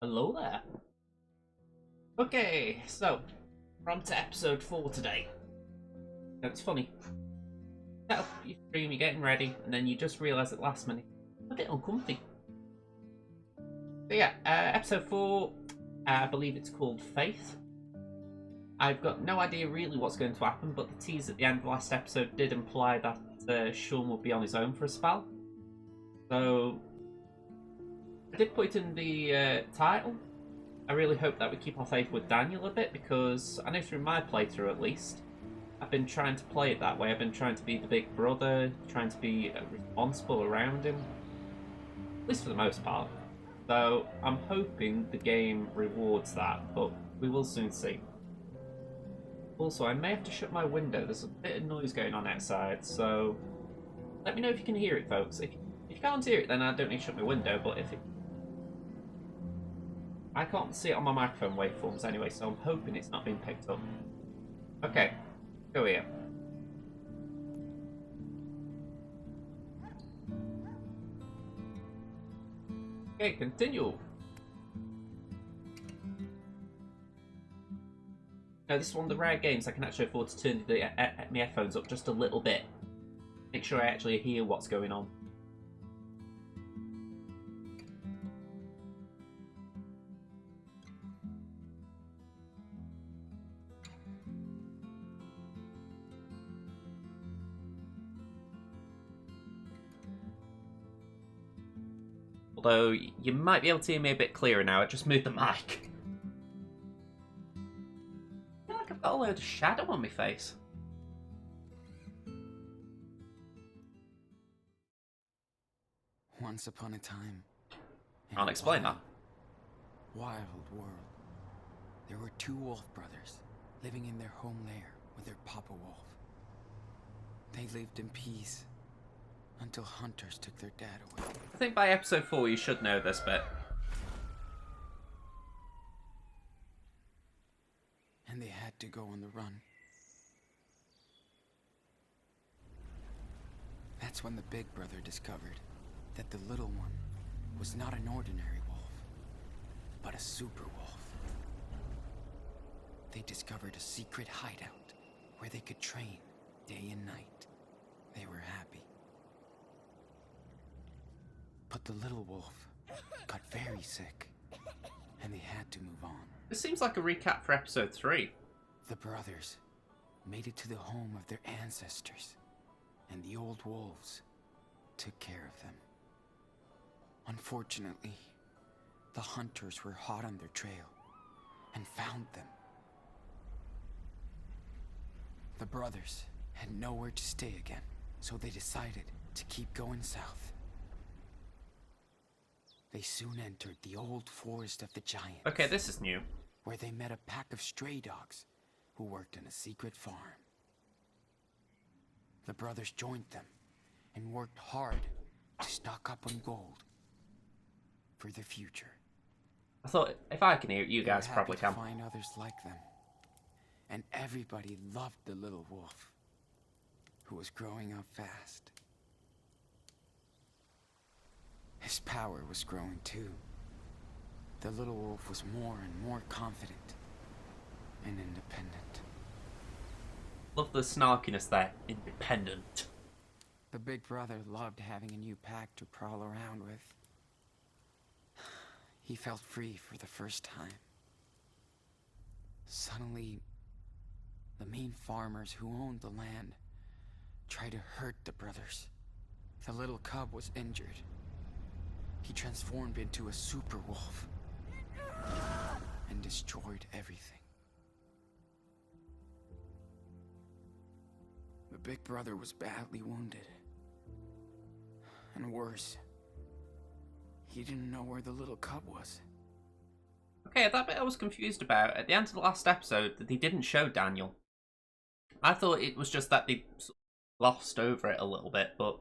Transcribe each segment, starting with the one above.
Hello there. Okay, so we're on to episode 4 today. Now, it's funny. Set up your stream, you're getting ready, and then you just realise at the last minute, a bit uncomfy. So yeah, episode 4, I believe it's called Faith. I've got no idea really what's going to happen, but the tease at the end of the last episode did imply that Sean will be on his own for a spell. So, I did put it in the title. I really hope that we keep our faith with Daniel a bit, because I know through my playthrough at least, I've been trying to play it that way. I've been trying to be the big brother, trying to be responsible around him, at least for the most part. So I'm hoping the game rewards that, but we will soon see. Also, I may have to shut my window. There's a bit of noise going on outside, so let me know if you can hear it, folks. If you can't hear it, then I don't need to shut my window, but if it... I can't see it on my microphone waveforms anyway, so I'm hoping it's not being picked up. Okay, go here. Okay, continue. Now, this is one of the rare games I can actually afford to turn my headphones up just a little bit. Make sure I actually hear what's going on. Although, you might be able to hear me a bit clearer now. I just moved the mic. I feel like I've got a load of shadow on my face. Once upon a time, Can't explain that. Wild world. There were two wolf brothers living in their home lair with their papa wolf. They lived in peace until hunters took their dad away. I think by episode 4 you should know this bit. And they had to go on the run. That's when the big brother discovered that the little one was not an ordinary wolf, but a super wolf. They discovered a secret hideout where they could train day and night. They were happy. But the little wolf got very sick, and they had to move on. This seems like a recap for episode 3. The brothers made it to the home of their ancestors, and the old wolves took care of them. Unfortunately, the hunters were hot on their trail and found them. The brothers had nowhere to stay again, so they decided to keep going south. They soon entered the old forest of the giants. Okay, this is new. Where they met a pack of stray dogs who worked in a secret farm. The brothers joined them and worked hard to stock up on gold for the future. I thought, if I can hear it, you guys probably can. Find others like them. And everybody loved the little wolf, who was growing up fast. His power was growing too. The little wolf was more and more confident and independent. Love the snarkiness there. Independent. The big brother loved having a new pack to prowl around with. He felt free for the first time. Suddenly, the mean farmers who owned the land tried to hurt the brothers. The little cub was injured. He transformed into a super wolf and destroyed everything. The big brother was badly wounded. And worse, he didn't know where the little cub was. Okay, that bit I was confused about. At the end of the last episode, they didn't show Daniel. I thought it was just that they glossed over it a little bit, but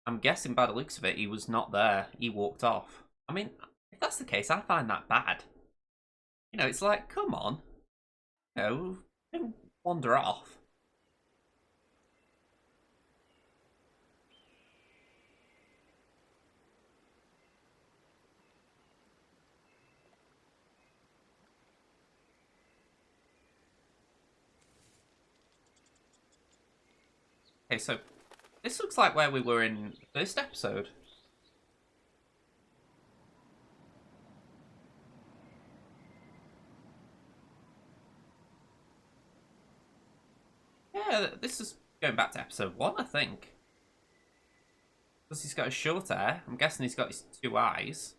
I'm guessing by the looks of it, he was not there. He walked off. I mean, if that's the case, I find that bad. You know, it's like, come on. You know, don't wander off. Okay, so this looks like where we were in the first episode. Yeah, this is going back to episode 1, I think. Because he's got his short hair. I'm guessing he's got his 2 eyes.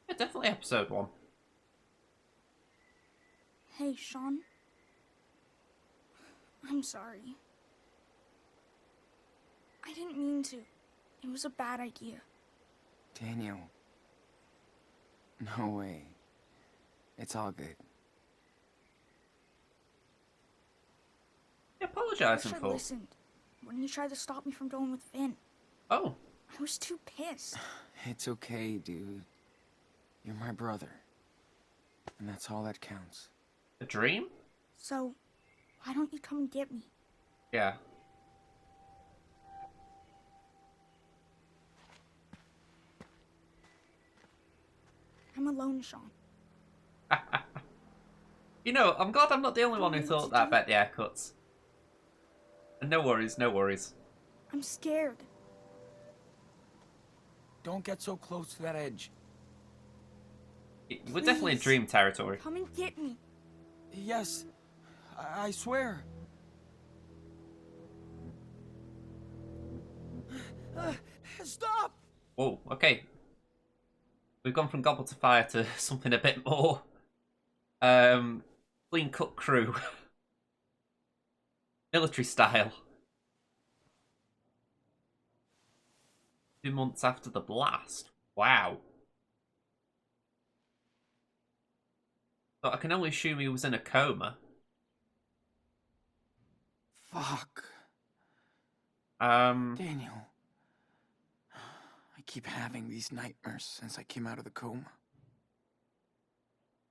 Yeah, definitely episode 1. Hey, Sean. I'm sorry. I didn't mean to. It was a bad idea. Daniel. No way. It's all good. Yeah, I apologising wish I for. listened when you tried to stop me from going with Finn. Oh, I was too pissed. It's okay, dude. You're my brother. And that's all that counts. a dream? So, why don't you come and get me? Yeah. I'm alone, Sean. You know, I'm glad I'm not the only one who What thought to that do? about the haircuts. And no worries, no worries. I'm scared. Don't get so close to that edge. We're definitely in Please. dream territory. Come and get me. Yes. I swear. Stop! Whoa, okay. We've gone from Gobble to Fire to something a bit more clean cut crew. Military style. 2 months after the blast. Wow. But I can only assume he was in a coma. Fuck. Daniel. I keep having these nightmares since I came out of the coma.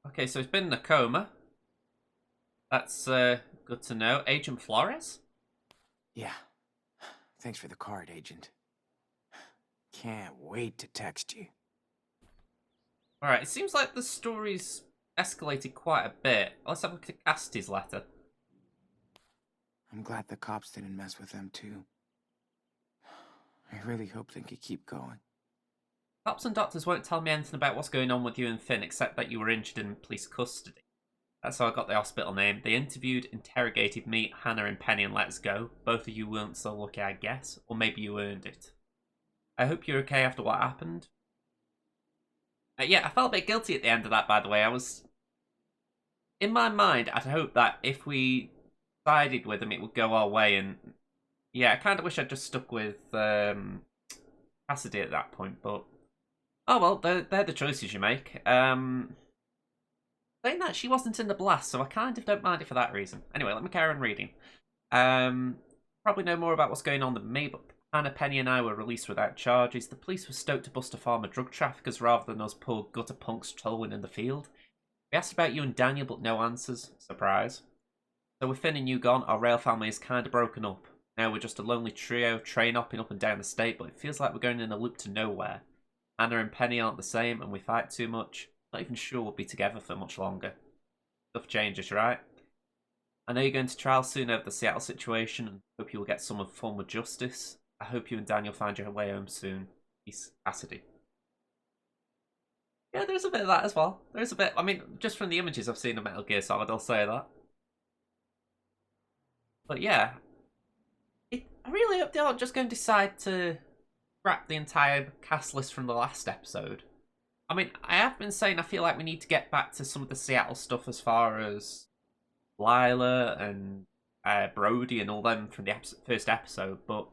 Okay, so he's been in a coma. That's good to know. Agent Flores? Yeah. Thanks for the card, Agent. Can't wait to text you. Alright, it seems like the story's escalated quite a bit. Let's have a look at Cassidy's letter. I'm glad the cops didn't mess with them, too. I really hope they can keep going. Cops and doctors won't tell me anything about what's going on with you and Finn, except that you were injured in police custody. That's how I got the hospital name. They interviewed, interrogated me, Hannah and Penny, and let us go. Both of you weren't so lucky, I guess. Or maybe you earned it. I hope you're okay after what happened. Yeah, I felt a bit guilty at the end of that, by the way. I was... In my mind, I'd hoped that if we sided with him, it would go our way, and... Yeah, I kind of wish I'd just stuck with Cassidy at that point, but... Oh well, they're the choices you make. Saying that, she wasn't in the blast, so I kind of don't mind it for that reason. Anyway, let me carry on reading. Probably know more about what's going on than me, but Hannah, Penny and I were released without charges. The police were stoked to bust a farm of drug traffickers rather than us poor gutter punks trolling in the field. We asked about you and Daniel, but no answers. Surprise. So with Finn and you gone, our rail family is kind of broken up. Now we're just a lonely trio, train hopping up and down the state, but it feels like we're going in a loop to nowhere. Hannah and Penny aren't the same, and we fight too much. Not even sure we'll be together for much longer. Stuff changes, right? I know you're going to trial soon over the Seattle situation, and hope you will get some form of justice. I hope you and Daniel find your way home soon. Peace, Cassidy. Yeah, there's a bit of that as well. There's a bit, I mean, just from the images I've seen of Metal Gear Solid, I'll say that. But yeah, I really hope they aren't just going to decide to scrap the entire cast list from the last episode. I mean, I have been saying I feel like we need to get back to some of the Seattle stuff as far as Lila and Brody and all them from the first episode, but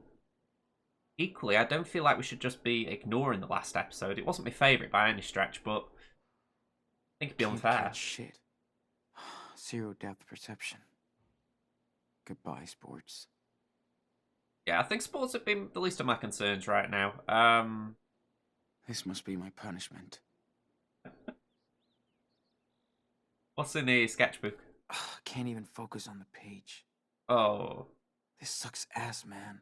equally, I don't feel like we should just be ignoring the last episode. It wasn't my favourite by any stretch, but I think it'd be Can't unfair. catch shit. Zero depth perception. Goodbye, sports. Yeah, I think sports have been the least of my concerns right now. This must be my punishment. What's in the sketchbook? Can't even focus on the page. Oh, This sucks ass, man.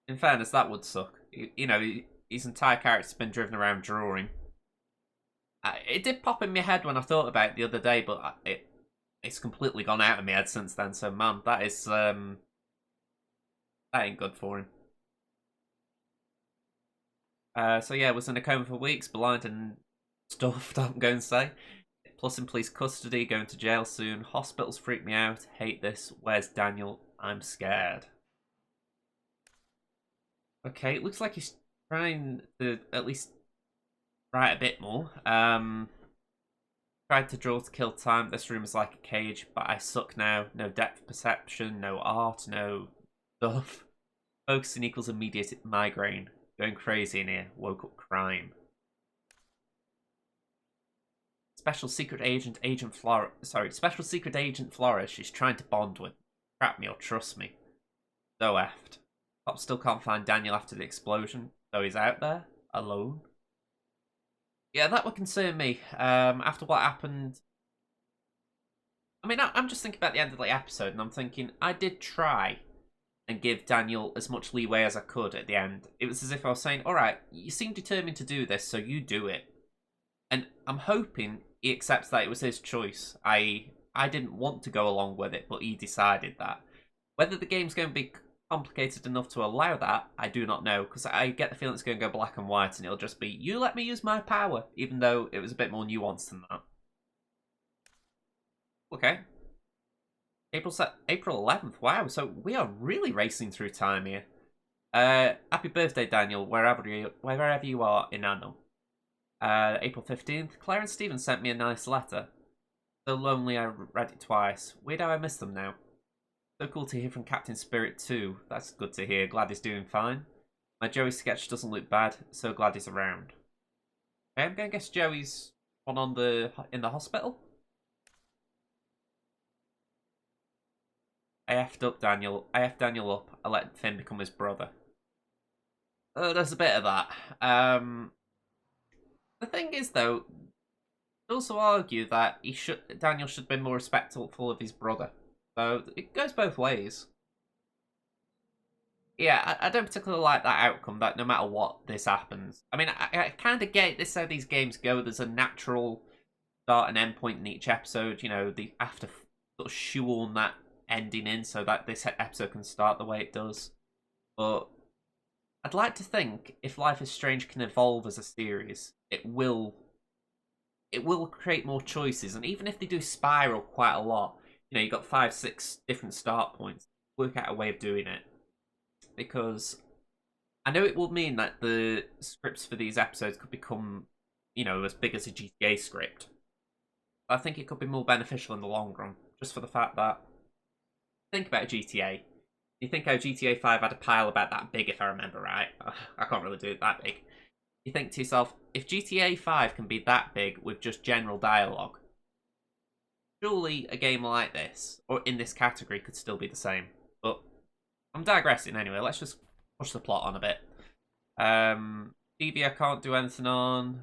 in fairness, that would suck. You know, his entire character's been driven around drawing. It did pop in my head when I thought about it the other day, but it's completely gone out of my head since then. So man, that ain't good for him. So yeah, was in a coma for weeks, blind and stuffed, I'm going to say. Plus in police custody, going to jail soon. Hospitals freak me out. Hate this. Where's Daniel? I'm scared. Okay, it looks like he's trying to at least write a bit more. Tried to draw to kill time. This room is like a cage, but I suck now. No depth perception, no art, no stuff. Focusing equals immediate migraine. Going crazy in here. Woke up crime. Special secret agent Special secret agent Flora. She's trying to bond with. Crap me or trust me. So effed. Cops still can't find Daniel after the explosion, so he's out there alone. Yeah, that would concern me. After what happened, I mean, I'm just thinking about the end of the episode, and I'm thinking I did try and give Daniel as much leeway as I could at the end. It was as if I was saying, "All right, you seem determined to do this, so you do it." And I'm hoping he accepts that it was his choice. I didn't want to go along with it, but he decided that. Whether the game's going to be complicated enough to allow that, I do not know, because I get the feeling it's going to go black and white, and it'll just be, you let me use my power, even though it was a bit more nuanced than that. Okay. April 11th, wow, so we are really racing through time here. Happy birthday, Daniel, wherever you are in Anno. April 15th, Claire and Stephen sent me a nice letter. So lonely I read it twice. Weird how I miss them now. So cool to hear from Captain Spirit too. That's good to hear. Glad he's doing fine. My Joey sketch doesn't look bad. So glad he's around. Okay, I'm going to guess Joey's one in the hospital. I effed up Daniel. I effed Daniel up. I let Finn become his brother. Oh, there's a bit of that. The thing is, though, I also argue that Daniel should be more respectful of his brother. So it goes both ways. Yeah, I don't particularly like that outcome, that no matter what this happens. I mean, I kind of get this how these games go. There's a natural start and end point in each episode. You know, they have to sort of shoehorn that ending in so that this episode can start the way it does. But I'd like to think if Life is Strange can evolve as a series, it will create more choices. And even if they do spiral quite a lot, you know, you've got 5-6 different start points. Work out a way of doing it. Because I know it will mean that the scripts for these episodes could become, you know, as big as a GTA script. But I think it could be more beneficial in the long run. Just for the fact that, think about GTA. You think how GTA 5 had a pile about that big, if I remember right. I can't really do it that big. You think to yourself, if GTA 5 can be that big with just general dialogue, surely a game like this, or in this category, could still be the same. But I'm digressing anyway. Let's just push the plot on a bit. Phoebe, I can't do anything on.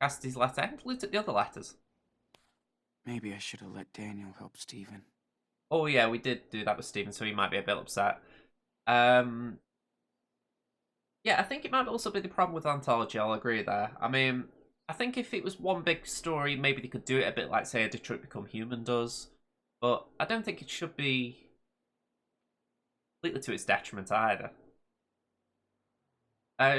Cassidy's letter. I haven't looked at the other letters. Maybe I should have let Daniel help Stephen. Oh yeah, we did do that with Stephen, so he might be a bit upset. Yeah, I think it might also be the problem with Anthology. I'll agree there. I mean, I think if it was one big story, maybe they could do it a bit like, say, a Detroit Become Human does. But I don't think it should be completely to its detriment either.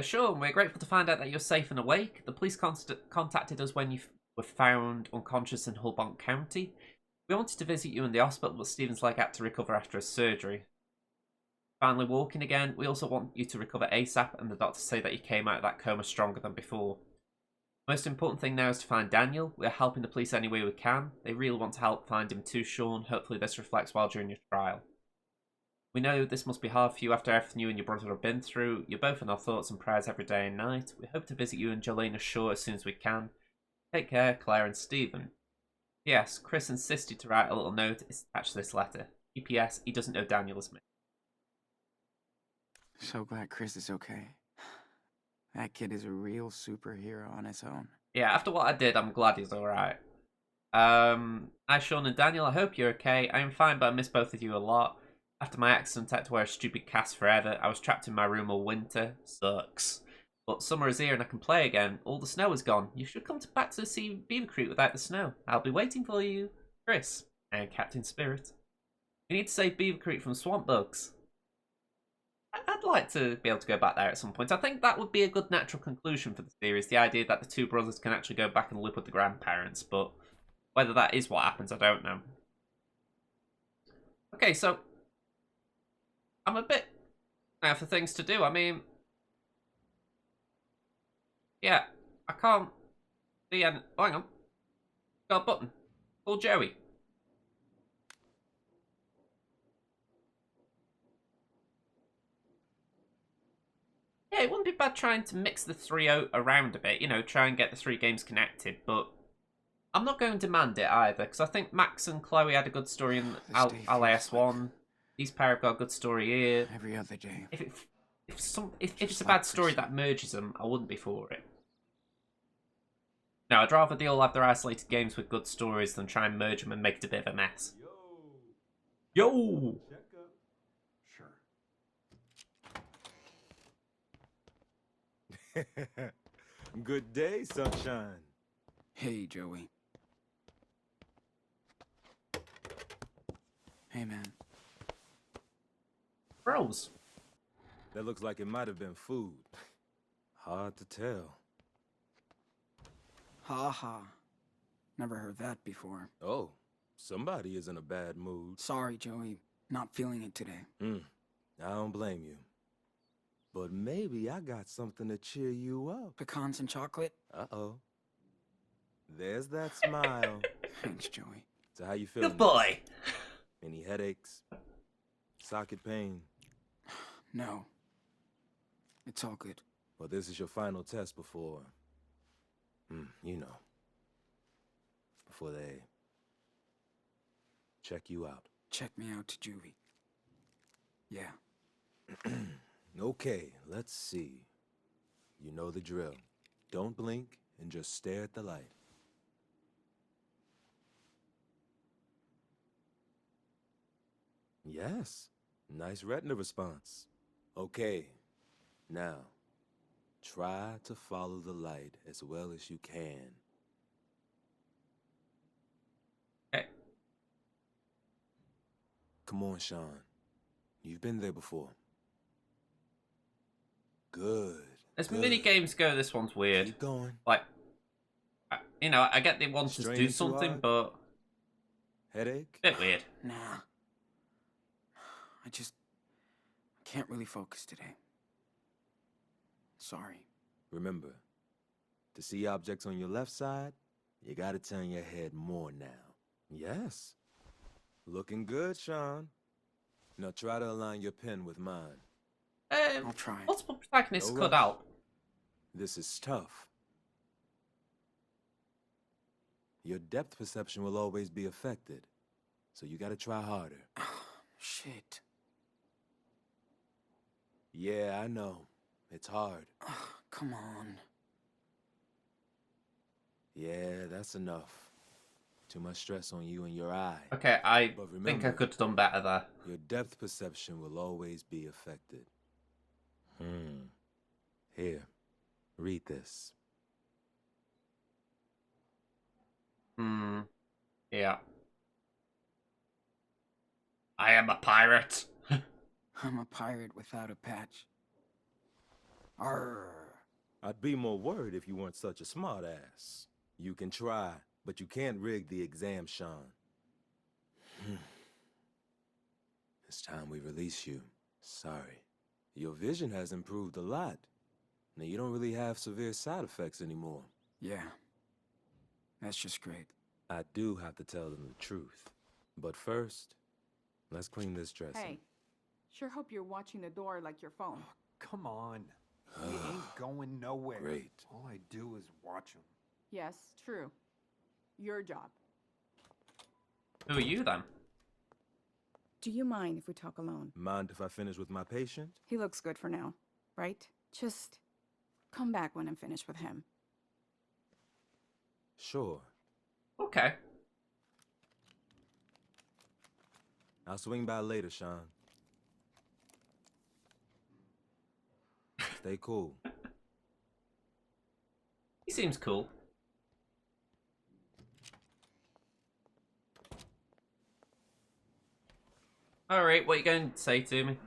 Sean, we're grateful to find out that you're safe and awake. The police contacted us when you were found unconscious in Hullbonk County. We wanted to visit you in the hospital, but Stephen's leg had to recover after his surgery. Finally walking again. We also want you to recover ASAP, and the doctors say that you came out of that coma stronger than before. Most important thing now is to find Daniel. We're helping the police any way we can. They really want to help find him too, Sean. Hopefully this reflects well during your trial. We know this must be hard for you after everything you and your brother have been through. You're both in our thoughts and prayers every day and night. We hope to visit you in Jelena Shore as soon as we can. Take care, Claire and Stephen. P.S. Chris insisted to write a little note attached to this letter. P.S. He doesn't know Daniel is me. So glad Chris is okay. That kid is a real superhero on his own. Yeah, after what I did, I'm glad he's alright. Hi Sean and Daniel, I hope you're okay. I am fine, but I miss both of you a lot. After my accident, I had to wear a stupid cast forever. I was trapped in my room all winter. Sucks. But summer is here and I can play again. All the snow is gone. You should come back to see Beaver Creek without the snow. I'll be waiting for you. Chris and Captain Spirit. We need to save Beaver Creek from swamp bugs. I'd like to be able to go back there at some point. I think that would be a good natural conclusion for the series, the idea that the two brothers can actually go back and live with the grandparents, but whether that is what happens, I don't know. Okay, so I'm a bit now for things to do. I mean, yeah, I can't see any... Oh, hang on. Got a button. Call Joey. Yeah, it wouldn't be bad trying to mix the three around a bit, you know, try and get the three games connected, but I'm not going to demand it either, because I think Max and Chloe had a good story in This day LAS feels like 1. These pair have got a good story here. every other day. If it's Just a like bad story Priscilla. that merges them, I wouldn't be for it. No, I'd rather they all have their isolated games with good stories than try and merge them and make it a bit of a mess. Yo! Sure. Good day, sunshine. Hey, Joey. Hey, man. Bros. That looks like it might have been food. Hard to tell. Ha ha. Never heard that before. Oh, somebody is in a bad mood. Sorry, Joey. Not feeling it today. I don't blame you. But maybe I got something to cheer you up. Pecans and chocolate? Uh-oh. There's that smile. Thanks, Joey. So how you feeling? Good boy. Any headaches? Socket pain? No. It's all good. Well, this is your final test before... you know. Before they... check you out. Check me out to juvie. Yeah. Okay, let's see. You know the drill. Don't blink and just stare at the light. Yes, nice retina response. Okay, now, try to follow the light as well as you can. Okay. Come on, Sean. You've been there before. Good. As good. mini games go, this one's weird. Keep going. Like, you know, I get they want to Strange do you something, are. but Headache? a bit weird. Nah. I can't really focus today. Sorry. Remember, to see objects on your left side, you gotta turn your head more now. Yes. Looking good, Sean. Now try to align your pen with mine. I'll try. Multiple protagonists No cut rush. out. This is tough. Your depth perception will always be affected, so you gotta try harder. Shit. Yeah, I know. It's hard. Come on. Yeah, that's enough. Too much stress on you and your eye. Okay, I But think I remember- could have done better there. Your depth perception will always be affected. Here, read this. Yeah. I am a pirate. I'm a pirate without a patch. Arr. I'd be more worried if you weren't such a smartass. You can try, but you can't rig the exam, Sean. It's time we release you. Sorry. Your vision has improved a lot. Now, you don't really have severe side effects anymore. Yeah. That's just great. I do have to tell them the truth. But first, let's clean this dressing. Hey, sure hope you're watching the door like your phone. Come on. We ain't going nowhere. Great. All I do is watch them. Yes, true. Your job. Who are you then? Do you mind if we talk alone? Mind if I finish with my patient? He looks good for now, right? Just come back when I'm finished with him. Sure. Okay. I'll swing by later, Sean. Stay cool. He seems cool. Alright, what are you going to say to me?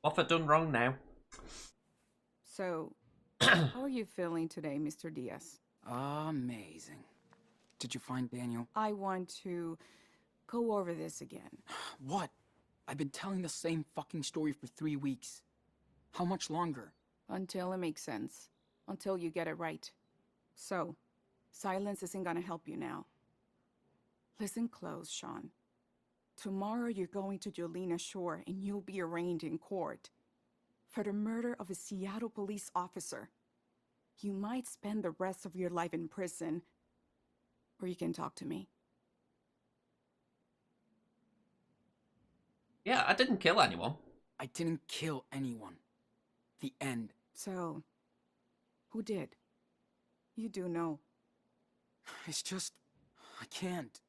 What have I done wrong now? So, how are you feeling today, Mr. Diaz? Amazing. Did you find Daniel? I want to go over this again. What? I've been telling the same fucking story for 3 weeks. How much longer? Until it makes sense. Until you get it right. So, silence isn't gonna help you now. Listen close, Sean. Tomorrow you're going to Jolena Shore and you'll be arraigned in court for the murder of a Seattle police officer. You might spend the rest of your life in prison, or you can talk to me. Yeah, I didn't kill anyone. I didn't kill anyone. The end. So, who did? You do know. It's just... I can't.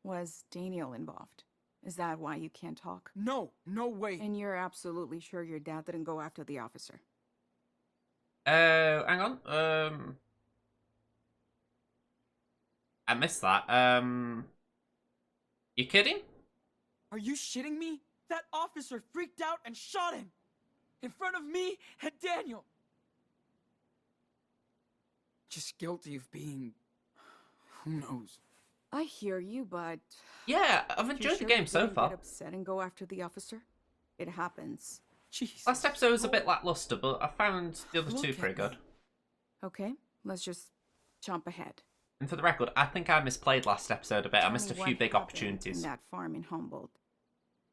Was Daniel involved? Is that why you can't talk? No, no way. And you're absolutely sure your dad didn't go after the officer? Hang on. I missed that. You kidding? Are you shitting me? That officer freaked out and shot him! In front of me and Daniel! Just guilty of being... who knows? I hear you, but... Yeah, I've you enjoyed the sure game you so didn't far. Get upset and go after the officer? It happens. Jesus. Last episode was a bit lackluster, but I found the other Look two at pretty good. me. Okay, let's just jump ahead. And for the record, I think I misplayed last episode a bit. I Tell missed a me few what big happened opportunities. in that farm in Humboldt.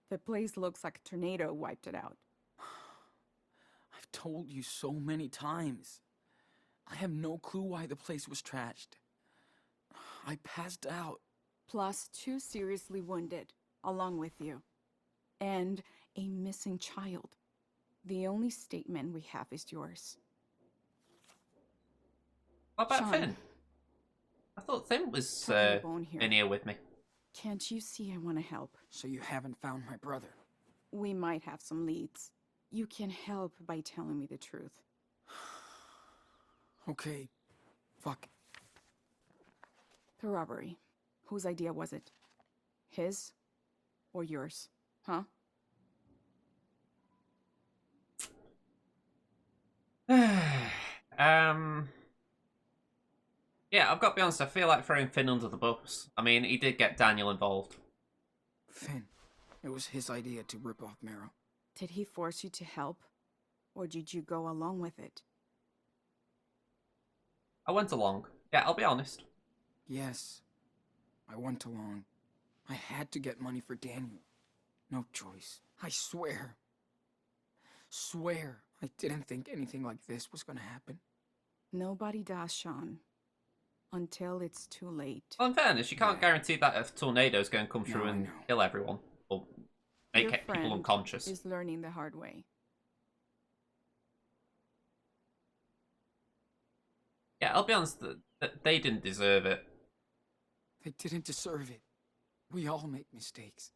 The place looks like a tornado wiped it out. I've told you so many times. I have no clue why the place was trashed. I passed out. Plus 2 seriously wounded, along with you. And a missing child. The only statement we have is yours. What about Sean, Finn? I thought Finn was tell me bone here. in here with me. Can't you see I want to help? So you haven't found my brother? We might have some leads. You can help by telling me the truth. Okay. Fuck. The robbery. Whose idea was it? His? Or yours? Huh? Yeah, I've got to be honest, I feel like throwing Finn under the bus. I mean, he did get Daniel involved. Finn. It was his idea to rip off Meryl. Did he force you to help? Or did you go along with it? I went along. Yeah, I'll be honest. Yes. I went along. I had to get money for Daniel. No choice. I swear. Swear I didn't think anything like this was gonna happen. Nobody does, Sean. Until it's too late. Well, in fairness, you can't Yeah. guarantee that a tornado's going to come through No, I and know. kill everyone. Or make Your people friend unconscious. is learning the hard way. Yeah, I'll be honest, that they didn't deserve it. They didn't deserve it. We all make mistakes.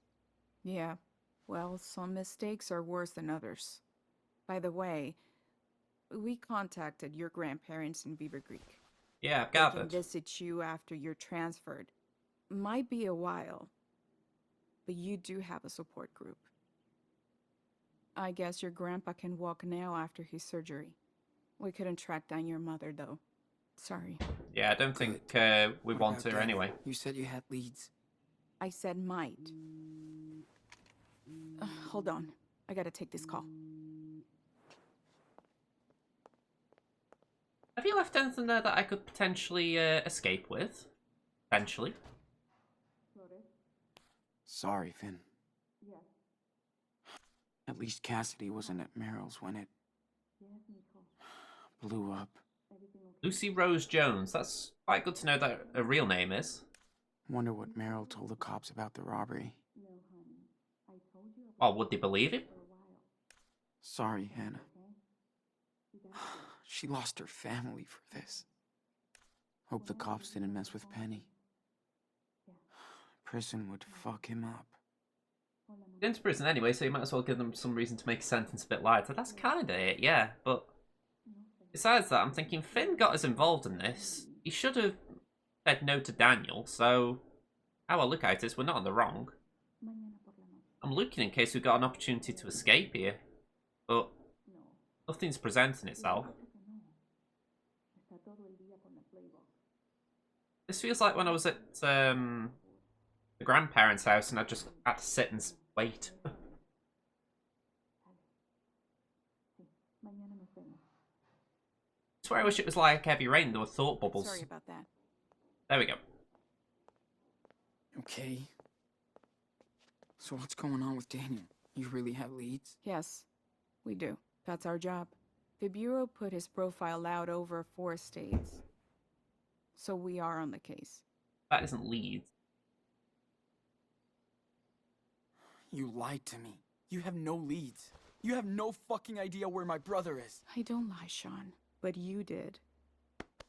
Yeah. Well, some mistakes are worse than others. By the way, we contacted your grandparents in Beaver Creek. Yeah, I've They can gathered. visit you after you're transferred. Might be a while, but you do have a support group. I guess your grandpa can walk now after his surgery. We couldn't track down your mother, though. Sorry. Yeah, I don't think we What want about her Daniel? anyway. You said you had leads. I said might. Hold on. I gotta take this call. Have you left anything there that I could potentially escape with? Potentially. Sorry, Finn. At least Cassidy wasn't at Meryl's when it blew up. Lucy Rose Jones. That's quite good to know that her real name is. Wonder what Meryl told the cops about the robbery. Oh, would they believe him? Sorry, Hannah. She lost her family for this. Hope the cops didn't mess with Penny. Prison would fuck him up. He's into prison anyway, so you might as well give them some reason to make a sentence a bit lighter. That's kind of it, yeah. But besides that, I'm thinking Finn got us involved in this. He should have said no to Daniel, so how I look at it is we're not on the wrong. I'm looking in case we've got an opportunity to escape here, but nothing's presenting itself. This feels like when I was at the grandparents' house and I just had to sit and wait. I swear I wish it was like Heavy Rain, there were thought bubbles. Sorry about that. There we go. Okay. So what's going on with Daniel? You really have leads? Yes, we do. That's our job. The Bureau put his profile out over 4 states. So we are on the case. That isn't Leeds. You lied to me. You have no leads. You have no fucking idea where my brother is. I don't lie, Sean. But you did.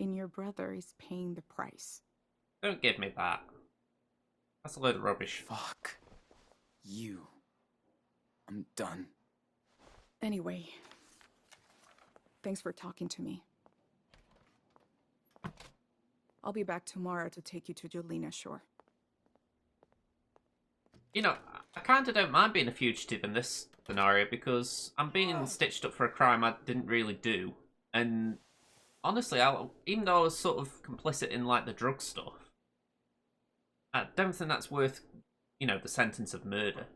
And your brother is paying the price. Don't give me that. That's a load of rubbish. Fuck. You. I'm done. Anyway, thanks for talking to me. I'll be back tomorrow to take you to Julina Shore. You know, I kind of don't mind being a fugitive in this scenario because I'm being stitched up for a crime I didn't really do. And honestly, even though I was sort of complicit in, like, the drug stuff, I don't think that's worth, you know, the sentence of murder.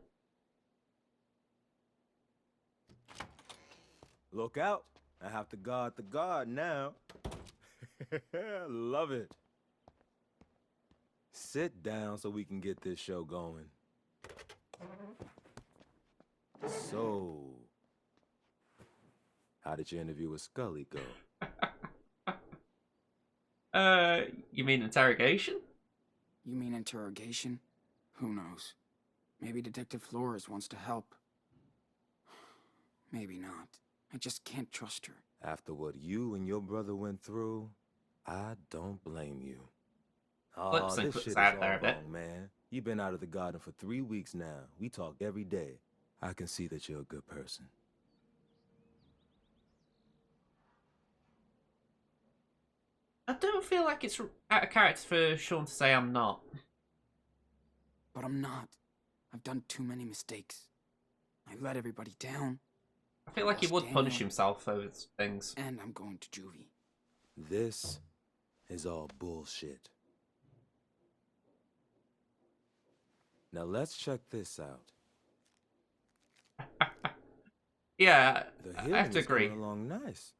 Look out. I have to guard the guard now. Love it. Sit down so we can get this show going. So, how did your interview with Scully go? You mean interrogation? You mean interrogation? Who knows? Maybe Detective Flores wants to help. Maybe not. I just can't trust her. After what you and your brother went through, I don't blame you. Flips and this puts shit is out all there a bit. wrong, man. You've been out of the garden for 3 weeks now. We talk every day. I can see that you're a good person. I don't feel like it's out of character for Sean to say I'm not. But I'm not. I've done too many mistakes. I let everybody down. I feel like he would punish himself over things. And I'm going to juvie. This is all bullshit. Now let's check this out. Yeah, The I hearing have to is agree. coming along nice.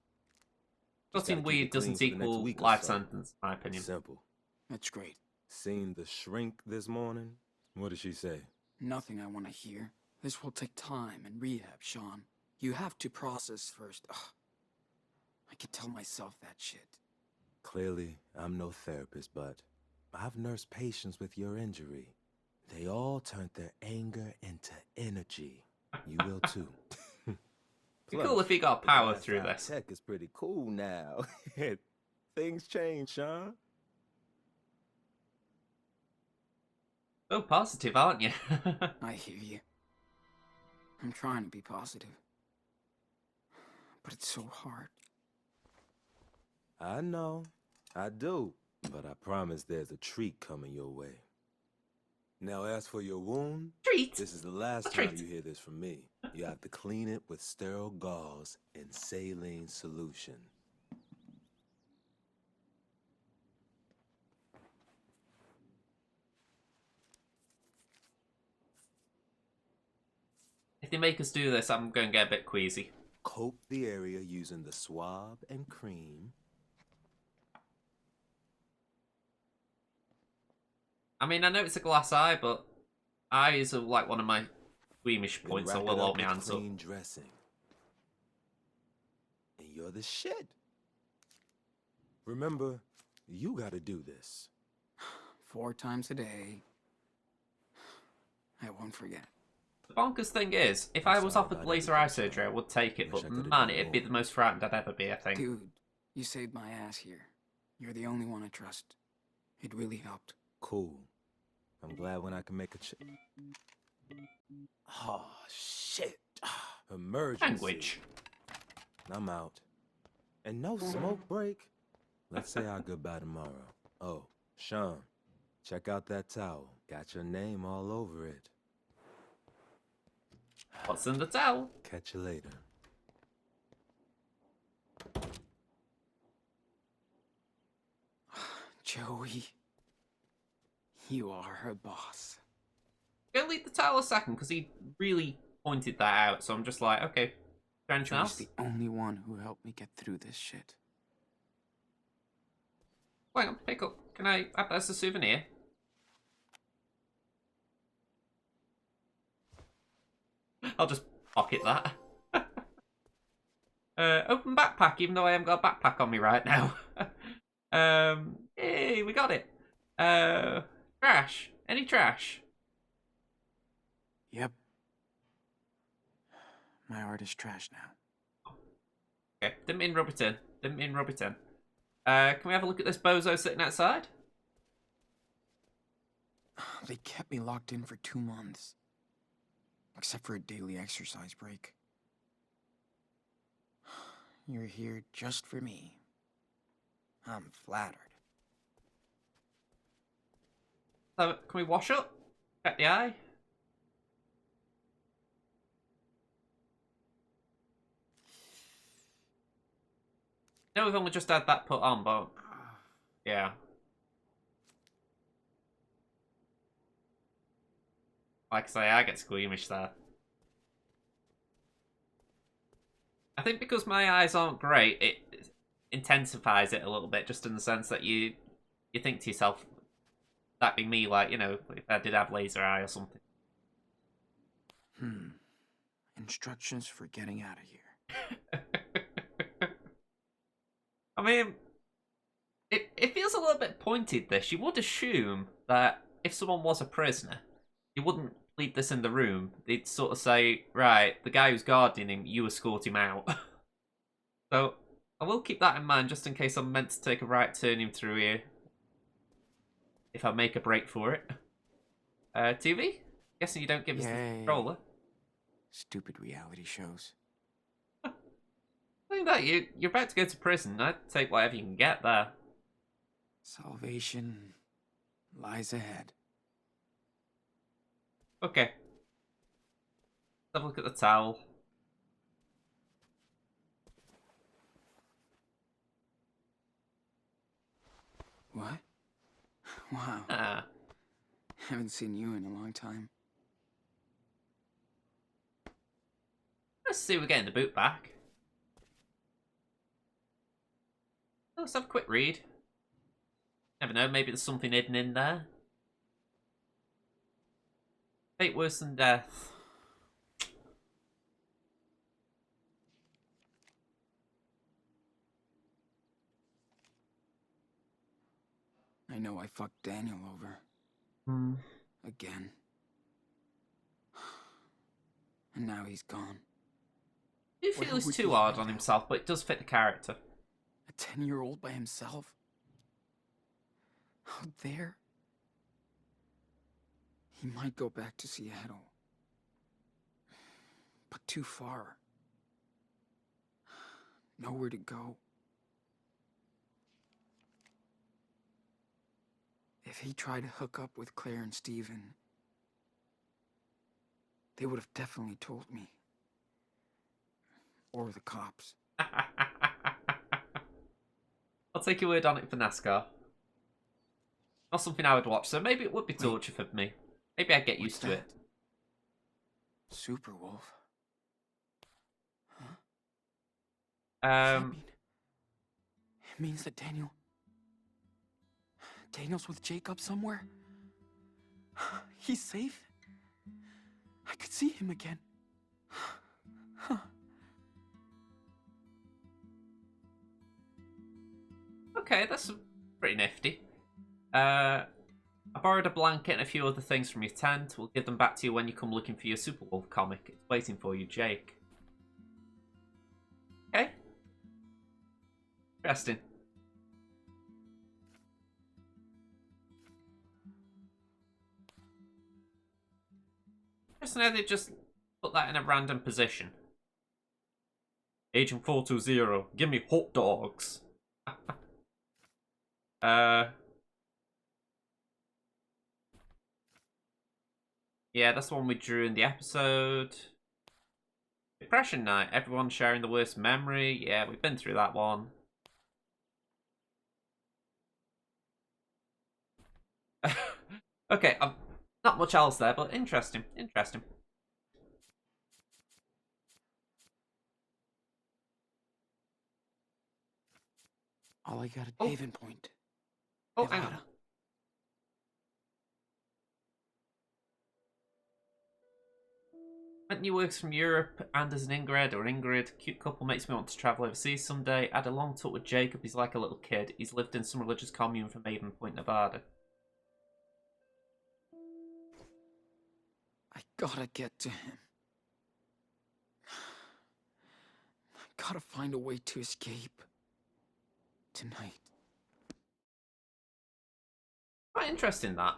Nothing gotta keep weird it clean doesn't for the next equal week or life so. sentence, in my opinion. Simple. That's great. Seen the shrink this morning? What did she say? Nothing I want to hear. This will take time and rehab, Sean. You have to process first. Ugh. I can tell myself that shit. Clearly, I'm no therapist, but I've nursed patients with your injury. They all turned their anger into energy. You will too. It'd be cool if he got power the through glass this. eye tech is pretty cool now. Things change, Sean. Oh, positive, aren't you? I hear you. I'm trying to be positive. But it's so hard. I know. I do. But I promise there's a treat coming your way. Now, as for your wound, Treat. this is the last A time treat. you hear this from me. You have to clean it with sterile gauze and saline solution. If they make us do this, I'm going to get a bit queasy. Coat the area using the swab and cream. I mean, I know it's a glass eye, but eyes are like one of my squeamish Then points, so wrap we'll it hold up my with hands up. clean dressing. And you're the shit. Remember, you gotta do this. 4 times a day. I won't forget. The bonkers thing is, if I was Sorry offered about laser everything, eye surgery, I would take it, Wish but I could've man, done it'd be more. the most frightened I'd ever be, I think. Dude, you saved my ass here. You're the only one I trust. It really helped. Cool. I'm glad when I can make a Oh, shit. Emergency. Language. I'm out. And no smoke break. Let's say our goodbye tomorrow. Oh, Sean, check out that towel. Got your name all over it. What's in the towel? Catch you later. Joey, you are her boss. Go leave the towel a second, because he really pointed that out. So I'm just like, okay. Is there anything Joey's else? the only one who helped me get through this shit. Hang on, pick up. Can I have that as a souvenir? I'll just pocket that. Open backpack, even though I haven't got a backpack on me right now. Hey, we got it. Trash. Any trash? Yep. My art is trash now. Okay, didn't mean rub it in. Didn't mean rub it in. Can we have a look at this bozo sitting outside? They kept me locked in for 2 months. Except for a daily exercise break. You're here just for me. I'm flattered. So, can we wash up? Check the eye? No, we've only just had that put on, but... Yeah. Like I say, I get squeamish there. I think because my eyes aren't great, it intensifies it a little bit, just in the sense that you think to yourself, that being me, like, you know, if I did have laser eye or something. Instructions for getting out of here. I mean, it feels a little bit pointed, this. You would assume that if someone was a prisoner, you wouldn't leave this in the room. They'd sort of say, right, the guy who's guarding him, you escort him out. So, I will keep that in mind, just in case I'm meant to take a right turning through here. If I make a break for it. TV? Guessing you don't give us the Yay. controller. Stupid reality shows. Look at that, you're about to go to prison. I'd take whatever you can get there. Salvation lies ahead. Okay. Let's have a look at the towel. What? Wow. Ah. Haven't seen you in a long time. Let's see, we're getting the boot back. Let's have a quick read. Never know, maybe there's something hidden in there. Fate worse than death. I know I fucked Daniel over. Again. And now he's gone. I do Where feel he's would too he hard be on now? himself, but it does fit the character. A 10-year-old by himself? Out there? He might go back to Seattle. But too far. Nowhere to go. If he tried to hook up with Claire and Steven, they would have definitely told me. Or the cops. I'll take your word on it for NASCAR. Not something I would watch, so maybe it would be Wait. torture for me. Maybe I'd get What's used to it. that? Superwolf? Huh? Does that mean it means that Daniel's with Jacob somewhere? He's safe? I could see him again. Huh. Okay, that's pretty nifty. I borrowed a blanket and a few other things from your tent. We'll give them back to you when you come looking for your Superwolf comic. It's waiting for you, Jake. Okay. Interesting. Interesting how they just put that in a random position. Agent 420, give me hot dogs. Yeah, that's the one we drew in the episode. Depression night. Everyone sharing the worst memory. Yeah, we've been through that one. Okay, not much else there, but interesting. Interesting. All I got at Oh. Haven Point. Oh, hang on. Nevada. Met new works from Europe, Anders and Ingrid, or Ingrid. Cute couple, makes me want to travel overseas someday. Had a long talk with Jacob. He's like a little kid. He's lived in some religious commune from Haven Point, Nevada. I gotta get to him. I gotta find a way to escape. Tonight. Quite interesting, that.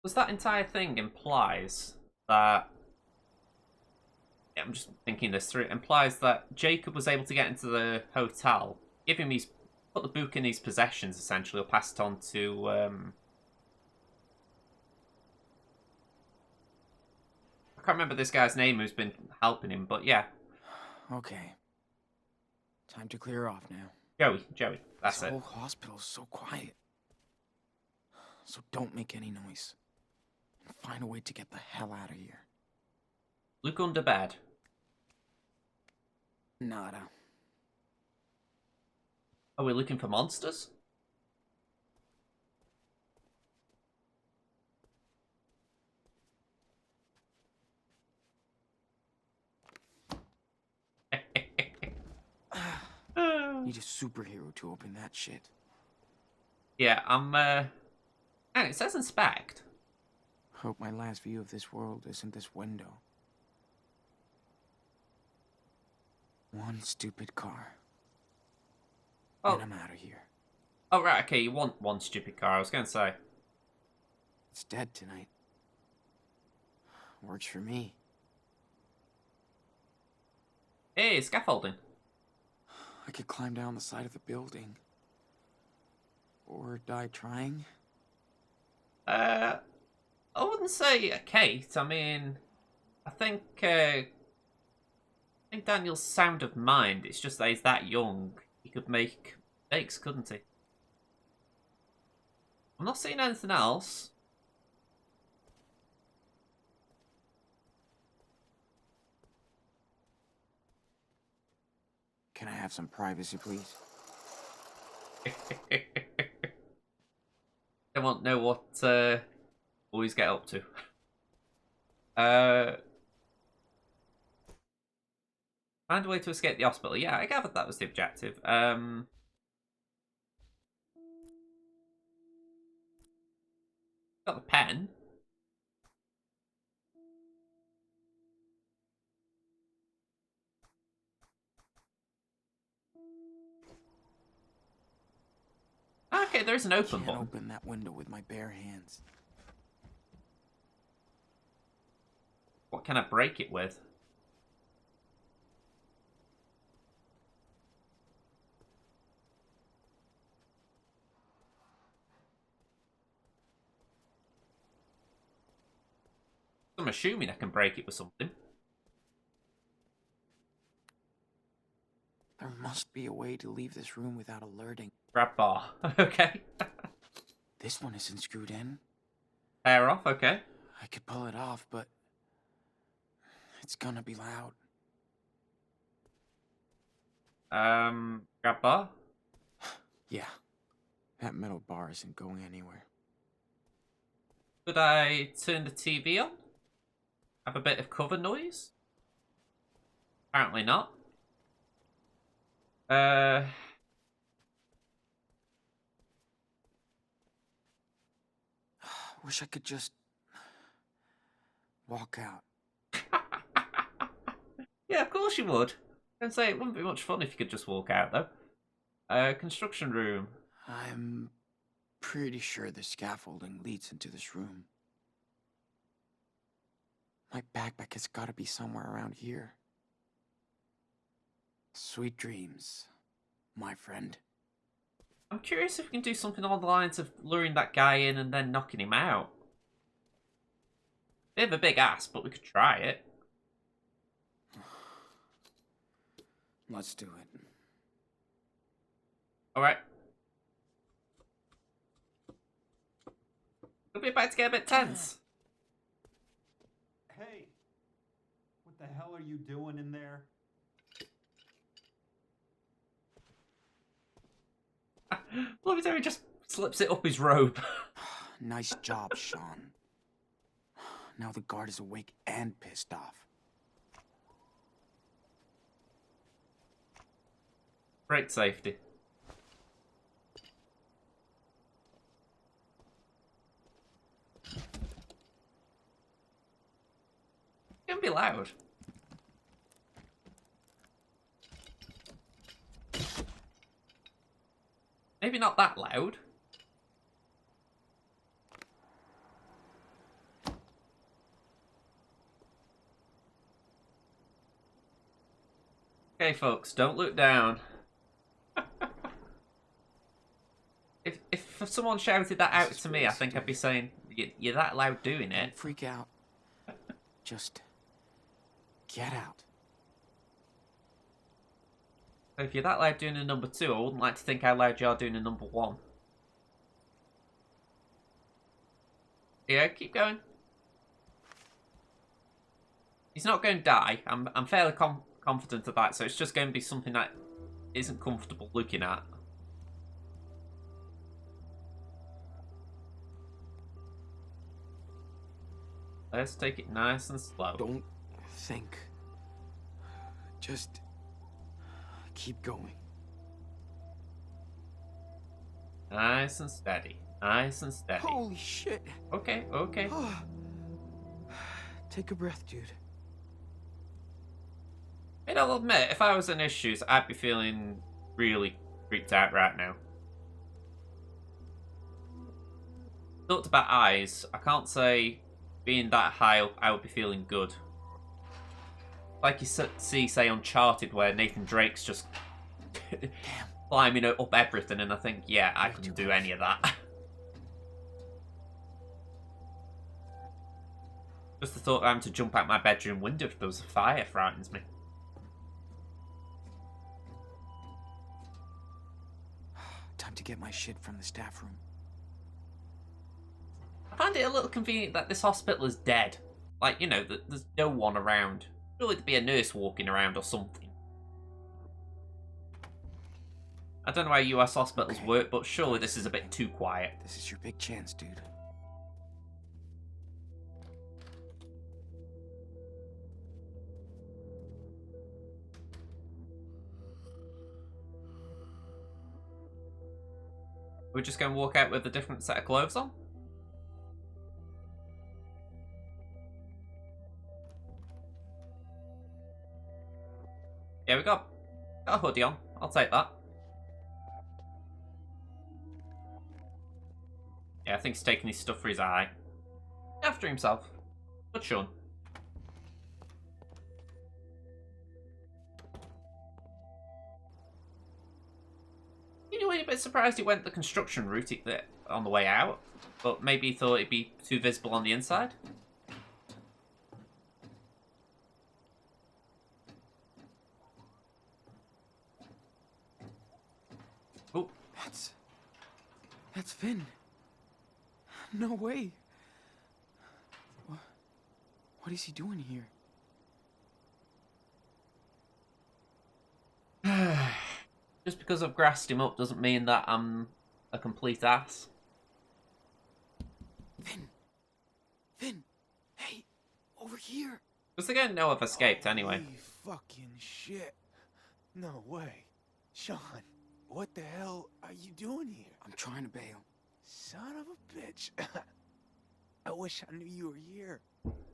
Because that entire thing implies that... Yeah, I'm just thinking this through. It implies that Jacob was able to get into the hotel, give him his... put the book in his possessions, essentially, or pass it on to... I can't remember this guy's name who's been helping him, but yeah. Okay. Time to clear off now. Joey, that's This it. whole hospital's so quiet. So don't make any noise. And find a way to get the hell out of here. Look under bed. Nada. Are we looking for monsters? Need a superhero to open that shit. Yeah, and it says inspect. Hope my last view of this world isn't this window. One stupid car. Oh. And I'm out of here. Oh, right, okay, you want one stupid car, I was going to say. It's dead tonight. Works for me. Hey, scaffolding. I could climb down the side of the building. Or die trying. I wouldn't say Kate. I mean, I think Daniel's sound of mind. It's just that he's that young. He could make mistakes, couldn't he? I'm not seeing anything else. Can I have some privacy, please? I want to know what boys get up to. Find a way to escape the hospital. Yeah, I gathered that was the objective. Got the pen. Okay, there's an open Can't button. open that window with my bare hands. What can I break it with? I'm assuming I can break it with something. There must be a way to leave this room without alerting. Grab bar. Okay. This one isn't screwed in. Air off. Okay. I could pull it off, but it's gonna be loud. Grab bar. Yeah, that metal bar isn't going anywhere. Could I turn the TV on? Have a bit of cover noise? Apparently not. Wish I could just walk out. Yeah, of course you would. I'd say it wouldn't be much fun if you could just walk out, though. Construction room. I'm pretty sure the scaffolding leads into this room. My backpack has got to be somewhere around here. Sweet dreams, my friend. I'm curious if we can do something along the lines of luring that guy in and then knocking him out. Bit of a big ass, but we could try it. Let's do it. Alright. Could be about to get a bit tense. Hey, what the hell are you doing in there? Love it how he just slips it up his robe. Nice job, Sean. Now the guard is awake and pissed off. Great safety. It can be loud. Maybe not that loud. Okay, folks, don't look down. If someone shouted that out to me, I think I'd be saying, "You're that loud doing Don't it." freak out. Just get out. So if you're that loud doing a number 2, I wouldn't like to think how loud you are doing a number 1. Yeah, keep going. He's not going to die. I'm fairly confident of that, so it's just going to be something that isn't comfortable looking at. Let's take it nice and slow. Don't think. Just keep going. Nice and steady. Nice and steady. Holy shit. Okay, okay. Take a breath, dude. And I'll admit, if I was in his shoes, I'd be feeling really freaked out right now. Talked about eyes. I can't say being that high up, I would be feeling good. Like you see, say, Uncharted, where Nathan Drake's just climbing up everything, and I think, yeah, I couldn't do any of that. Just the thought of having to jump out my bedroom window if there was a fire frightens me. Time to get my shit from the staff room. I find it a little convenient that this hospital is dead. Like, you know, there's no one around. Surely there'd be a nurse walking around or something. I don't know how US hospitals work, but surely this is a bit too quiet. This is your big chance, dude. We're just going to walk out with a different set of clothes on? Yeah, we got a hoodie on. I'll take that. Yeah, I think he's taking his stuff for his eye. After himself. But Sean. You know, I'm a bit surprised he went the construction route on the way out. But maybe he thought it'd be too visible on the inside. Oh, That's Finn. No way. What is he doing here? just because I've grassed him up doesn't mean that I'm a complete ass. Finn! Hey! Over here! Because they don't know I've escaped anyway. Holy fucking shit. No way. Sean, what the hell are you doing here? I'm trying to bail. Son of a bitch. I wish I knew you were here.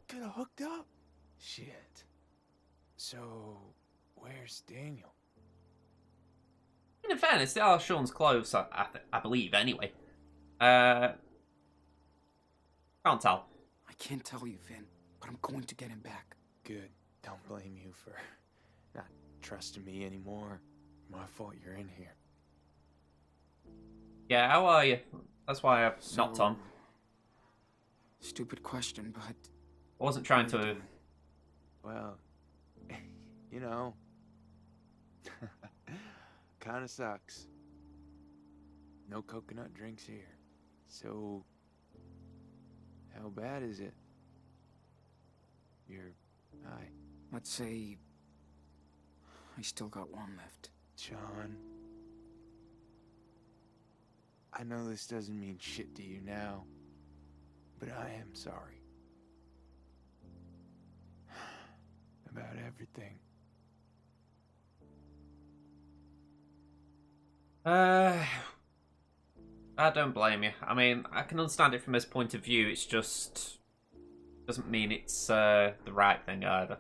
Could have hooked up. Shit. So, where's Daniel? In fairness, they are Sean's clothes, I believe, anyway. Can't tell. I can't tell you, Finn, but I'm going to get him back. Good. Don't blame you for not trusting me anymore. My fault you're in here. Yeah, how are you? That's why I've knocked on. Stupid question, but... I wasn't trying to... Well, you know, Kinda sucks. No coconut drinks here. So, how bad is it? Your eye? Let's say I still got one left. Sean, I know this doesn't mean shit to you now, but I am sorry. About everything. I don't blame you. I mean, I can understand it from his point of view. It's just doesn't mean it's the right thing either.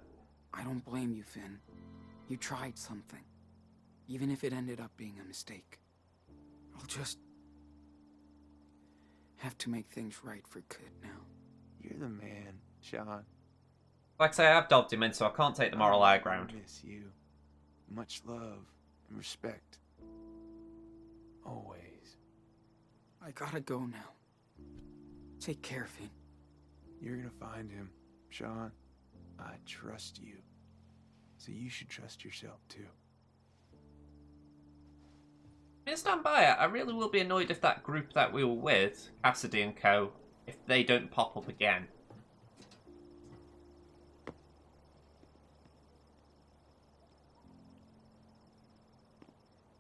I don't blame you, Finn. You tried something. Even if it ended up being a mistake. I'll just have to make things right for good now. You're the man, Sean. Like I say, I've dobbed him in, so I can't take the moral high ground. I miss you. Much love and respect. Always. I gotta go now. Take care, Finn. You're gonna find him, Sean. I trust you. So you should trust yourself too. I mean, stand by it. I really will be annoyed if that group that we were with, Cassidy and co, if they don't pop up again.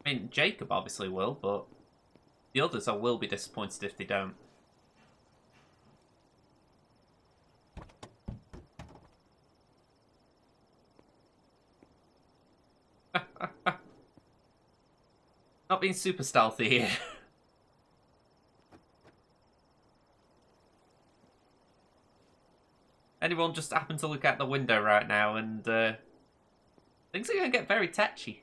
I mean, Jacob obviously will, but the others I will be disappointed if they don't. Not being super stealthy here. Anyone just happen to look out the window right now and things are going to get very touchy.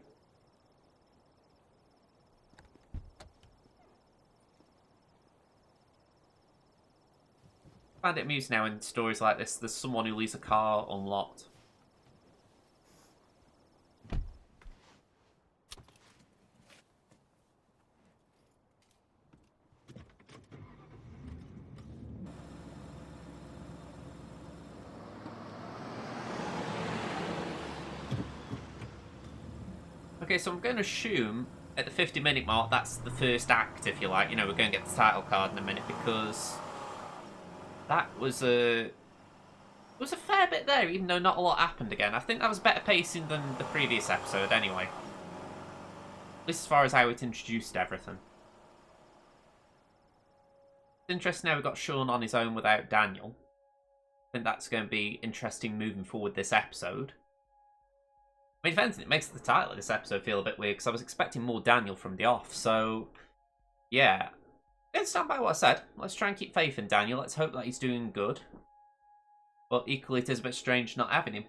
I find it amusing now in stories like this, there's someone who leaves a car unlocked. Okay, so I'm going to assume at the 50-minute mark, that's the first act, if you like. You know, we're going to get the title card in a minute, because that was a fair bit there, even though not a lot happened again. I think that was better pacing than the previous episode, anyway. At least as far as how it introduced everything. It's interesting now we've got Sean on his own without Daniel. I think that's going to be interesting moving forward this episode. I mean, if anything, it makes the title of this episode feel a bit weird, because I was expecting more Daniel from the off, so yeah. Let's stand by what I said. Let's try and keep faith in Daniel. Let's hope that he's doing good. But equally, it is a bit strange not having him.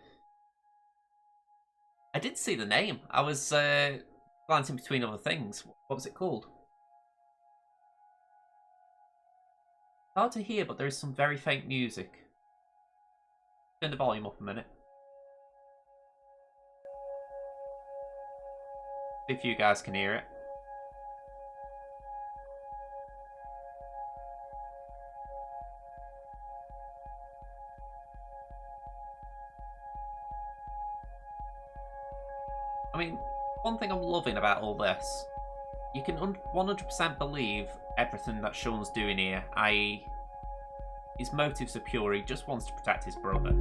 I did see the name. I was glancing between other things. What was it called? Hard to hear, but there is some very faint music. Turn the volume up a minute. See if you guys can hear it. I mean, one thing I'm loving about all this, you can 100% believe everything that Sean's doing here, i.e. his motives are pure, he just wants to protect his brother.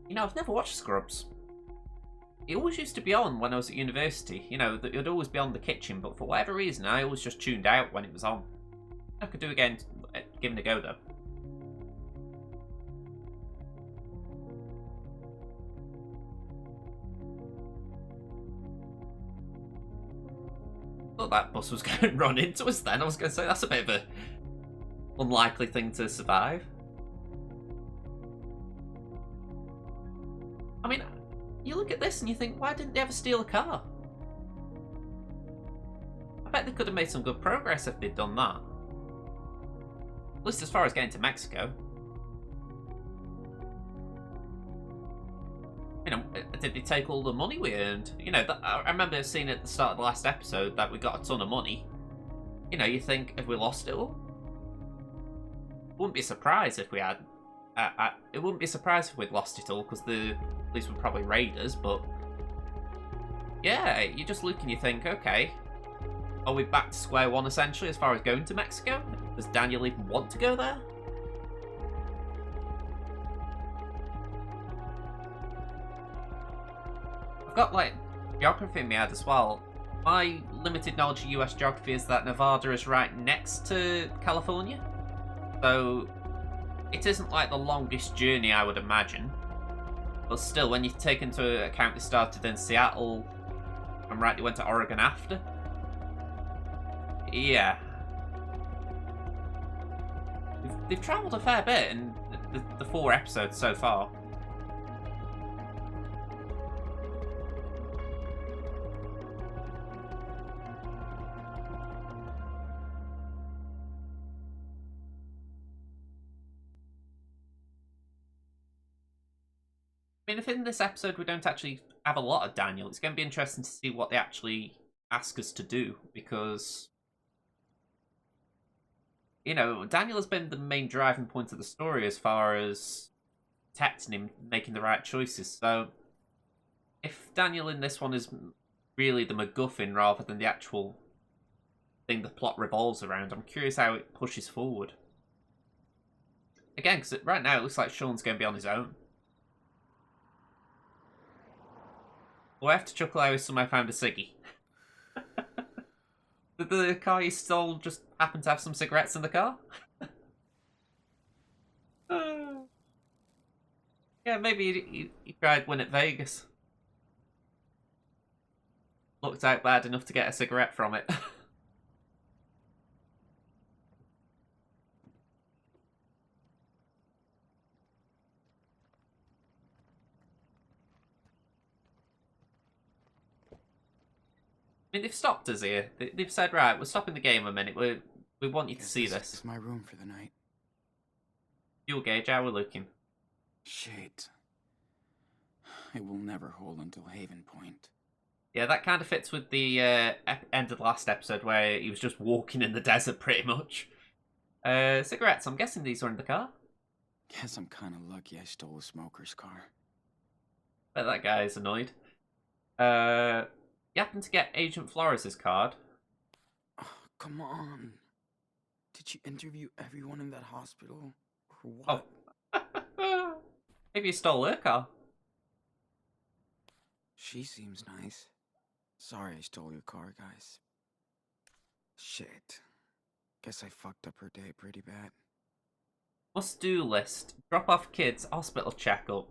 You know, I've never watched Scrubs. It always used to be on when I was at university. You know, it would always be on the kitchen, but for whatever reason, I always just tuned out when it was on. I could do again, give it a go though. Thought that bus was going to run into us then. I was going to say, that's a bit of a unlikely thing to survive. I mean, you look at this and you think, why didn't they ever steal a car? I bet they could have made some good progress if they'd done that. At least as far as getting to Mexico. You know, did they take all the money we earned? You know, I remember seeing at the start of the last episode that we got a ton of money. you know, you think, have we lost it all? Wouldn't be surprised if we had. It wouldn't be surprised if we'd lost it all, because the police would probably raid us, but yeah, you just look and you think, okay, are we back to square one essentially as far as going to Mexico? Does Daniel even want to go there? I've got like geography in my head as well. My limited knowledge of US geography is that Nevada is right next to California, so it isn't like the longest journey I would imagine. But still, when you take into account they started in Seattle, if I'm right, they went to Oregon after. Yeah. They've travelled a fair bit in the 4 episodes so far. I mean, if in this episode we don't actually have a lot of Daniel, it's going to be interesting to see what they actually ask us to do, because, you know, Daniel has been the main driving point of the story as far as protecting him, making the right choices. So, if Daniel in this one is really the MacGuffin rather than the actual thing the plot revolves around, I'm curious how it pushes forward. Again, because right now it looks like Sean's going to be on his own. Well, I have to chuckle how somehow found a ciggy. Did the car you stole just happen to have some cigarettes in the car? Yeah, maybe he tried win at Vegas. Looked out bad enough to get a cigarette from it. I mean, they've stopped us here. They've said, right, we're stopping the game a minute. We want you to see this. This is my room for the night. Fuel gauge, how we're looking. Shit. It will never hold until Haven Point. Yeah, that kind of fits with the end of the last episode where he was just walking in the desert, pretty much. Cigarettes, I'm guessing these are in the car. Guess I'm kind of lucky I stole a smoker's car. Bet that guy is annoyed. You happen to get Agent Flores' card. Oh, come on. Did you interview everyone in that hospital? Or what? Oh. Maybe you stole her car. She seems nice. Sorry I stole your car, guys. Shit. Guess I fucked up her day pretty bad. Must-do list. Drop off kids, hospital checkup.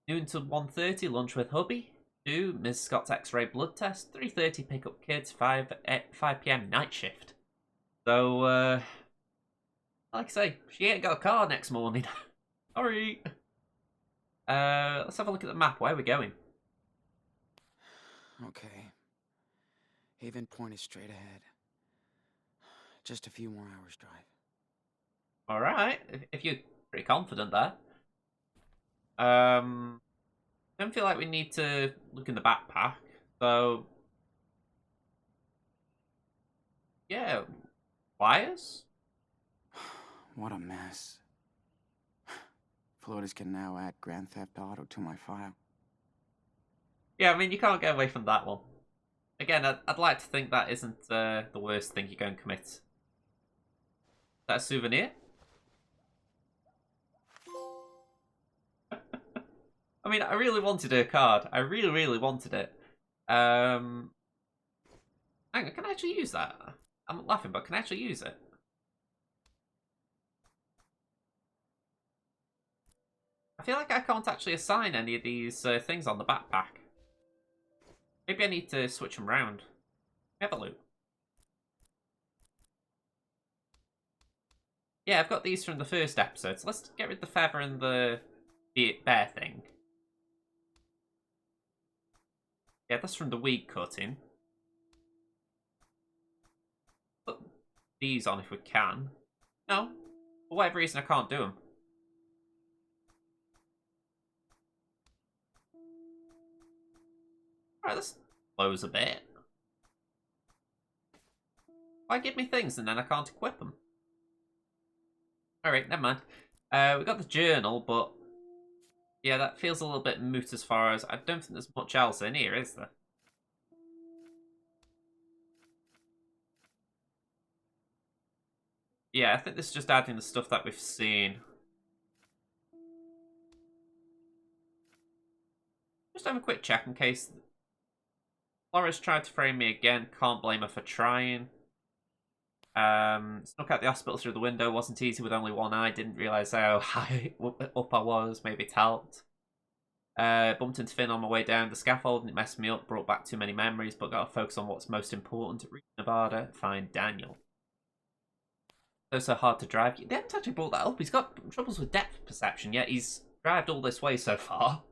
Noon to 1:30, lunch with hubby. 2, Ms. Scott's X-ray blood test. 3:30, pick up kids. 5 p.m. night shift. So, like I say, she ain't got a car next morning. Sorry. Let's have a look at the map. Where are we going? Okay. Haven Point is straight ahead. Just a few more hours drive. Alright, if you're pretty confident there. Don't feel like we need to look in the backpack, so yeah, wires? What a mess. Flores can now add Grand Theft Auto to my file. Yeah, I mean, you can't get away from that one. Again, I'd like to think that isn't the worst thing you're going to commit. Is that a souvenir? I mean, I really wanted her card. I really, really wanted it. Hang on, can I actually use that? I'm laughing, but can I actually use it? I feel like I can't actually assign any of these things on the backpack. Maybe I need to switch them around. Have a look. Yeah, I've got these from the first episode, so let's get rid of the feather and the bear thing. Yeah, that's from the weed cutting. Put these on if we can. No, for whatever reason I can't do them. Alright, let's close a bit. Why give me things and then I can't equip them? Alright, never mind. We got the journal, but yeah, that feels a little bit moot as far as I don't think there's much else in here, is there? Yeah, I think this is just adding the stuff that we've seen. Just have a quick check in case Laura's tried to frame me again. Can't blame her for trying. Snuck out the hospital through the window. Wasn't easy with only one eye. Didn't realise how high up I was. Maybe it helped. Bumped into Finn on my way down the scaffold and it messed me up. Brought back too many memories, but got to focus on what's most important. Reach Nevada, find Daniel. So hard to drive. They haven't actually brought that up. He's got troubles with depth perception, yet he's drived all this way so far.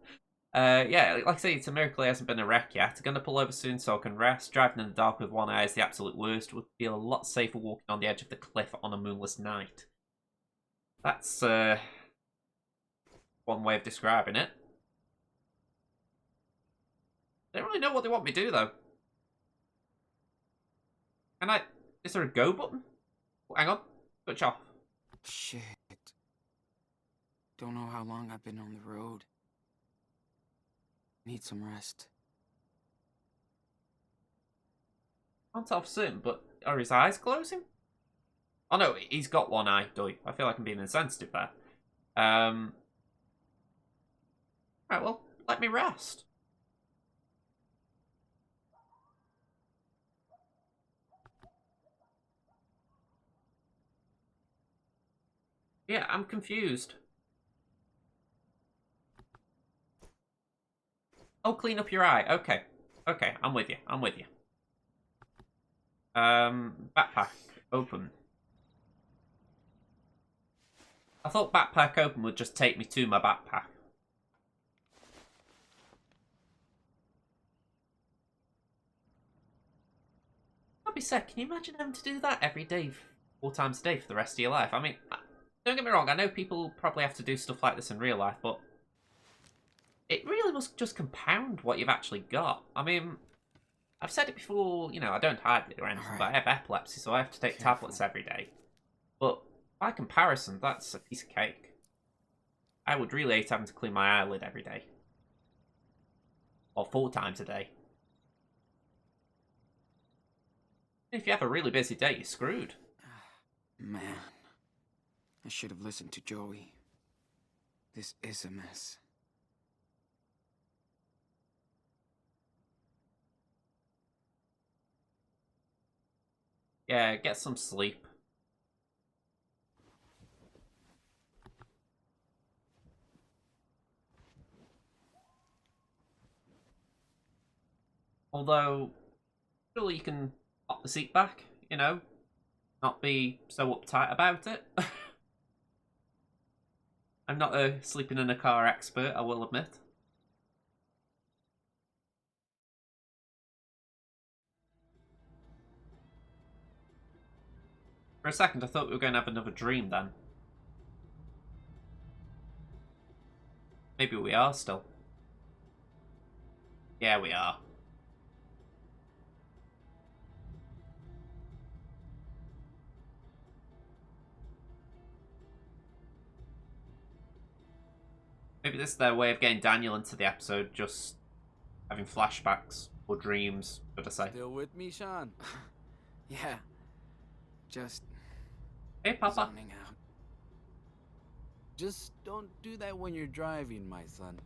Yeah, like I say, it's a miracle he hasn't been a wreck yet. I'm going to pull over soon so I can rest. Driving in the dark with one eye is the absolute worst. Would feel a lot safer walking on the edge of the cliff on a moonless night. That's one way of describing it. I don't really know what they want me to do, though. Can I... Is there a go button? Oh, hang on. Switch off. Shit. Don't know how long I've been on the road. Need some rest. Can't tell for certain, but are his eyes closing? Oh no, he's got one eye, doy. I feel like I'm being insensitive there. Right, well, let me rest. Yeah, I'm confused. Oh, clean up your eye. Okay. Okay, I'm with you. I'm with you. Backpack. Open. I thought backpack open would just take me to my backpack. I'll be sad. Can you imagine having to do that every day, 4 times a day for the rest of your life? I mean, don't get me wrong. I know people probably have to do stuff like this in real life, but it really must just compound what you've actually got. I mean, I've said it before, you know, I don't hide it or anything, but I have epilepsy, so I have to take tablets every day. But by comparison, that's a piece of cake. I would really hate having to clean my eyelid every day. Or 4 times a day. If you have a really busy day, you're screwed. Man, I should have listened to Joey. This is a mess. Yeah, get some sleep. Although, surely you can pop the seat back, you know? Not be so uptight about it. I'm not a sleeping in a car expert, I will admit. For a second, I thought we were going to have another dream then. Maybe we are still. Yeah, we are. Maybe this is their way of getting Daniel into the episode, just having flashbacks or dreams, should I say. Still with me, Sean? Yeah. Just Hey, Papa. zoning out. Just don't do that when you're driving, my son.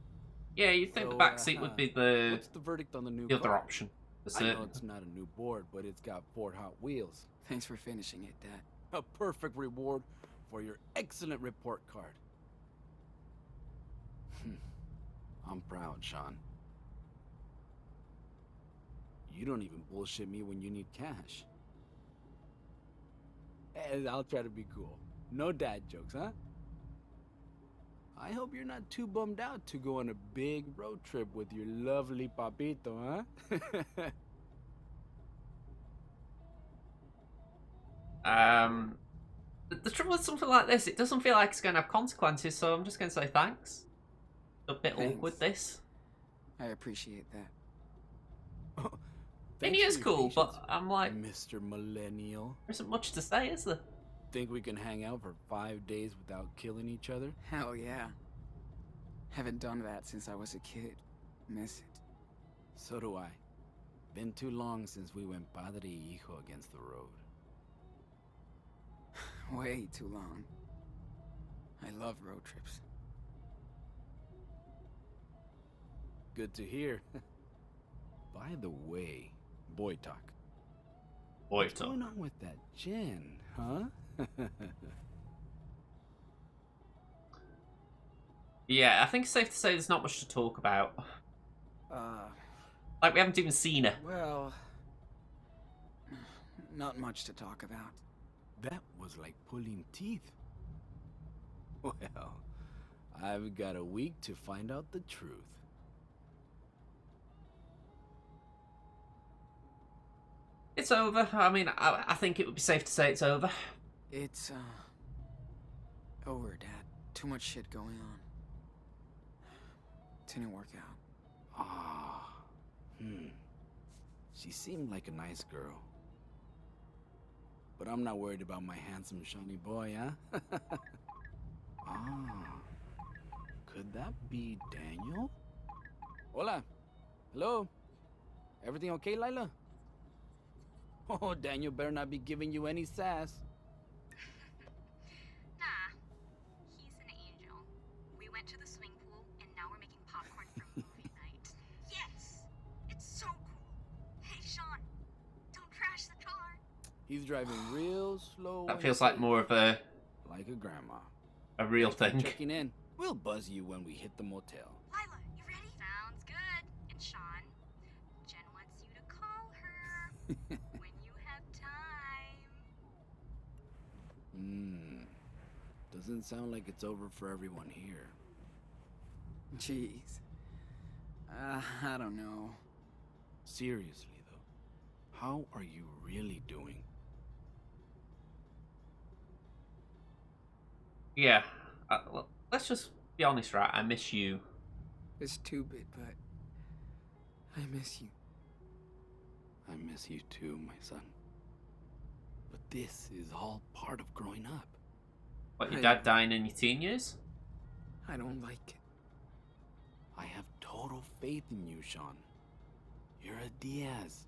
Yeah, you'd think So, the back seat would be the What's the verdict on the new other car? option. For I know certain. it's not a new board, but it's got Ford Hot Wheels. Thanks for finishing it, Dad. A perfect reward for your excellent report card. I'm proud, Sean. You don't even bullshit me when you need cash. And I'll try to be cool. No dad jokes, huh? I hope you're not too bummed out to go on a big road trip with your lovely papito, huh? The trouble with something like this, it doesn't feel like it's going to have consequences, so I'm just going to say thanks. A bit Thanks. awkward, this. I appreciate that. And he Thanks is for your cool, but patience, I'm like, Mr. Millennial. there isn't much to say, is there? Think we can hang out for 5 days without killing each other? Hell yeah. Haven't done that since I was a kid. Miss it. So do I. Been too long since we went padre y hijo against the road. Way too long. I love road trips. Good to hear. By the way, boy talk. Boy, What's going on with that gin, huh? Yeah, I think it's safe to say there's not much to talk about. Like, we haven't even seen her. Well, not much to talk about. That was like pulling teeth. Well, I've got a week to find out the truth. It's over. I mean, I think it would be safe to say it's over. It's, over, Dad. Too much shit going on. Didn't work out. She seemed like a nice girl. But I'm not worried about my handsome Shawnee boy, huh? Could that be Daniel? Hola. Hello. Everything okay, Lila? Oh, Daniel better not be giving you any sass. Nah, he's an angel. We went to the swing pool, and now we're making popcorn for movie night. Yes! It's so cool! Hey, Sean, don't crash the car! He's driving real slow. That and feels like safe, more of a like a grandma. real Thanks for thing. checking in. We'll buzz you when we hit the motel. Lila, you ready? Sounds good. And Sean, Jen wants you to call her when you have time. Doesn't sound like it's over for everyone here. Jeez. I don't know. Seriously, though, how are you really doing? Yeah. Well, let's just be honest, right? I miss you. It's stupid, but I miss you. I miss you too, my son. But this is all part of growing up. What, your I- dad dying in your teen years? I don't like it. I have total faith in you, Sean. You're a Diaz.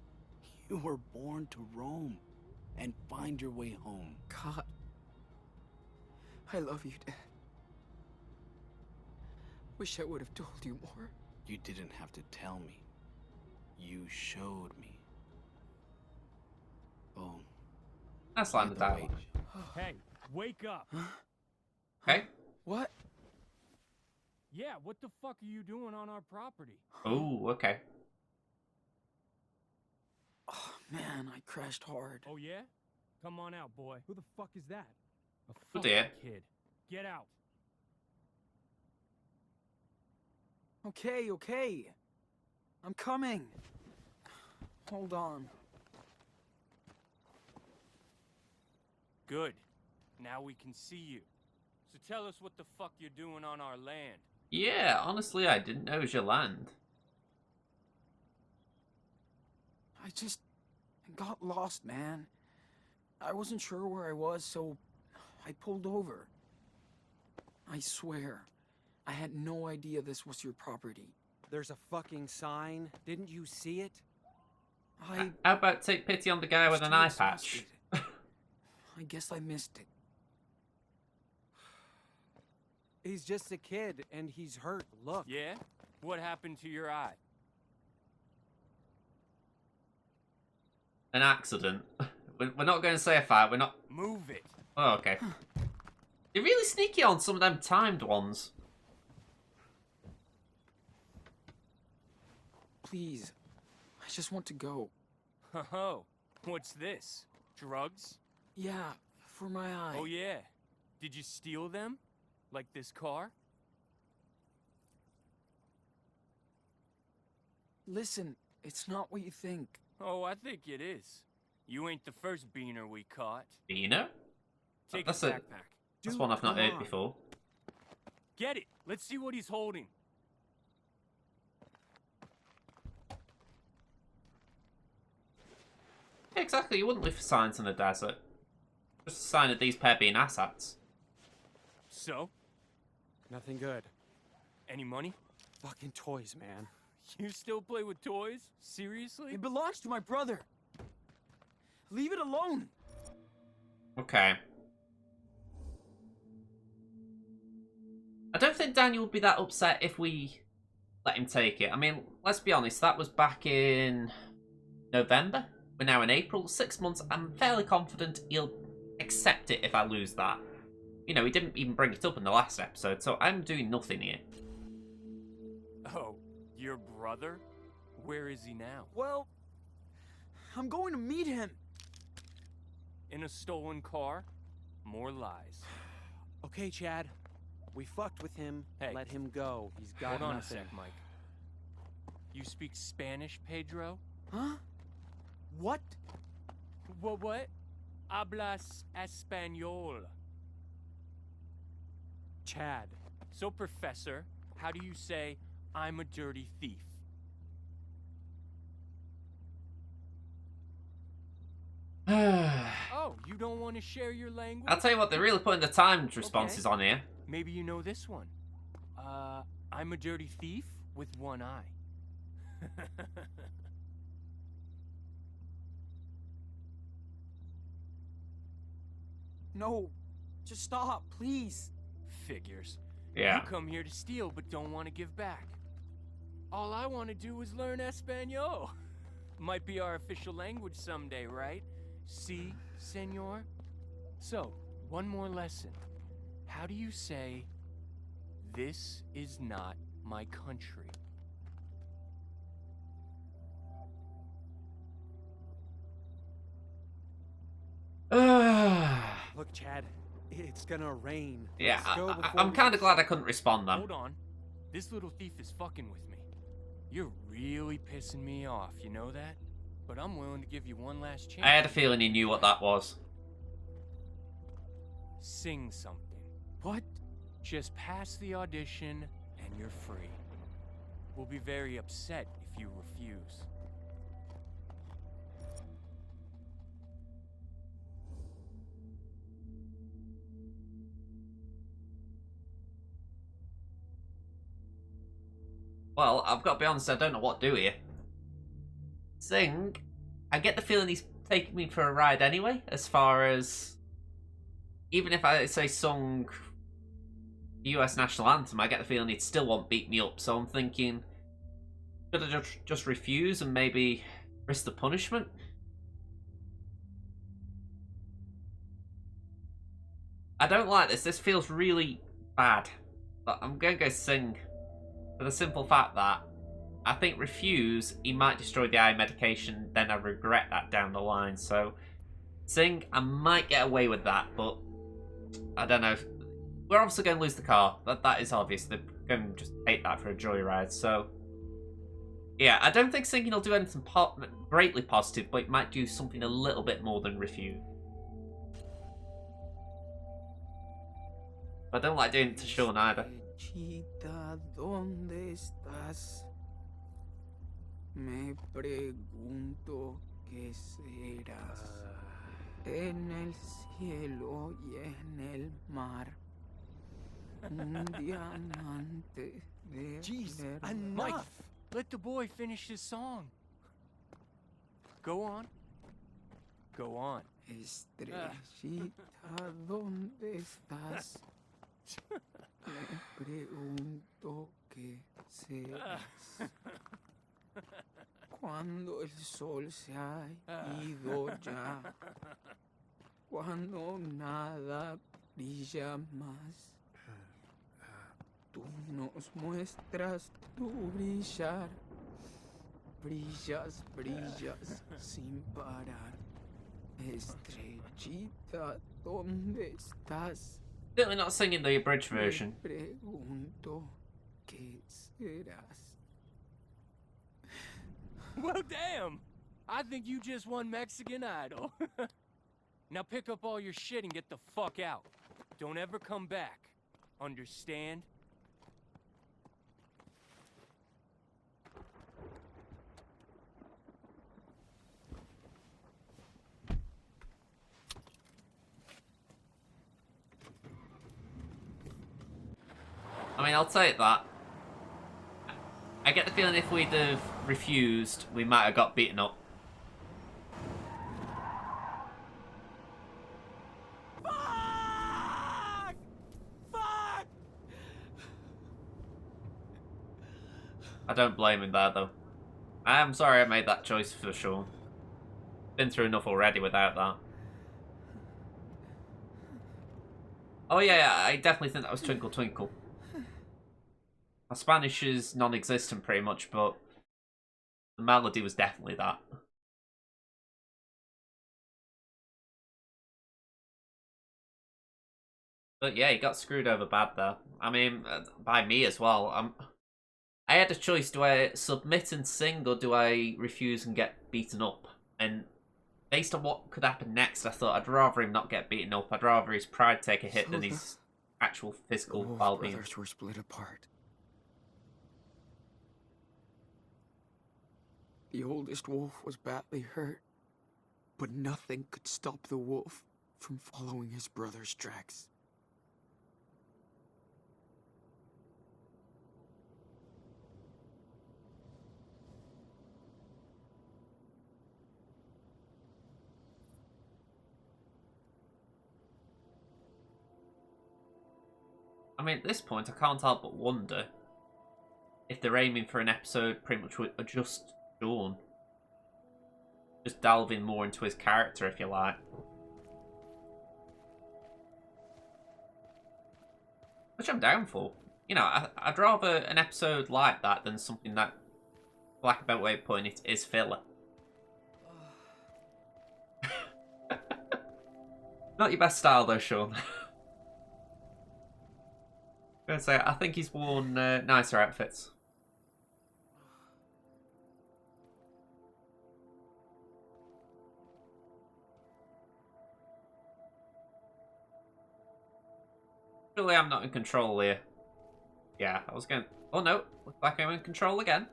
You were born to roam and find your way home. God. I love you, Dad. Wish I would have told you more. You didn't have to tell me. You showed me. Oh. That's line by of the way, dialogue. Hey, wake up! Okay. What? Yeah, what the fuck are you doing on our property? Oh, okay. Oh, man, I crashed hard. Oh yeah? Come on out, boy. Who the fuck is that? A Oh, fucking dear. kid. Get out. Okay. I'm coming. Hold on. Good. Now we can see you. So tell us what the fuck you're doing on our land. Yeah, honestly, I didn't know it was your land. I just got lost, man. I wasn't sure where I was, so I pulled over. I swear, I had no idea this was your property. There's a fucking sign. Didn't you see it? I How about take pity on the guy with was an too eye exhausted. patch? I guess I missed it. He's just a kid, and he's hurt. Look. Yeah? What happened to your eye? An accident. We're not going to say a fight. We're not. Move it. Oh, okay. You're really sneaky on some of them timed ones. Please, I just want to go. Oh, what's this? Drugs? Yeah, for my eye. Oh yeah. Did you steal them? Like this car? Listen, it's not what you think. Oh, I think it is. You ain't the first beaner we caught. Beaner? Take That's his a- backpack. That's Dude, one I've not come heard on. before. Get it. Let's see what he's holding. Exactly, you wouldn't look for signs in the desert. Just a sign of these pair being assets. So, Nothing good. any money? Fucking toys, man. You still play with toys? Seriously? It belongs to my brother. Leave it alone. Okay. I don't think Daniel would be that upset if we let him take it. I mean, let's be honest, that was back in November. We're now in April. 6 months. I'm fairly confident he'll accept it if I lose that. You know, he didn't even bring it up in the last episode, so I'm doing nothing here. Oh, your brother? Where is he now? Well, I'm going to meet him. In a stolen car? More lies. Okay, Chad. We fucked with him. Hey. Let him go. He's got Hold on nothing. a sec, Mike. You speak Spanish, Pedro? Huh? What? What? Hablas español. Chad. So, Professor, how do you say, I'm a dirty thief? Oh, you don't want to share your language? I'll tell you what, they're really putting the timed responses on here. Maybe you know this one. I'm a dirty thief with one eye. No. Just stop, please. Figures. Yeah. You come here to steal but don't want to give back. All I want to do is learn Espanol. Might be our official language someday, right? Si, senor? So, one more lesson. How do you say, this is not my country? Look, Chad. It's gonna rain. Yeah, Let's go before I'm we- kind of glad I couldn't respond then. Hold on. This little thief is fucking with me. You're really pissing me off, you know that? But I'm willing to give you one last chance. I had a feeling he knew what that was. Sing something. What? Just pass the audition and you're free. We'll be very upset if you refuse. Well, I've got to be honest, I don't know what to do here. Sing, I get the feeling he's taking me for a ride anyway, as far as... Even if I, say, sung the US National Anthem, I get the feeling he'd still won't beat me up, so I'm thinking... Should I just refuse and maybe risk the punishment? I don't like this, this feels really bad. But I'm going to go Sing. For the simple fact that I think refuse, he might destroy the eye medication, then I regret that down the line. So, Sing, I might get away with that, but I don't know. We're obviously going to lose the car. That is obvious. They're going to just take that for a joyride. So, yeah, I don't think singing will do anything greatly positive, but it might do something a little bit more than refuse. But I don't like doing it to Sean either. Chita, ¿dónde estás? Me pregunto qué serás. En el cielo y en el mar. Un diamante de verdad. Mike, let the boy finish his song. Go on. Go on. Estrellita, ¿dónde estás? Me pregunto qué serás. Cuando el sol se ha ido ya. Cuando nada brilla más. Tú nos muestras tu brillar. Brillas, brillas sin parar. Estrellita, ¿dónde estás? Certainly not singing the abridged version. Me pregunto qué serás. Well, damn! I think you just won Mexican Idol. Now pick up all your shit and get the fuck out. Don't ever come back. Understand? mean, I'll take that. I get the feeling if we'd have refused, we might have got beaten up. Fuck! Fuck! I don't blame him there, though. I am sorry I made that choice for Sean. Been through enough already without that. Oh yeah, I definitely think that was Twinkle Twinkle. My Spanish is non-existent pretty much, but the melody was definitely that. But yeah, he got screwed over bad there. I mean, by me as well. I had a choice, do I submit and sing or do I refuse and get beaten up? And based on what could happen next, I thought I'd rather him not get beaten up. I'd rather his pride take a hit than his actual physical well-being. The brothers were split apart. The oldest wolf was badly hurt, but nothing could stop the wolf from following his brother's tracks. I mean, at this point, I can't help but wonder if they're aiming for an episode pretty much with just Sean. Just delving more into his character, if you like. Which I'm down for. You know, I'd rather an episode like that than something that, for lack of a better way of putting it, is filler. Not your best style though, Sean. I'm gonna say, I think he's worn nicer outfits. Surely I'm not in control here. Yeah, I was going. Oh no, looks like I'm in control again.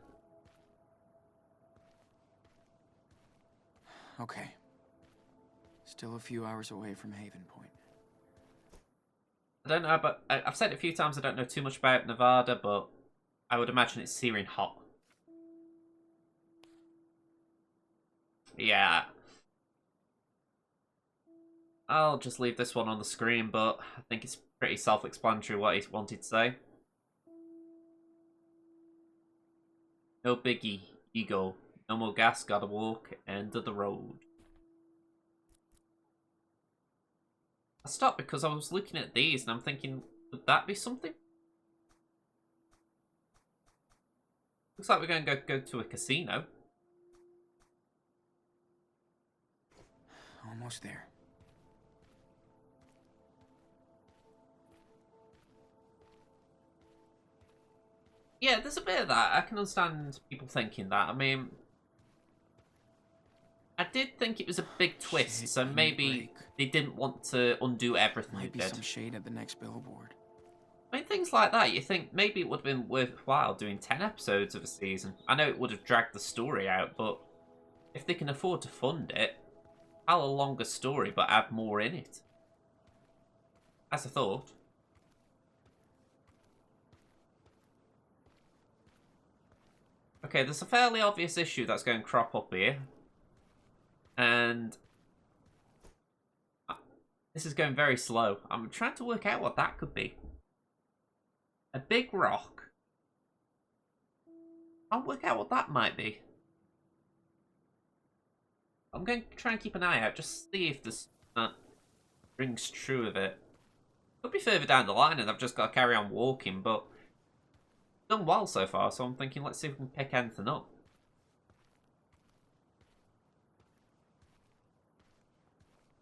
Okay. Still a few hours away from Haven Point. I don't know, but I've said it a few times, I don't know too much about Nevada, but I would imagine it's searing hot. Yeah. I'll just leave this one on the screen, but I think it's pretty self-explanatory what he wanted to say. No biggie, ego. No more gas, gotta walk, end of the road. I stopped because I was looking at these and I'm thinking, would that be something? Looks like we're going to go to a casino. Almost there. Yeah, there's a bit of that. I can understand people thinking that. I mean, I did think it was a big twist, Shit, so maybe they didn't want to undo everything they Might be did. some shade at the next billboard. I mean, things like that, you think maybe it would have been worthwhile doing 10 episodes of a season. I know it would have dragged the story out, but if they can afford to fund it, tell a longer story but add more in it. That's a thought. Okay, there's a fairly obvious issue that's going to crop up here. And this is going very slow. I'm trying to work out what that could be. A big rock. I'll work out what that might be. I'm going to try and keep an eye out, just see if this rings true of it. Could be further down the line and I've just got to carry on walking, but done well so far, so I'm thinking let's see if we can pick anything up.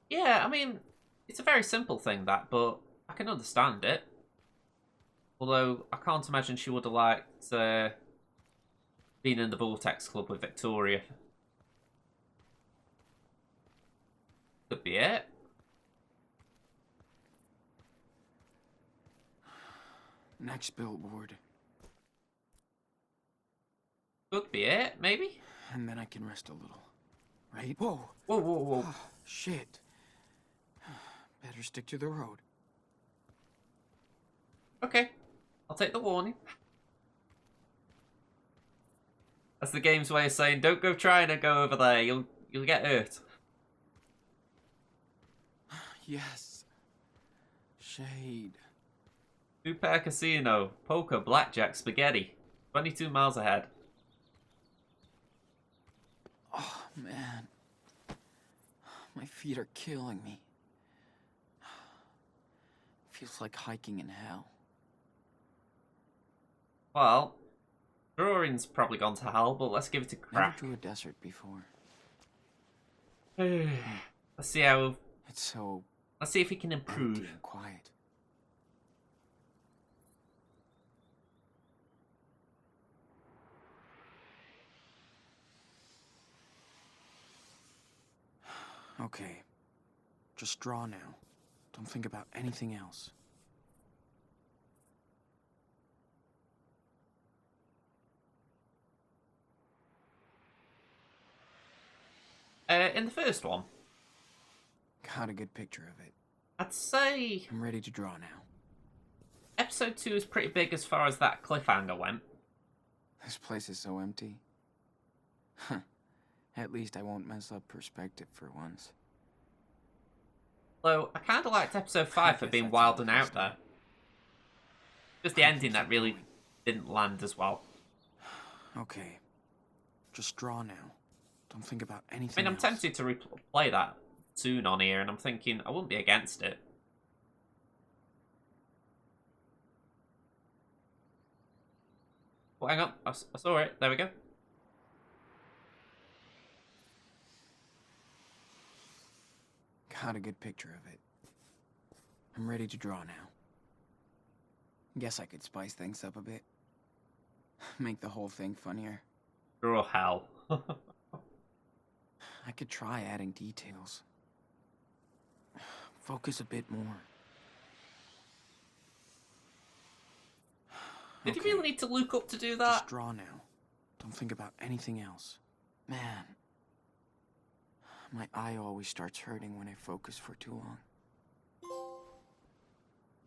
Yeah, I mean, it's a very simple thing, that, but I can understand it. Although, I can't imagine she would have liked being in the Vortex Club with Victoria. Could be it. Next billboard. Could be it, maybe? And then I can rest a little. Right? Whoa! Whoa, whoa, whoa. Oh, shit. Better stick to the road. Okay. I'll take the warning. That's the game's way of saying, don't go trying to go over there. You'll get hurt. Yes. Shade. Two-pair casino, poker, blackjack, spaghetti. 22 miles ahead. Oh, man. My feet are killing me. Feels like hiking in hell. Well, drawing's probably gone to hell, but let's give it a Never crack. drew a desert before. Let's see how. It's so Let's see if we can empty improve. and quiet. Okay. Just draw now. Don't think about anything else. In the first one, Got a good picture of it. I'd say I'm ready to draw now. episode 2 is pretty big as far as that cliffhanger went. This place is so empty. Huh. At least I won't mess up perspective for once. Though, I kind of liked episode 5 for guess being that's wild and out interesting. there. Just the ending that really didn't land as well. Okay. Just draw now. Don't think about I anything mean, I'm else. tempted to replay that soon on here, and I'm thinking I wouldn't be against it. Oh, hang on. I saw it. There we go. Got a good picture of it. I'm ready to draw now. Guess I could spice things up a bit. Make the whole thing funnier. Draw hell. I could try adding details. Focus a bit more. Did you Okay, really need to look up to do that? just draw now. Don't think about anything else. Man. My eye always starts hurting when I focus for too long.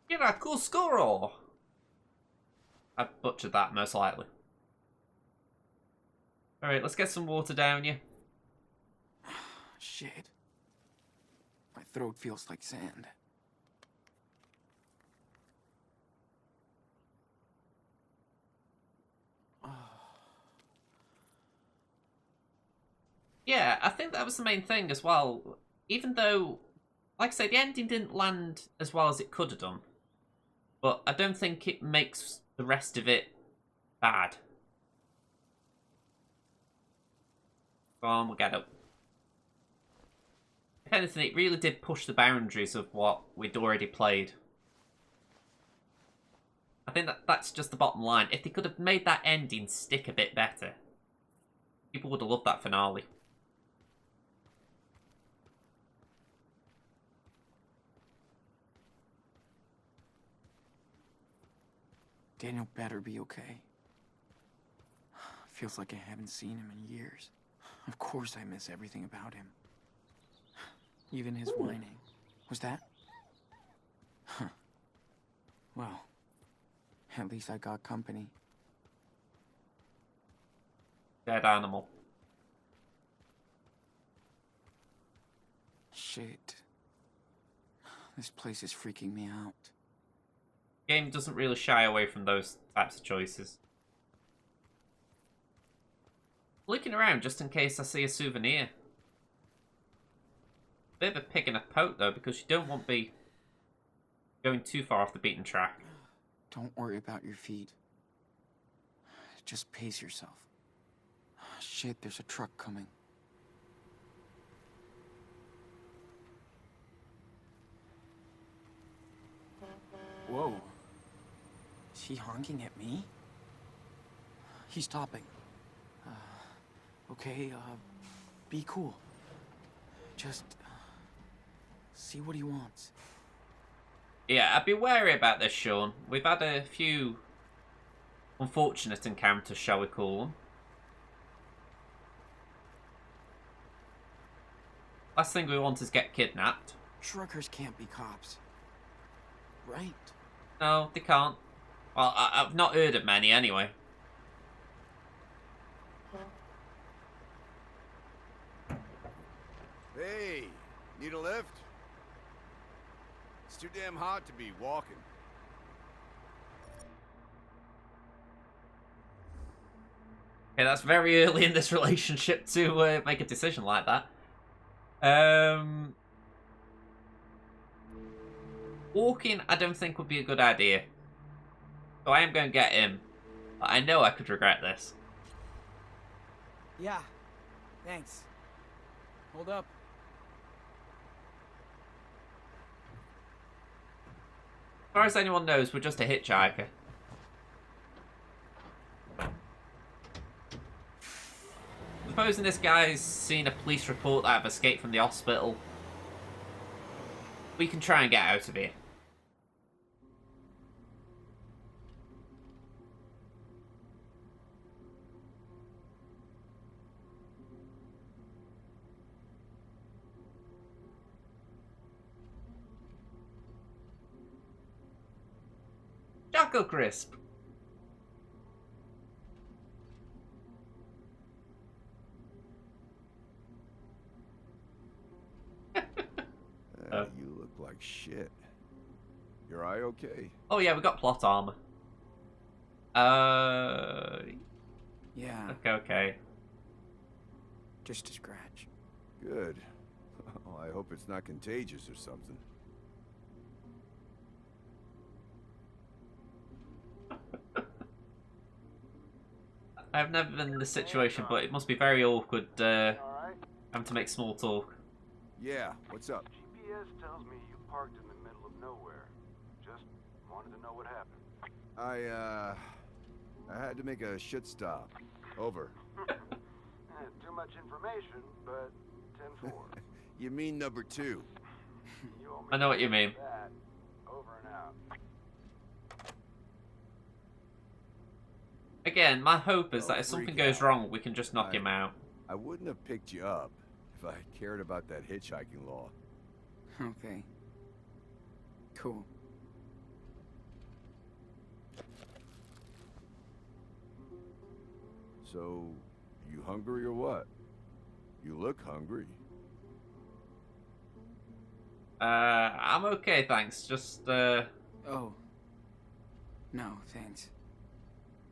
You're a cool scorer. I butchered that most likely. Alright, let's get some water down you. Shit. My throat feels like sand. Yeah, I think that was the main thing as well. Even though, like I say, the ending didn't land as well as it could have done. But I don't think it makes the rest of it bad. Go on, we'll get up. If anything, it really did push the boundaries of what we'd already played. I think that's just the bottom line. If they could have made that ending stick a bit better, people would have loved that finale. Daniel better be okay. Feels like I haven't seen him in years. Of course I miss everything about him. Even his whining. Was that? Huh. Well, at least I got company. Dead animal. Shit. This place is freaking me out. Game doesn't really shy away from those types of choices. Looking around just in case I see a souvenir. Bit of a pig in a poke though, because you don't want to be going too far off the beaten track. Don't worry about your feet. Just pace yourself. Shit, there's a truck coming. Whoa. Is he honking at me? He's stopping. Okay, be cool. Just see what he wants. Yeah, I'd be wary about this, Sean. We've had a few unfortunate encounters, shall we call them. Last thing we want is get kidnapped. Truckers can't be cops. Right? No, they can't. Well, I've not heard of many anyway. Hey, need a lift? It's too damn hot to be walking. Okay, that's very early in this relationship to make a decision like that. Walking, I don't think would be a good idea. So I am going to get him. But I know I could regret this. Yeah, thanks. Hold up. As far as anyone knows, we're just a hitchhiker. Supposing this guy's seen a police report that I've escaped from the hospital, we can try and get out of here. Choco Crisp. You look like shit. Your eye okay? Oh yeah, we got plot armor. Yeah, Okay. just a scratch. Good. Oh, I hope it's not contagious or something. I've never been in this situation, but it must be very awkward having to make small talk. Yeah, what's up? GPS tells me you parked in the middle of nowhere. Just wanted to know what happened. I had to make a shit stop. Over. Too much information, but 10-4. You mean number 2? You owe me I know what you mean. that. Over and out. Again, my hope is that if Don't something freak goes out. wrong, we can just knock him out. I wouldn't have picked you up if I cared about that hitchhiking law. Okay. Cool. So, you hungry or what? You look hungry. I'm okay, thanks. Just, Oh. No, thanks.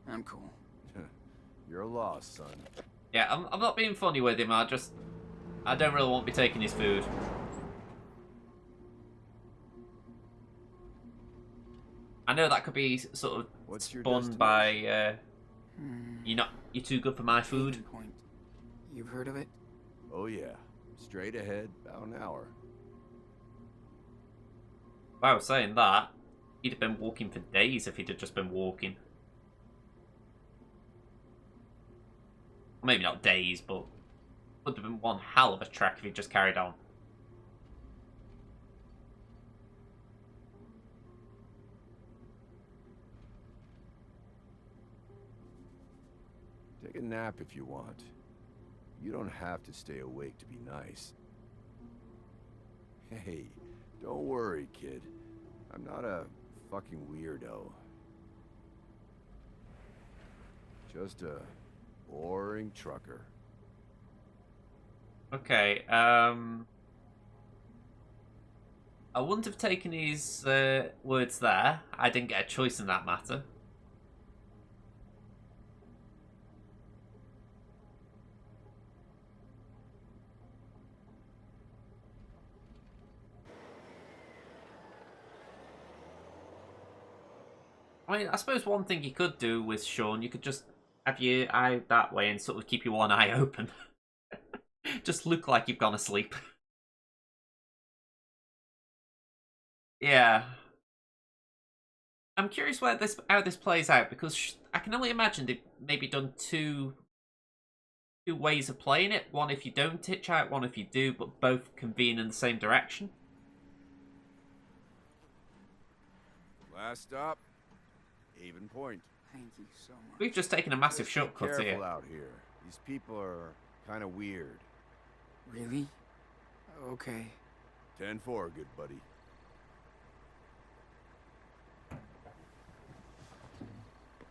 I'm cool. You're lost, son. yeah, I'm not being funny with him. I don't really want to be taking his food. I know that could be sort of What's your spun by, you're too good for my food. Haven Point. You've heard of it? Oh yeah. Straight ahead, about an hour. If I was saying that, he'd have been walking for days if he'd have just been walking. Maybe not days, but would have been one hell of a trek if he'd just carried on. Take a nap if you want. You don't have to stay awake to be nice. Hey, don't worry, kid. I'm not a fucking weirdo. Just a boring trucker. Okay, I wouldn't have taken his words there. I didn't get a choice in that matter. I mean, I suppose one thing you could do with Sean, you could just have your eye that way and sort of keep your one eye open. Just look like you've gone asleep. Yeah. I'm curious how this plays out, because I can only imagine they've maybe done two ways of playing it. One if you don't hitchhike, one if you do, but both convene in the same direction. Last stop, Haven Point. Thank you so much. We've just taken a massive Just be shortcut careful here. out here. These people are kind of weird. Really? Okay. 10-4, good buddy.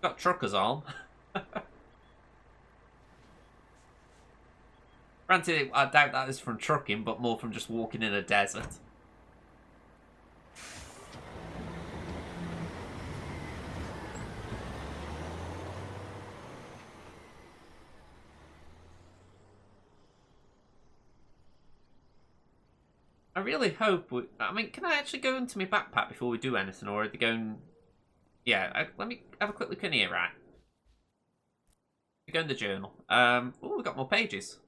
Got trucker's arm. Granted, I doubt that is from trucking, but more from just walking in a desert. I really hope I mean, can I actually go into my backpack before we do anything, or are they going... Yeah, let me have a quick look in here, right? We go in the journal. Oh, we got more pages.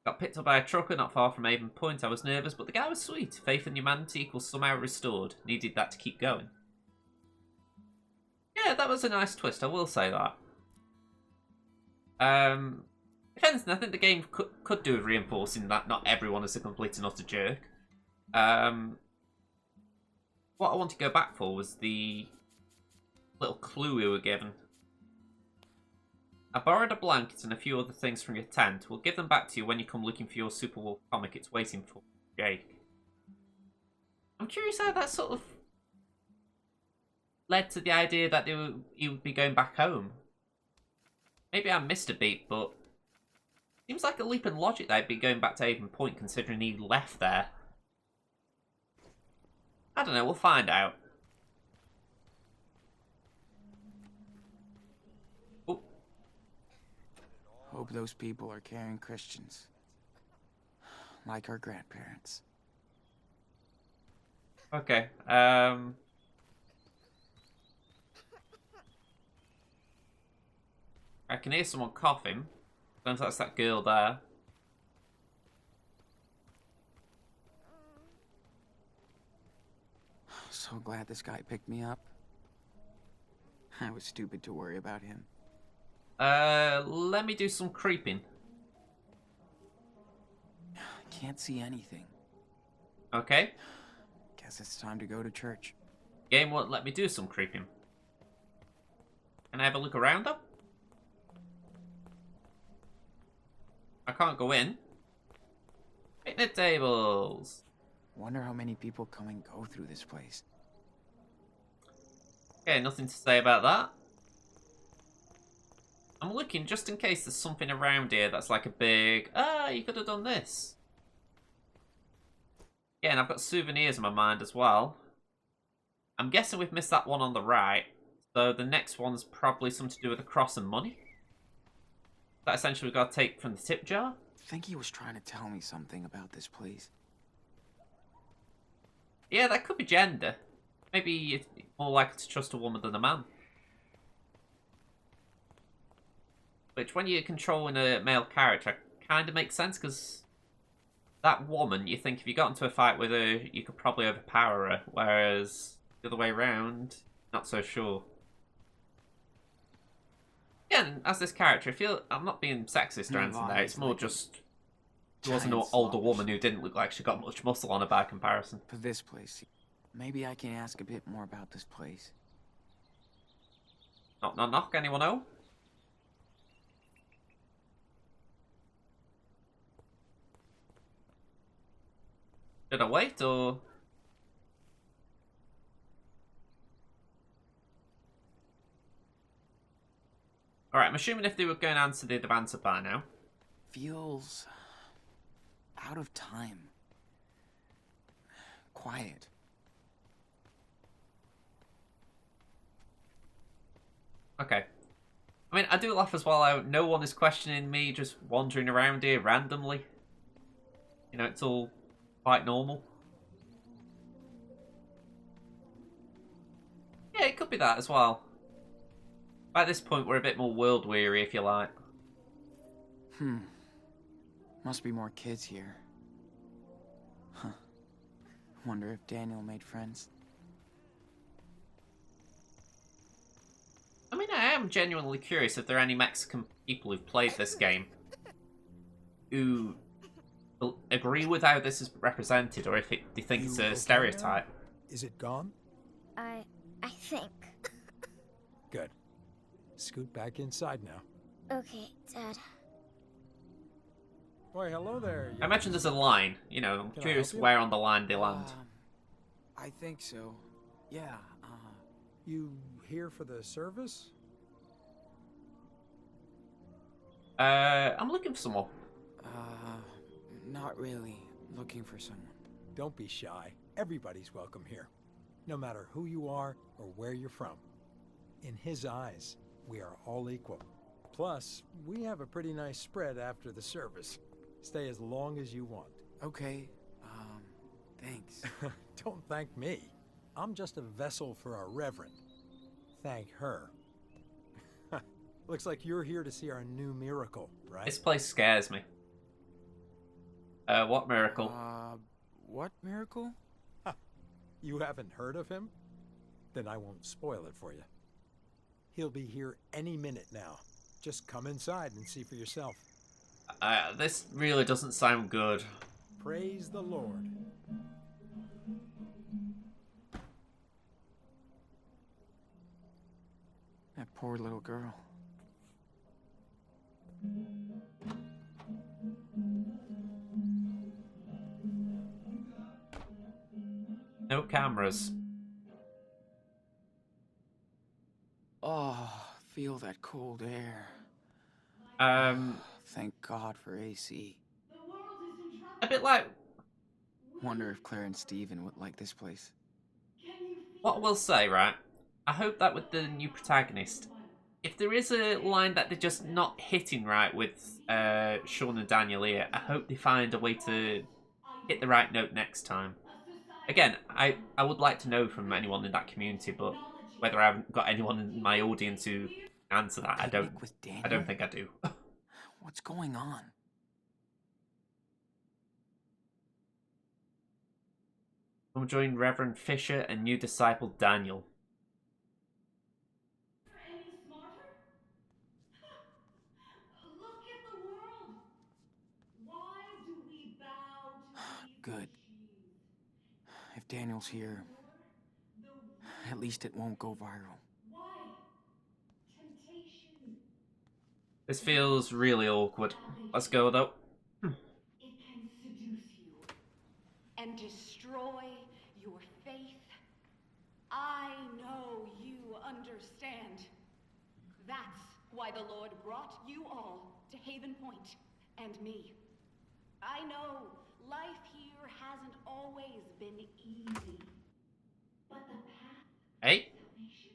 Got picked up by a trucker not far from Avon Point. I was nervous, but the guy was sweet. Faith in humanity was somehow restored. Needed that to keep going. Yeah, that was a nice twist, I will say that. If anything, I think the game could do with reinforcing that not everyone is a complete and utter jerk. What I want to go back for was the little clue we were given. I borrowed a blanket and a few other things from your tent. We'll give them back to you when you come looking for your Superwolf comic. It's waiting for Jake. I'm curious how that sort of led to the idea that he would be going back home. Maybe I missed a beat, but seems like a leap in logic that he'd be going back to Avon Point considering he left there. I don't know, we'll find out. Oh. Hope those people are caring Christians. Like our grandparents. Okay, I can hear someone coughing. I don't know if that's that girl there. So glad this guy picked me up. I was stupid to worry about him. Let me do some creeping. Can't see anything. Okay. Guess it's time to go to church. Game won't let me do some creeping. Can I have a look around though? I can't go in. Picnic tables. Wonder how many people come and go through this place. Okay, nothing to say about that. I'm looking just in case there's something around here that's like a big... Ah, you could have done this. Yeah, and I've got souvenirs in my mind as well. I'm guessing we've missed that one on the right. So the next one's probably something to do with the cross and money. That essentially we've got to take from the tip jar. I think he was trying to tell me something about this place. Yeah, that could be gender. Maybe you're more likely to trust a woman than a man. Which, when you're controlling a male character, kind of makes sense, because that woman, you think if you got into a fight with her, you could probably overpower her, whereas the other way around, not so sure. Again, as this character, I'm not being sexist or anything there, it's more just... She wasn't an older woman who didn't look like she got much muscle on her by comparison. For this place, maybe I can ask a bit more about this place. Knock, knock, knock. Anyone know? Should I wait, or...? Alright, I'm assuming if they were going to answer, they'd have answered by now. Feels... out of time. Quiet. Okay. I mean, I do laugh as well. No one is questioning me just wandering around here randomly. You know, it's all quite normal. Yeah, it could be that as well. By this point, we're a bit more world weary, if you like. Must be more kids here. Huh. Wonder if Daniel made friends. I mean, I am genuinely curious if there are any Mexican people who've played this game who agree with how this is represented, or if they think it's a stereotype. Is it gone? I think. Good. Scoot back inside now. Okay, Dad. Why, hello there. I imagine there's a line. You know, I'm curious where on the line they land. I think so. Yeah, You here for the service? I'm looking for someone. Not really. Looking for someone. Don't be shy. Everybody's welcome here, no matter who you are or where you're from. In his eyes, we are all equal. Plus, we have a pretty nice spread after the service. Stay as long as you want. Okay, thanks. Don't thank me. I'm just a vessel for our reverend. Thank her. Looks like you're here to see our new miracle, right? This place scares me. What miracle? What miracle? You haven't heard of him? Then I won't spoil it for you. He'll be here any minute now. Just come inside and see for yourself. This really doesn't sound good. Praise the Lord. That poor little girl. No cameras. Oh, feel that cold air. Thank God for AC. A bit like... Wonder if Claire and Steven would like this place. What I will say, right? I hope that with the new protagonist, if there is a line that they're just not hitting right with Sean and Daniel here, I hope they find a way to hit the right note next time. Again, I would like to know from anyone in that community, but whether I haven't got anyone in my audience who answer that, I don't think I do. What's going on? Come join Reverend Fisher and new disciple Daniel. Good. If Daniel's here, at least it won't go viral. This feels really awkward. Let's go though. It can seduce you and destroy your faith. I know you understand. That's why the Lord brought you all to Haven Point and me. I know life here hasn't always been easy, but the path Hey. to salvation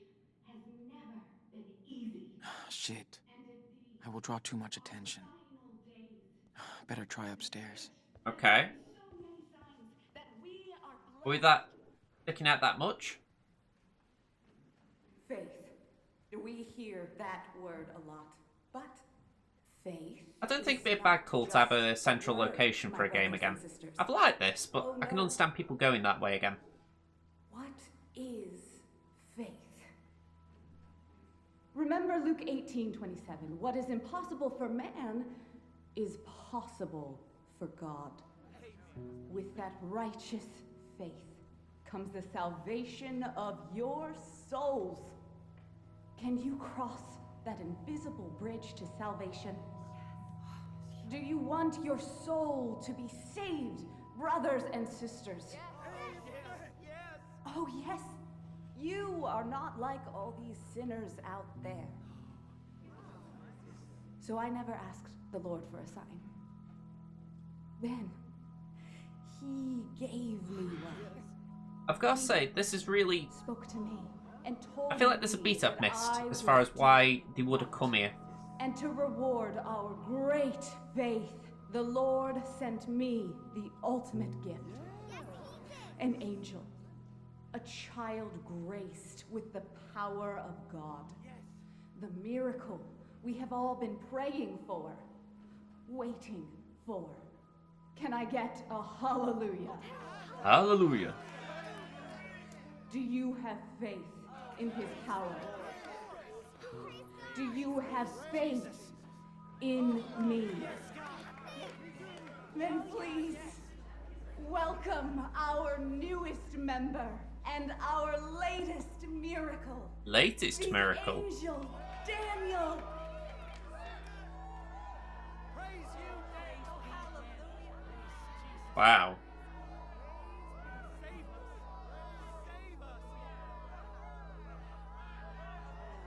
has never been easy. Shit. I will draw too much attention. Better try upstairs. Okay. Are we that looking at that much? Faith. We hear that word a lot, but faith. I don't think it'd be a bad call to have a central location for a game again. I've liked this, but I can understand people going that way again. What is faith? Remember Luke 18:27. What is impossible for man is possible for God. With that righteous faith comes the salvation of your souls. Can you cross that invisible bridge to salvation? Do you want your soul to be saved, brothers and sisters? Oh, yes. You are not like all these sinners out there. So I never asked the Lord for a sign. Then, he gave me one. I've got to say, this is really... Spoke to me and told I feel like there's a beat I've missed as far as why they would have come here. And to reward our great faith, the Lord sent me the ultimate gift. An angel. A child graced with the power of God. The miracle we have all been praying for, waiting for. Can I get a hallelujah? Hallelujah. Do you have faith in his power? Do you have faith in me? Then please welcome our newest member and our latest miracle. Latest the miracle. Angel Daniel. Wow.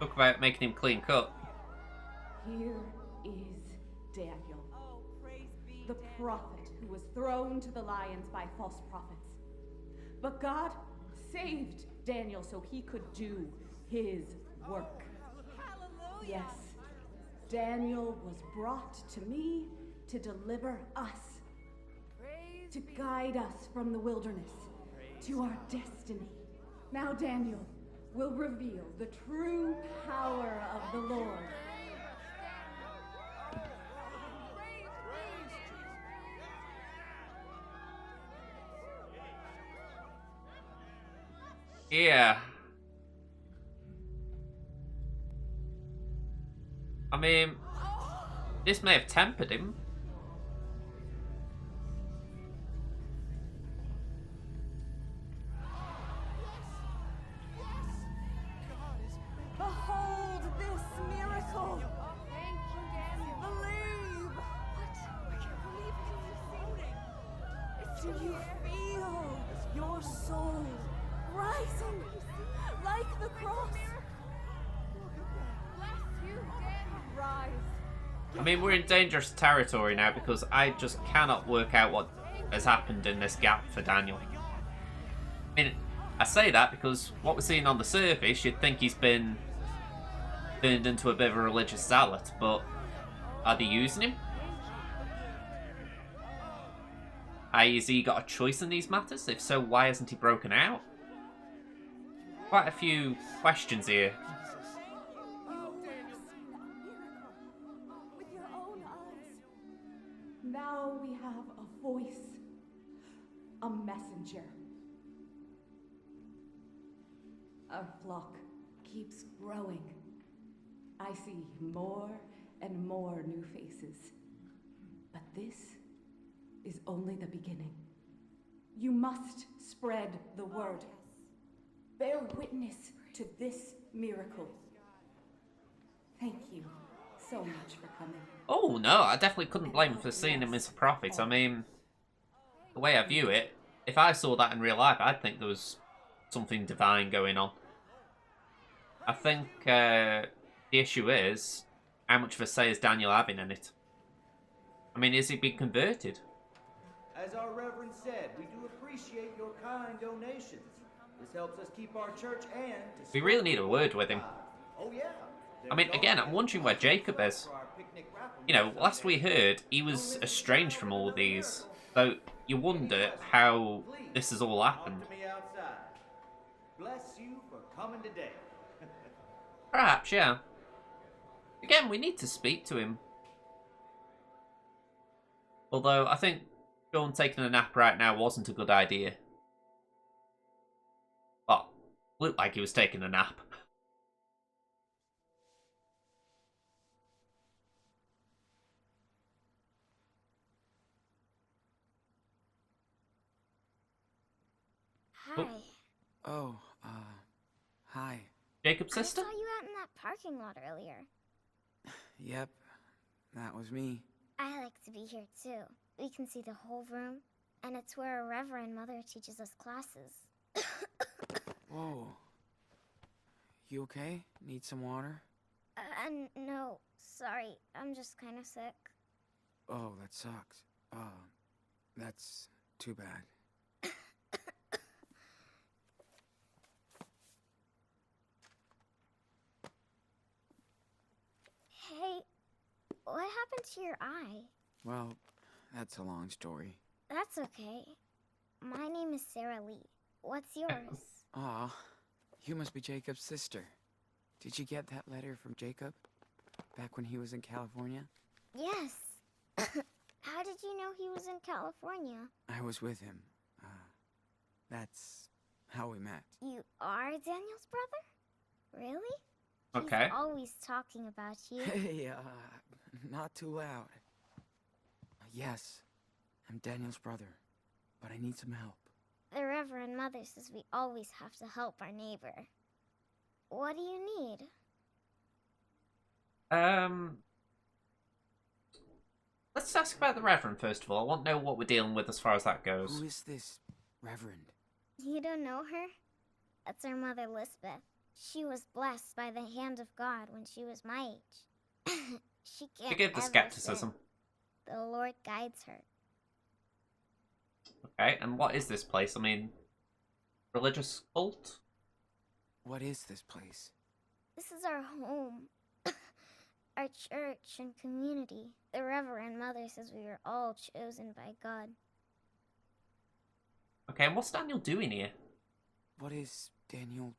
Talk about making him clean cut. Here is Daniel, the prophet who was thrown to the lions by false prophets. But God saved Daniel so he could do his work. Yes, Daniel was brought to me to deliver us, to guide us from the wilderness to our destiny. Now Daniel will reveal the true power of the Lord. Yeah. I mean, this may have tempered him. Behold this miracle! Thank you, Daniel. Believe! What? I can't believe it. Do you feel your soul rising like the cross? Bless you, Daniel. Rise. I mean, we're in dangerous territory now because I just cannot work out what has happened in this gap for Daniel. I mean, I say that because what we're seeing on the surface, you'd think he's been turned into a bit of a religious zealot, but are they using him? Has he got a choice in these matters? If so, why hasn't he broken out? Quite a few questions here. With your own eyes. Now we have a voice, a messenger. Our flock keeps growing. I see more and more new faces. But this is only the beginning. You must spread the word. Bear witness to this miracle. Thank you so much for coming. Oh no, I definitely couldn't blame him for seeing him as a prophet. I mean, the way I view it, if I saw that in real life, I'd think there was something divine going on. I think the issue is, how much of a say is Daniel having in it? I mean, is he being converted? As our Reverend said, we do appreciate your kind donations. This helps us keep our church and... We really need a word with him. Oh yeah. I mean, again, I'm wondering where Jacob is. You know, last we heard, he was estranged from all of these. So, you wonder how this has all happened. Bless you for coming today. Perhaps, yeah. Again, we need to speak to him. Although, I think Sean taking a nap right now wasn't a good idea. Well, looked like he was taking a nap. Hi. Oh, hi. Jacob's sister? I saw you out in that parking lot earlier. Yep, that was me. I like to be here too. We can see the whole room, and it's where our Reverend Mother teaches us classes. Whoa. You okay? Need some water? No, sorry. I'm just kind of sick. Oh, that sucks. That's too bad. Hey, what happened to your eye? Well, that's a long story. That's okay. My name is Sarah Lee. What's yours? Aw, you must be Jacob's sister. Did you get that letter from Jacob? Back when he was in California? Yes. How did you know he was in California? I was with him. That's how we met. You are Daniel's brother? Really? Okay. He's always talking about you. Hey, not too loud. Yes, I'm Daniel's brother, but I need some help. The Reverend Mother says we always have to help our neighbor. What do you need? Let's ask about the Reverend first of all. I want to know what we're dealing with as far as that goes. Who is this Reverend? You don't know her? That's our mother, Lisbeth. She was blessed by the hand of God when she was my age. She can't Forgive the ever skepticism. sin. The Lord guides her. Okay, and what is this place? I mean, religious cult? What is this place? This is our home. Our church and community. The Reverend Mother says we were all chosen by God. Okay, and what's Daniel doing here? What is Daniel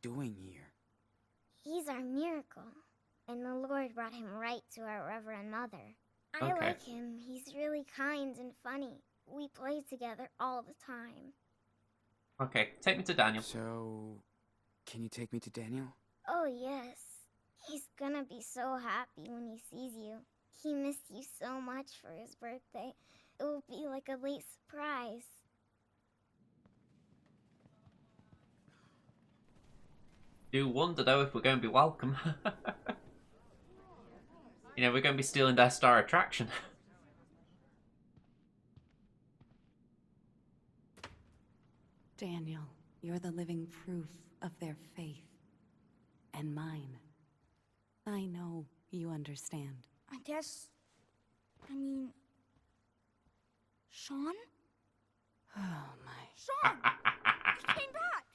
doing here? He's our miracle. And the Lord brought him right to our Reverend Mother. I Okay. like him. He's really kind and funny. We play together all the time. Okay, take me to Daniel. So, can you take me to Daniel? Oh, yes. He's gonna be so happy when he sees you. He missed you so much for his birthday. It will be like a late surprise. Do wonder though if we're going to be welcome. You know, we're going to be stealing their star attraction. Daniel, you're the living proof of their faith. And mine. I know you understand. I mean... Sean? Oh my. Sean! You came back!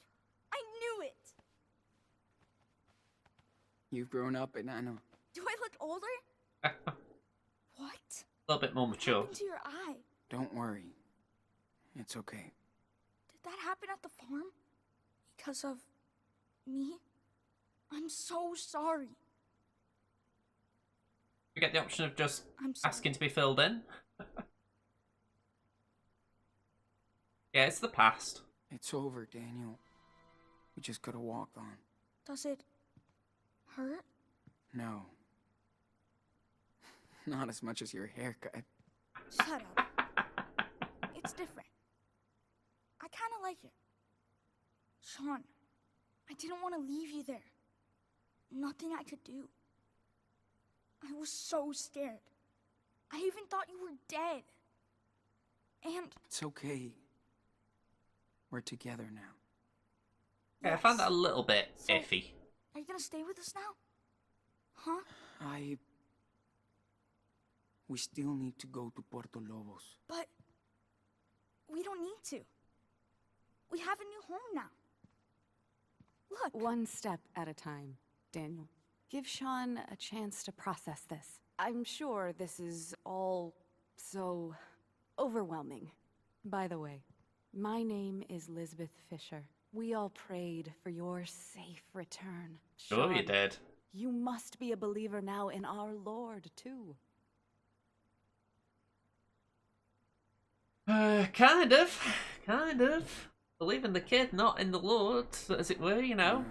I knew it! You've grown up, and I know. Do I look older? What? A little bit more What mature. happened to your eye? Don't worry. It's okay. Did that happen at the farm? Because of... me? I'm so sorry. We get the option of just I'm sorry. asking to be filled in. Yeah, it's the past. It's over, Daniel. We just gotta walk on. Does it... hurt? No. Not as much as your haircut. Shut up. It's different. I kinda like it. Sean, I didn't want to leave you there. Nothing I could do. I was so scared. I even thought you were dead. And It's okay. We're together now. Yeah, I found that a little bit So- iffy. are you gonna stay with us now? Huh? We still need to go to Puerto Lobos. But we don't need to. We have a new home now. Look. One step at a time, Daniel. Give Sean a chance to process this. I'm sure this is all so overwhelming. By the way, my name is Lisbeth Fisher. We all prayed for your safe return. Sure you Sean, did. you must be a believer now in our Lord, too. Kind of. Believe in the kid, not in the Lord, as it were, you know.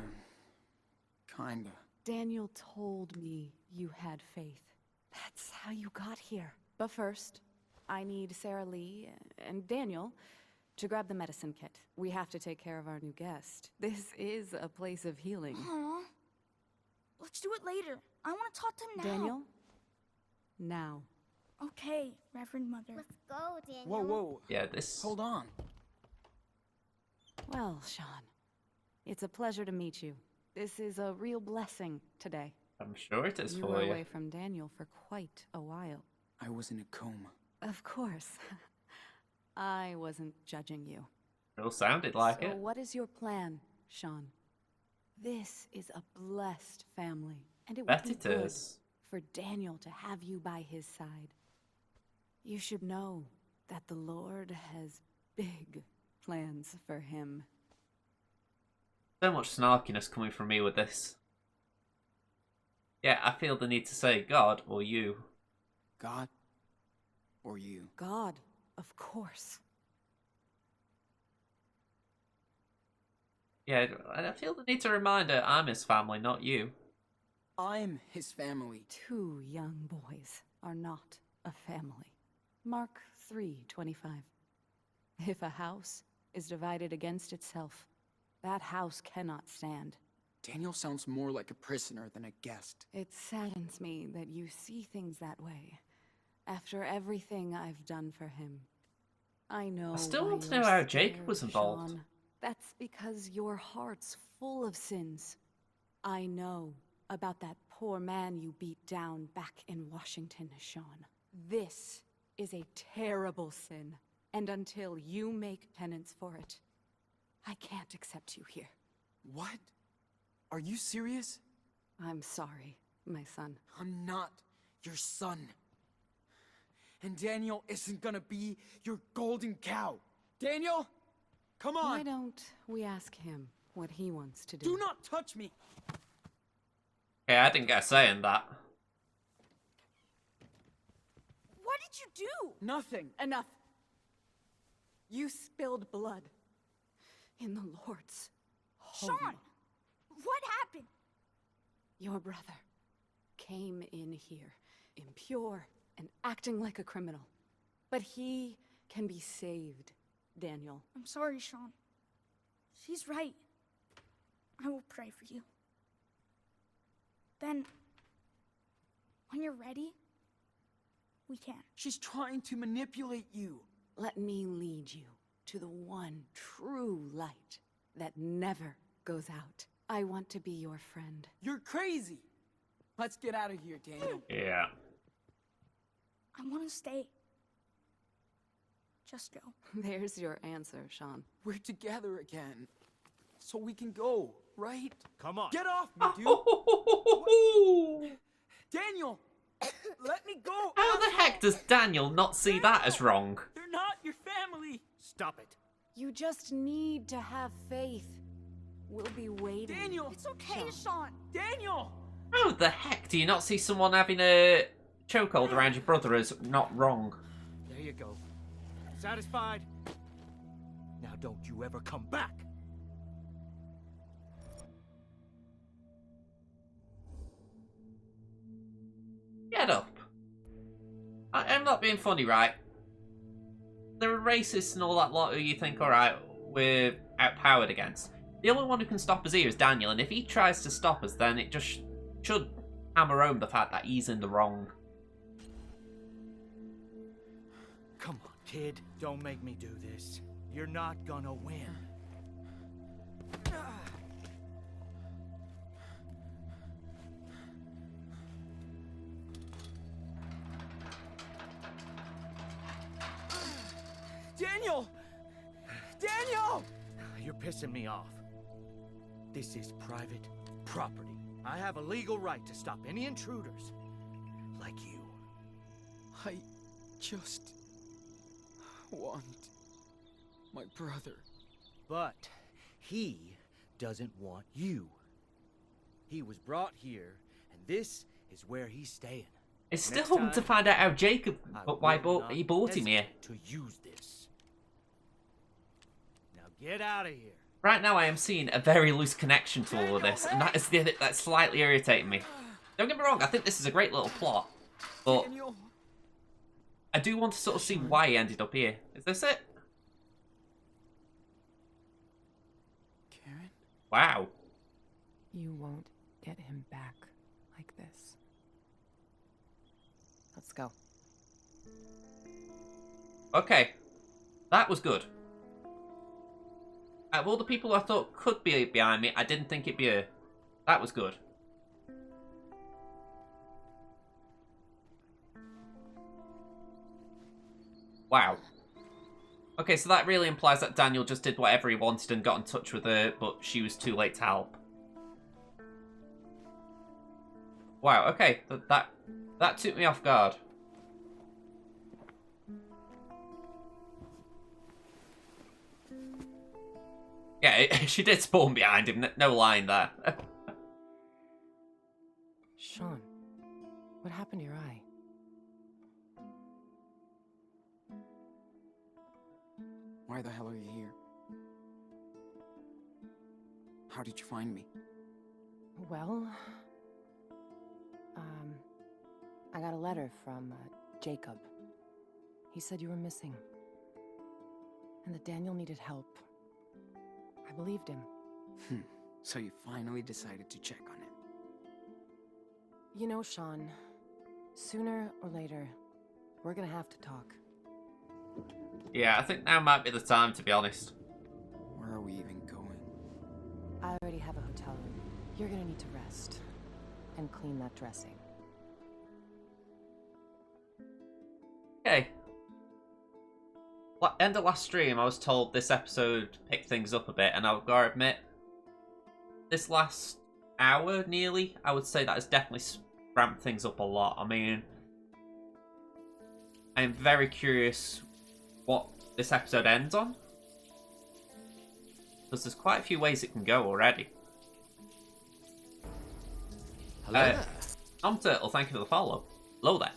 Kinda. Daniel told me you had faith. That's how you got here. But first, I need Sarah Lee and Daniel to grab the medicine kit. We have to take care of our new guest. This is a place of healing. Aw. Let's do it later. I want to talk to him now. Daniel? Now. Okay, Reverend Mother. Let's go, Daniel. Whoa, whoa. Yeah, this... Hold on. Well, Sean, it's a pleasure to meet you. This is a real blessing today. I'm sure it is You for were you. away from Daniel for quite a while. I was in a coma. Of course. I wasn't judging you. It all sounded like So it. what is your plan, Sean? This is a blessed family, and it Bet would be it good is. for Daniel to have you by his side. You should know that the Lord has big plans for him. So much snarkiness coming from me with this. Yeah, I feel the need to say God or you. God or you? God, of course. Yeah, I feel the need to remind her I'm his family, not you. I'm his family. 2 young boys are not a family. Mark 3:25. If a house is divided against itself, that house cannot stand. Daniel sounds more like a prisoner than a guest. It saddens me that you see things that way, after everything I've done for him. I know. I still why want to you're know how Jacob scared, was involved. Sean. That's because your heart's full of sins. I know about that poor man you beat down back in Washington, Sean. This is a terrible sin, and until you make penance for it, I can't accept you here. What? Are you serious? I'm sorry, my son. I'm not your son. And Daniel isn't gonna be your golden cow. Daniel, come on! Why don't we ask him what he wants to do? Do not touch me! Yeah, I didn't get a say in that. What did you do? Nothing. Enough. You spilled blood in the Lord's home. Sean, what happened? Your brother came in here, impure and acting like a criminal. But he can be saved, Daniel. I'm sorry, Sean. She's right. I will pray for you. Then, when you're ready, we can. She's trying to manipulate you. Let me lead you to the one true light that never goes out. I want to be your friend. You're crazy. Let's get out of here, Daniel. Yeah. I want to stay. Just go. There's your answer, Sean. We're together again. So we can go, right? Come on. Get off me, dude! Daniel! Let me go! How the heck does Daniel not see that as wrong? They're not your family! Stop it. You just need to have faith. We'll be waiting. Daniel! It's okay, Sean. Daniel! How the heck do you not see someone having a chokehold around your brother as not wrong? There you go. Satisfied? Now don't you ever come back. Get up. I'm not being funny, right? There are racists and all that lot who you think, alright, we're outpowered against. The only one who can stop us here is Daniel, and if he tries to stop us, then it just should hammer home the fact that he's in the wrong. Come on, kid. Don't make me do this. You're not gonna win. Daniel! Daniel! You're pissing me off. This is private property. I have a legal right to stop any intruders like you. I just want my brother. But he doesn't want you. He was brought here, and this is where he's staying. It's still Next hoping to time, find out how Jacob, why will he not bought him here. hesitate to use this. Now get out of here. Right now I am seeing a very loose connection to all of this, and that is the bit that's slightly irritating me. Don't get me wrong, I think this is a great little plot, but I do want to sort of see why he ended up here. Is this it? Karen? Wow. You won't get him back like this. Let's go. Okay. That was good. Out of all the people I thought could be behind me, I didn't think it'd be her. That was good. Wow. Okay, so that really implies that Daniel just did whatever he wanted and got in touch with her, but she was too late to help. Wow, okay. That took me off guard. Yeah, she did spawn behind him. No line there. Sean, what happened to your eye? Why the hell are you here? How did you find me? Well, I got a letter from Jacob. He said you were missing, and that Daniel needed help. I believed him. So you finally decided to check on him. You know, Sean, sooner or later, we're gonna have to talk. Yeah, I think now might be the time, to be honest. Where are we even going? I already have a hotel room. You're gonna need to rest and clean that dressing. Okay. End of last stream, I was told this episode picked things up a bit, and I've got to admit, this last hour nearly, I would say that has definitely ramped things up a lot. I mean, I'm very curious what this episode ends on, because there's quite a few ways it can go already. Hello there. Tom Turtle, thank you for the follow. Hello there.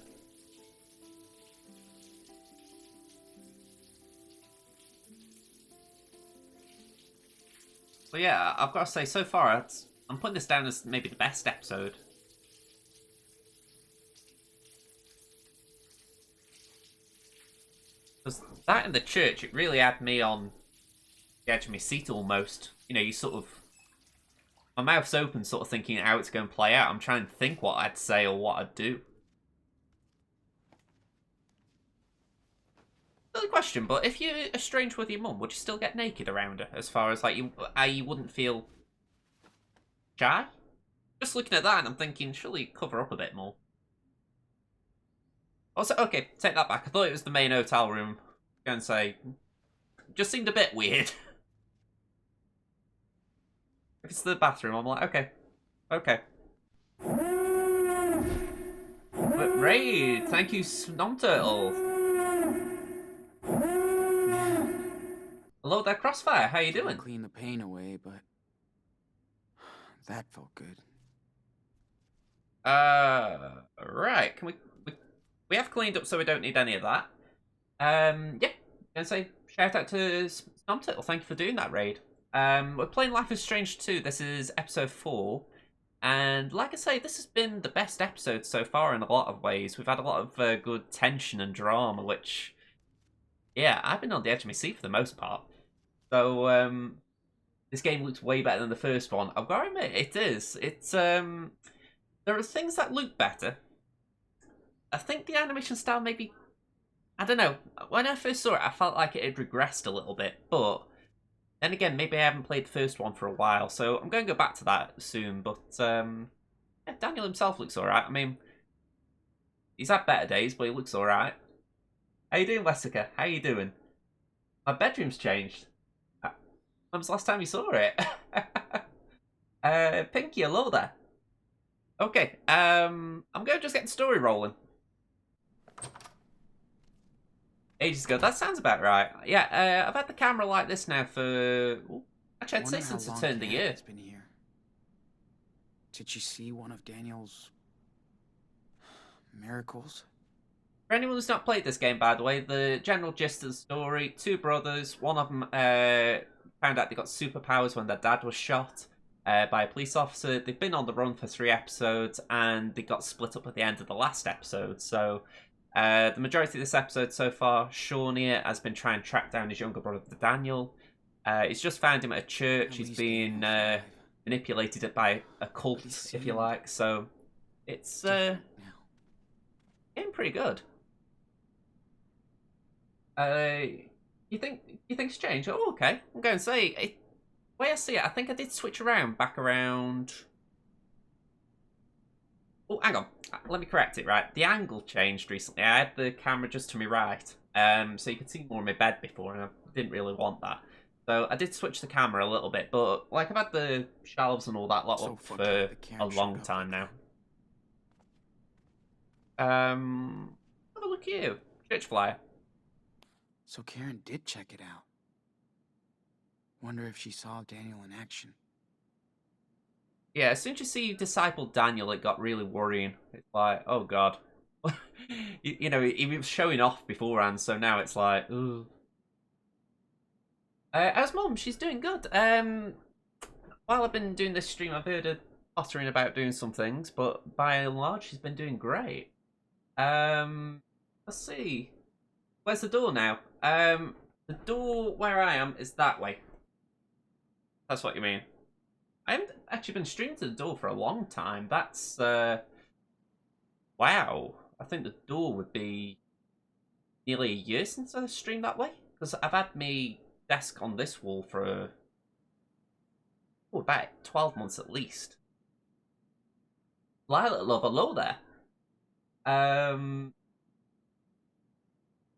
So yeah, I've got to say, so far, I'm putting this down as maybe the best episode. Because that in the church, it really had me on the edge of my seat almost. You know, you sort of... My mouth's open, sort of thinking how it's going to play out. I'm trying to think what I'd say or what I'd do. Silly question, but if you're estranged with your mum, would you still get naked around her? As far as, like, you wouldn't feel shy? Just looking at that and I'm thinking, surely cover up a bit more. Also, okay, take that back. I thought it was the main hotel room. I'm going to say, just seemed a bit weird. If it's the bathroom, I'm like, okay. Okay. But Raid, thank you, Snomturtle. Hello there, Crossfire. How you doing? Clean the pain away, but that felt good. Right. Can we have cleaned up, so we don't need any of that. Yeah. Gonna say shout out to Snomturtle. Thank you for doing that, Raid. We're playing Life is Strange 2. This is episode 4. And like I say, this has been the best episode so far in a lot of ways. We've had a lot of good tension and drama, which, yeah, I've been on the edge of my seat for the most part. So, this game looks way better than the first one. I've got to admit, it is. It's, there are things that look better. I think the animation style maybe... I don't know. When I first saw it, I felt like it had regressed a little bit, but... Then again, maybe I haven't played the first one for a while, so I'm going to go back to that soon, but, yeah, Daniel himself looks alright. I mean, he's had better days, but he looks alright. How you doing, Wessica? How you doing? My bedroom's changed. When was the last time you saw it? Pinky, hello there. Okay, I'm going to just get the story rolling. Ages ago. That sounds about right. Yeah, I've had the camera like this now for... Actually, I'd say since the turn of the year. Been here. Did you see one of Daniel's miracles? For anyone who's not played this game, by the way, the general gist of the story, two brothers, one of them found out they got superpowers when their dad was shot by a police officer. They've been on the run for 3 episodes, and they got split up at the end of the last episode, so... the majority of this episode so far, Sean here has been trying to track down his younger brother, Daniel. He's just found him at a church. He's been manipulated by a cult, if you like. So it's getting pretty good. You think it's changed? Oh, okay. I'm going to say, the way I see it, I think I did switch back around. Oh, hang on. Let me correct it, right? The angle changed recently. I had the camera just to my right, so you could see more of my bed before, and I didn't really want that. So I did switch the camera a little bit, but like I've had the shelves and all that lot up for a long time now. Have a look at you. Church flyer. So Karen did check it out. Wonder if she saw Daniel in action. Yeah, as soon as you see you discipled Daniel, it got really worrying. It's like, oh god. you know, he was showing off beforehand, so now it's like, ooh. How's Mum? She's doing good. While I've been doing this stream, I've heard her pottering about doing some things, but by and large, she's been doing great. Let's see. Where's the door now? The door where I am is that way. That's what you mean. I haven't actually been streaming to the door for a long time. That's, wow. I think the door would be nearly a year since I streamed that way. Because I've had my desk on this wall for about 12 months at least. Lilac Lover, hello there.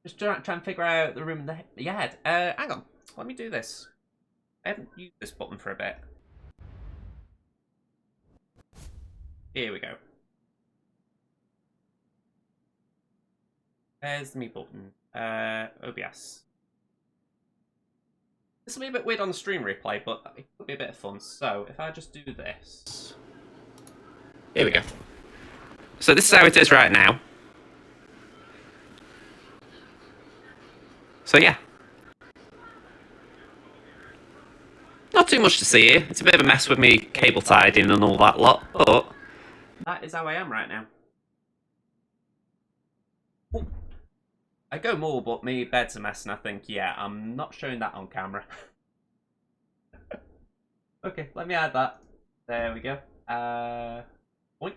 Just trying to figure out the room in your head. Hang on, let me do this. I haven't used this button for a bit. Here we go. There's the me button. OBS. This will be a bit weird on the stream replay, but it could be a bit of fun. So, if I just do this... Here we go. So this is how it is right now. So yeah. Not too much to see here. It's a bit of a mess with me cable tied in and all that lot, but... that is how I am right now. Ooh. I go more, but my bed's a mess, and I think, yeah, I'm not showing that on camera. Okay, let me add that. There we go. Boink.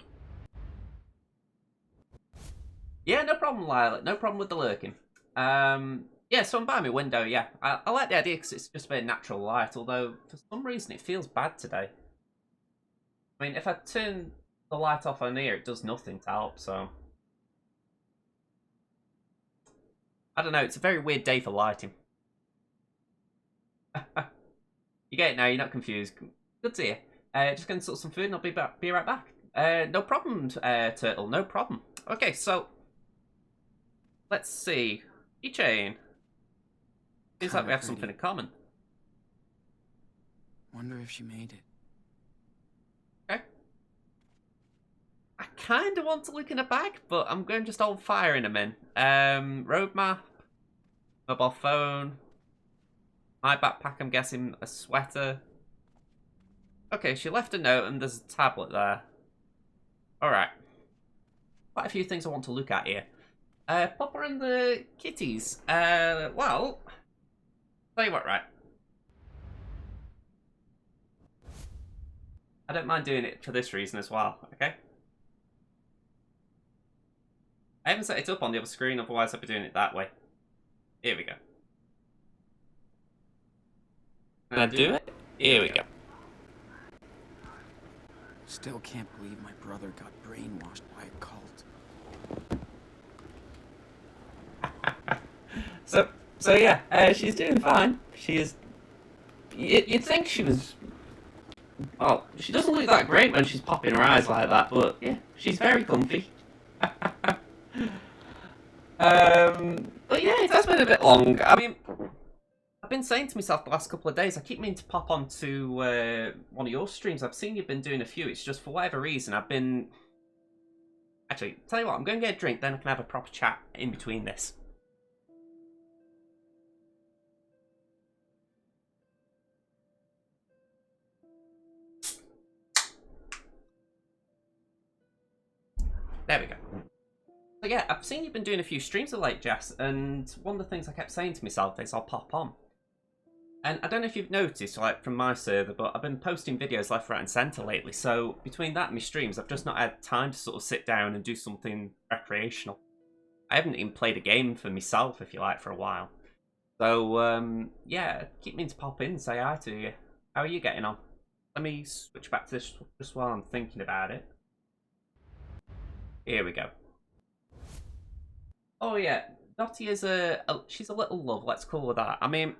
Yeah, no problem, Lilac. No problem with the lurking. Yeah, so I'm by my window, yeah. I like the idea because it's just a bit of natural light, although for some reason it feels bad today. I mean, if I turn the light off on here, it does nothing to help, so... I don't know, it's a very weird day for lighting. You get it now, you're not confused. Good to hear. Just gonna sort some food and I'll be right back. No problem, Turtle, no problem. Okay, so... let's see. Keychain. Seems like we have something in common. Wonder if she made it. Okay. I kind of want to look in a bag, but I'm going just old firing them in. Road map, mobile phone, my backpack, I'm guessing a sweater. Okay, she left a note and there's a tablet there. Alright. Quite a few things I want to look at here. Popper and the kitties. Well, tell you what, right. I don't mind doing it for this reason as well, okay? I haven't set it up on the other screen, otherwise I'd be doing it that way. Here we go. Can I do it? Here we go. Still can't believe my brother got brainwashed by a cult. So yeah, she's doing fine. She is... You'd think she was... well, she doesn't look that great when she's popping her eyes like that, but yeah, she's very comfy. But yeah, it has been a bit long. I mean, I've been saying to myself the last couple of days, I keep meaning to pop onto one of your streams. I've seen you've been doing a few. It's just for whatever reason, I've been... Actually, tell you what, I'm going to get a drink, then I can have a proper chat in between this. There we go. So yeah, I've seen you've been doing a few streams of late, Jess, and one of the things I kept saying to myself is I'll pop on. And I don't know if you've noticed, like, from my server, but I've been posting videos left, right and centre lately, so between that and my streams, I've just not had time to sort of sit down and do something recreational. I haven't even played a game for myself, if you like, for a while. So, yeah, keep meaning to pop in and say hi to you. How are you getting on? Let me switch back to this just while I'm thinking about it. Here we go. Oh yeah, Dottie is she's a little love, let's call her that. I mean,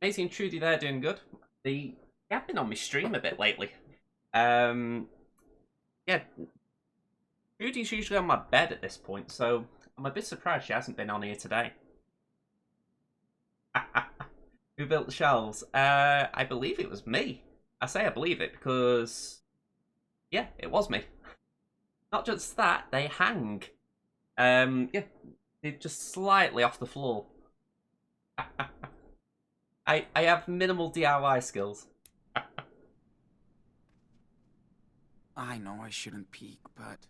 Maisie and Trudy, they're doing good. They have been on my stream a bit lately. Yeah, Trudy's usually on my bed at this point, so I'm a bit surprised she hasn't been on here today. Who built the shelves? I believe it was me. I say I believe it because, yeah, it was me. Not just that, they hang. Yeah, they're just slightly off the floor. I have minimal DIY skills. I know I shouldn't peek, but...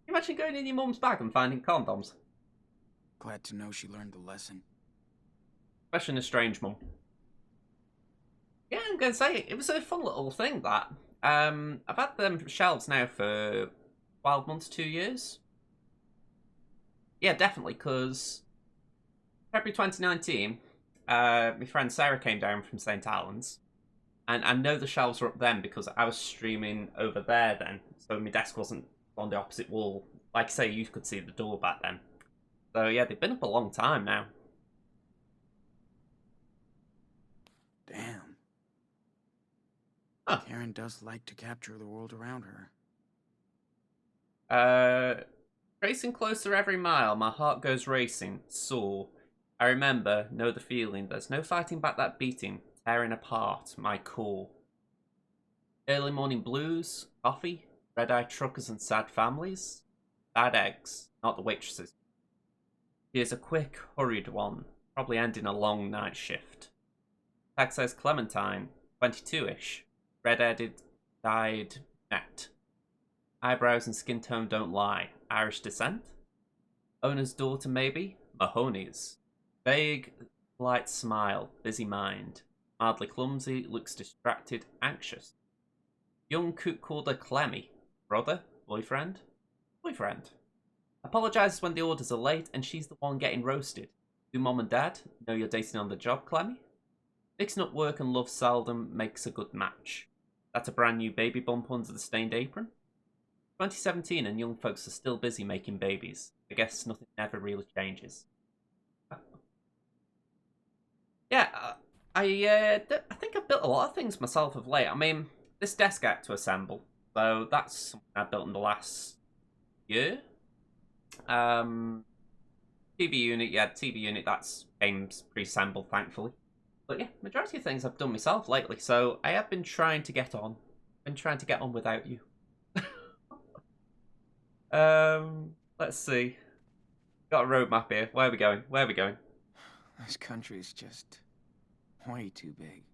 Imagine going in your mum's bag and finding condoms. Glad to know she learned the lesson. Especially a strange mum. Yeah, I'm going to say, it was a fun little thing, that. I've had them shelves now for 12 months, 2 years. Yeah, definitely, because February 2019, my friend Sarah came down from St. Albans. And I know the shelves were up then because I was streaming over there then. So my desk wasn't on the opposite wall. Like I say, you could see the door back then. So yeah, they've been up a long time now. Damn. Huh. Karen does like to capture the world around her. Racing closer every mile, my heart goes racing, sore. I remember, know the feeling, there's no fighting back that beating, tearing apart my core. Early morning blues, coffee, red-eyed truckers and sad families, bad eggs, not the waitresses. Here's a quick, hurried one, probably ending a long night shift. Tag says Clementine, 22-ish, red-headed, dyed, net. Eyebrows and skin tone don't lie. Irish descent? Owner's daughter, maybe? Mahoney's. Vague, light smile, busy mind. Mildly clumsy, looks distracted, anxious. Young cook called her Clemmy. Brother? Boyfriend? Boyfriend. Apologises when the orders are late and she's the one getting roasted. Do mom and dad know you're dating on the job, Clemmy? Mixing up work and love seldom makes a good match. That's a brand new baby bump under the stained apron? 2017 and young folks are still busy making babies. I guess nothing ever really changes. Yeah, I think I've built a lot of things myself of late. I mean, this desk I had to assemble, so that's something I built in the last year. TV unit, yeah, TV unit, that's games pre-assembled, thankfully. But yeah, majority of things I've done myself lately, so I have been trying to get on. Been trying to get on without you. Let's see. Got a roadmap here. Where are we going? Where are we going? This country's just way too big.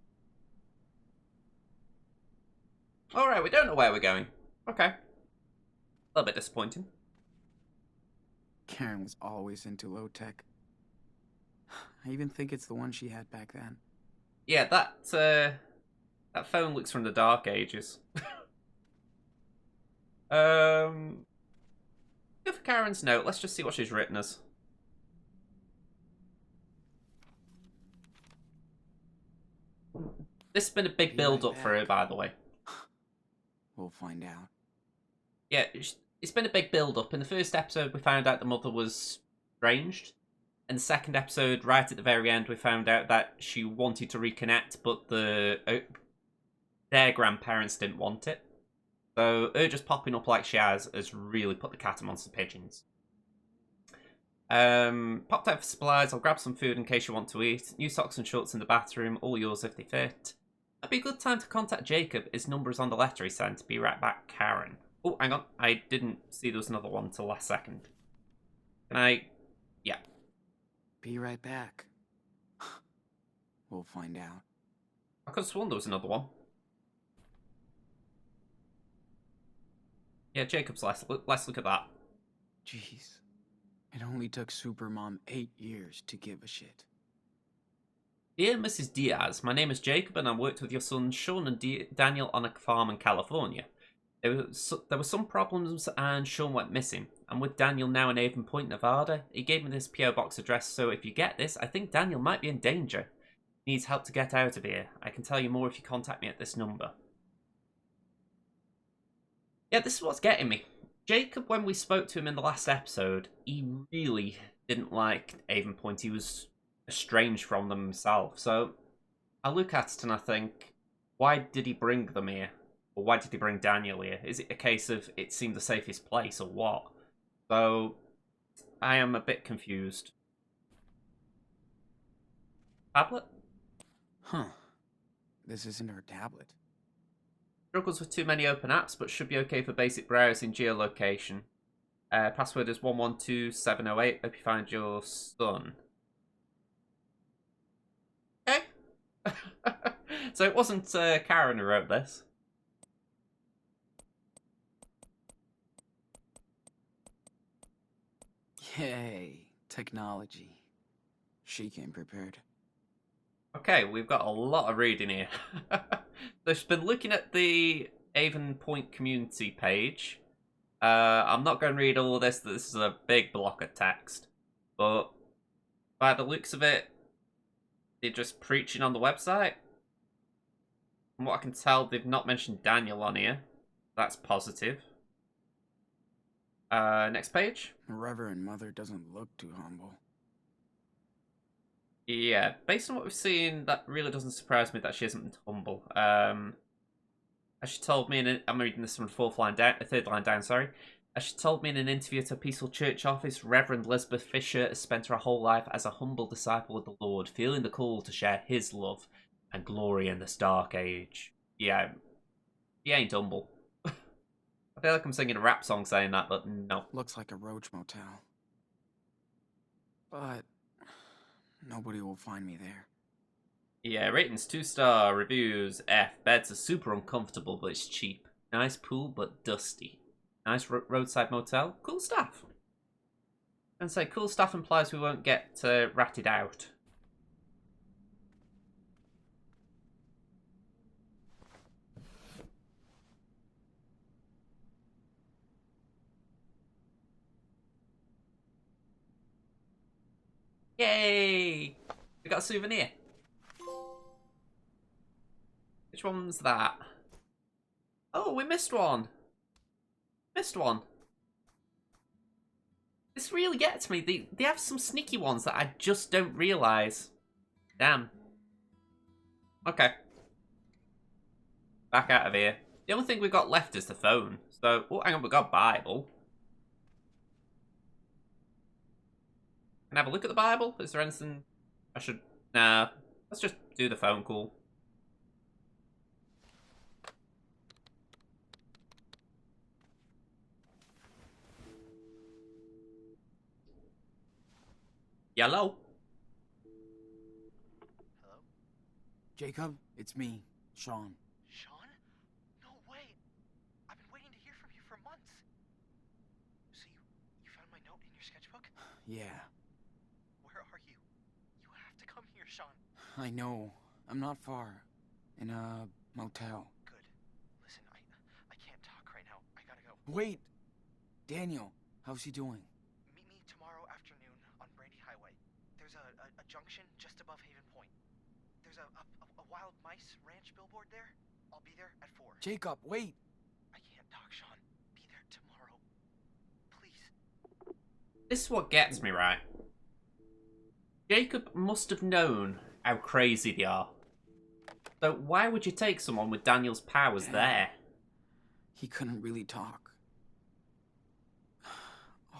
Alright, we don't know where we're going. Okay. A little bit disappointing. Karen was always into low tech. I even think it's the one she had back then. Yeah, that phone looks from the Dark Ages. Go for Karen's note. Let's just see what she's written us. This has been a big build-up for her, by the way. We'll find out. Yeah, it's been a big build-up. In the first episode, we found out the mother was estranged. In the second episode, right at the very end, we found out that she wanted to reconnect, but their grandparents didn't want it. So her just popping up like she has really put the cat amongst the pigeons. Popped out for supplies. I'll grab some food in case you want to eat. New socks and shorts in the bathroom. All yours if they fit. That'd be a good time to contact Jacob. His number is on the letter he sent. Be right back, Karen. Oh, hang on. I didn't see there was another one till last second. Can I... Yeah. Be right back. We'll find out. I could have sworn there was another one. Yeah, Jacob's let's look at that. Jeez. It only took Supermom 8 years to give a shit. Dear Mrs. Diaz, my name is Jacob and I worked with your sons Sean and Daniel on a farm in California. There were some problems and Sean went missing. I'm with Daniel now in Avon Point, Nevada. He gave me this PO box address, so if you get this, I think Daniel might be in danger. He needs help to get out of here. I can tell you more if you contact me at this number. Yeah, this is what's getting me. Jacob, when we spoke to him in the last episode, he really didn't like Avon Point. He was estranged from them himself. So I look at it and I think, why did he bring them here? Or why did he bring Daniel here? Is it a case of it seemed the safest place or what? So I am a bit confused. Tablet? Huh. This isn't her tablet. Struggles with too many open apps, but should be okay for basic browsing geolocation. Password is 112708. Hope you find your son. Okay. So it wasn't Karen who wrote this. Yay, technology. She came prepared. Okay, we've got a lot of reading here. So she's been looking at the Avon Point community page. I'm not going to read all of this. This is a big block of text. But by the looks of it, they're just preaching on the website. From what I can tell, they've not mentioned Daniel on here. That's positive. Next page. Reverend Mother doesn't look too humble. Yeah, based on what we've seen, that really doesn't surprise me that she isn't humble. As she told me I'm reading this from the third line down, sorry. As she told me in an interview at a Peaceful Church office, Reverend Elizabeth Fisher has spent her whole life as a humble disciple of the Lord, feeling the call to share his love and glory in this dark age. Yeah, he ain't humble. I feel like I'm singing a rap song saying that, but no. Looks like a roach motel. But nobody will find me there. Yeah, ratings 2-star, reviews F. Beds are super uncomfortable, but it's cheap. Nice pool, but dusty. Nice roadside motel. Cool staff. And say cool staff implies we won't get ratted out. Yay! We got a souvenir. Which one's that? Oh, we missed one. Missed one. This really gets me. They have some sneaky ones that I just don't realise. Damn. Okay. Back out of here. The only thing we've got left is the phone. So, oh, hang on, we've got Bible. Can I have a look at the Bible? Is there anything I should... Nah, let's just do the phone call. Hello? Hello? Jacob, it's me, Sean. Sean? No way. I've been waiting to hear from you for months. So you found my note in your sketchbook? Yeah, Where are you? You have to come here, Sean. I know. I'm not far. In a motel. Good. Listen, I can't talk right now. I gotta go. Wait! Daniel, how's he doing? Meet me tomorrow afternoon on Brandy Highway. There's a junction just above Haven Point. There's a wild mice ranch billboard there. I'll be there at 4. Jacob, wait! I can't talk, Sean. Be there tomorrow. Please. This is what gets me, right? Jacob must have known how crazy they are. So why would you take someone with Daniel's powers there? He couldn't really talk.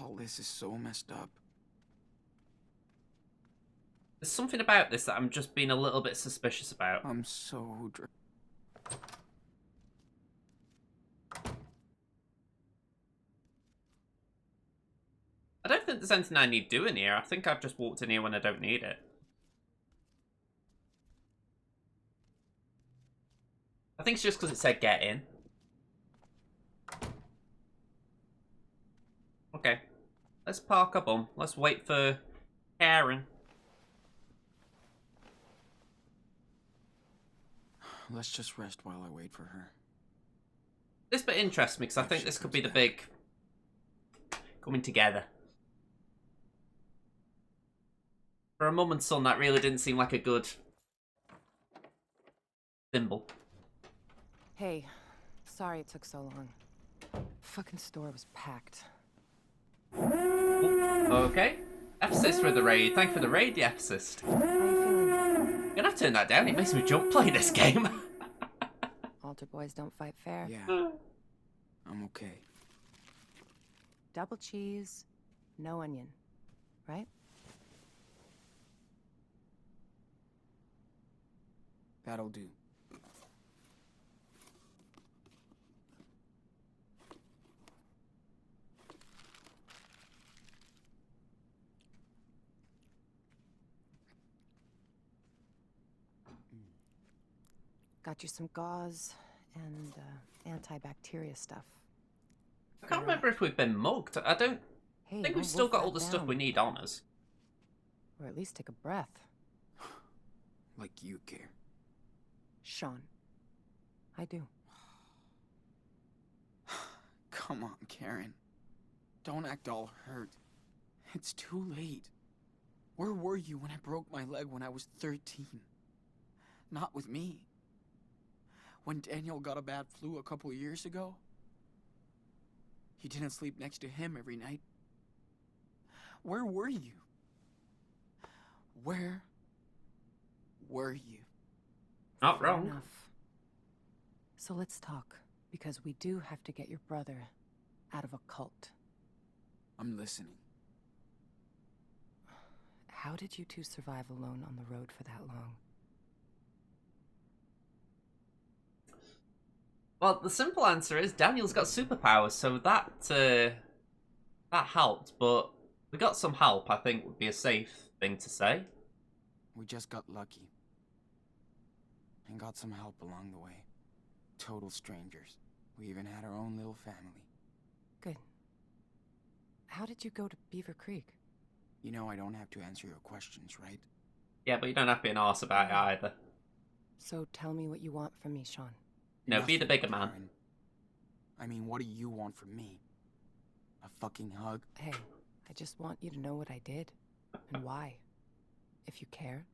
All this is so messed up. There's something about this that I'm just being a little bit suspicious about. I'm so... I don't think there's anything I need doing here. I think I've just walked in here when I don't need it. I think it's just because it said get in. Okay. Let's park up on. Let's wait for Karen. Let's just rest while I wait for her. This bit interests me because I think this could be the big coming together. For a mum and son, that really didn't seem like a good symbol. Hey, sorry it took so long. Fucking store was packed. Okay. Ethicist for the raid. Thank you for the raid, the Ethicist. I'm gonna have to turn that down. It makes me jump play this game. Altar boys don't fight fair. Yeah. I'm okay. Double cheese, no onion. Right? That'll do. Got you some gauze and antibacteria stuff. I can't remember if we've been mugged. I don't Hey, think don't we've still wolf got that all the stuff down. we need on us. Or at least take a breath. Like you care. Sean. I do. Come on, Karen. Don't act all hurt. It's too late. Where were you when I broke my leg when I was 13? Not with me. When Daniel got a bad flu a couple years ago, you didn't sleep next to him every night. Where were you? Where were you? Not Fair wrong. enough. So let's talk, because we do have to get your brother out of a cult. I'm listening. How did you two survive alone on the road for that long? Well, the simple answer is Daniel's got superpowers, so that helped, but we got some help, I think would be a safe thing to say. We just got lucky. And got some help along the way. Total strangers. We even had our own little family. Good. How did you go to Beaver Creek? You know I don't have to answer your questions, right? Yeah, but you don't have to be an arse about it either. So tell me what you want from me, Sean. No, be the bigger man. Karen. I mean, what do you want from me? A fucking hug? Hey, I just want you to know what I did and why. If you care.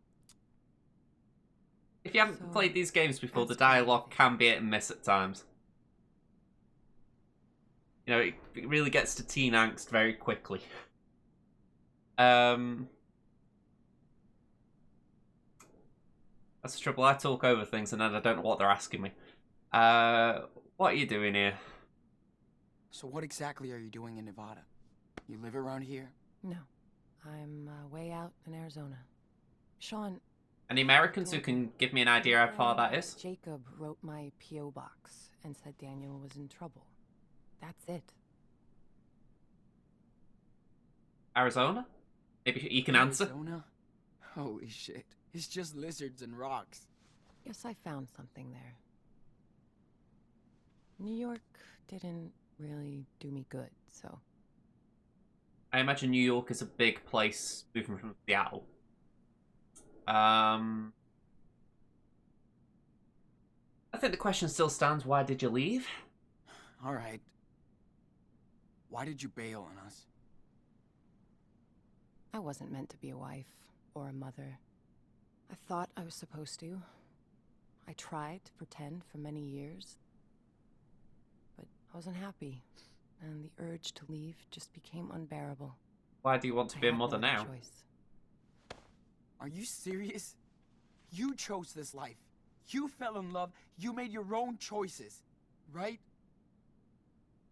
If you haven't played these games before, the dialogue can be hit and miss at times. You know, it really gets to teen angst very quickly. That's the trouble, I talk over things and then I don't know what they're asking me. What are you doing here? So what exactly are you doing in Nevada? You live around here? No. I'm way out in Arizona. Sean... Any Americans who can give me an idea how far that is? Jacob wrote my P.O. box and said Daniel was in trouble. That's it. Arizona? Maybe he can answer? Arizona? Holy shit. It's just lizards and rocks. Guess I found something there. New York didn't really do me good, so... I imagine New York is a big place moving from Seattle. I think the question still stands, why did you leave? Alright. Why did you bail on us? I wasn't meant to be a wife or a mother. I thought I was supposed to. I tried to pretend for many years. But I wasn't happy, and the urge to leave just became unbearable. Why do you want to be a mother no other now? choice. Are you serious? You chose this life. You fell in love. You made your own choices, right?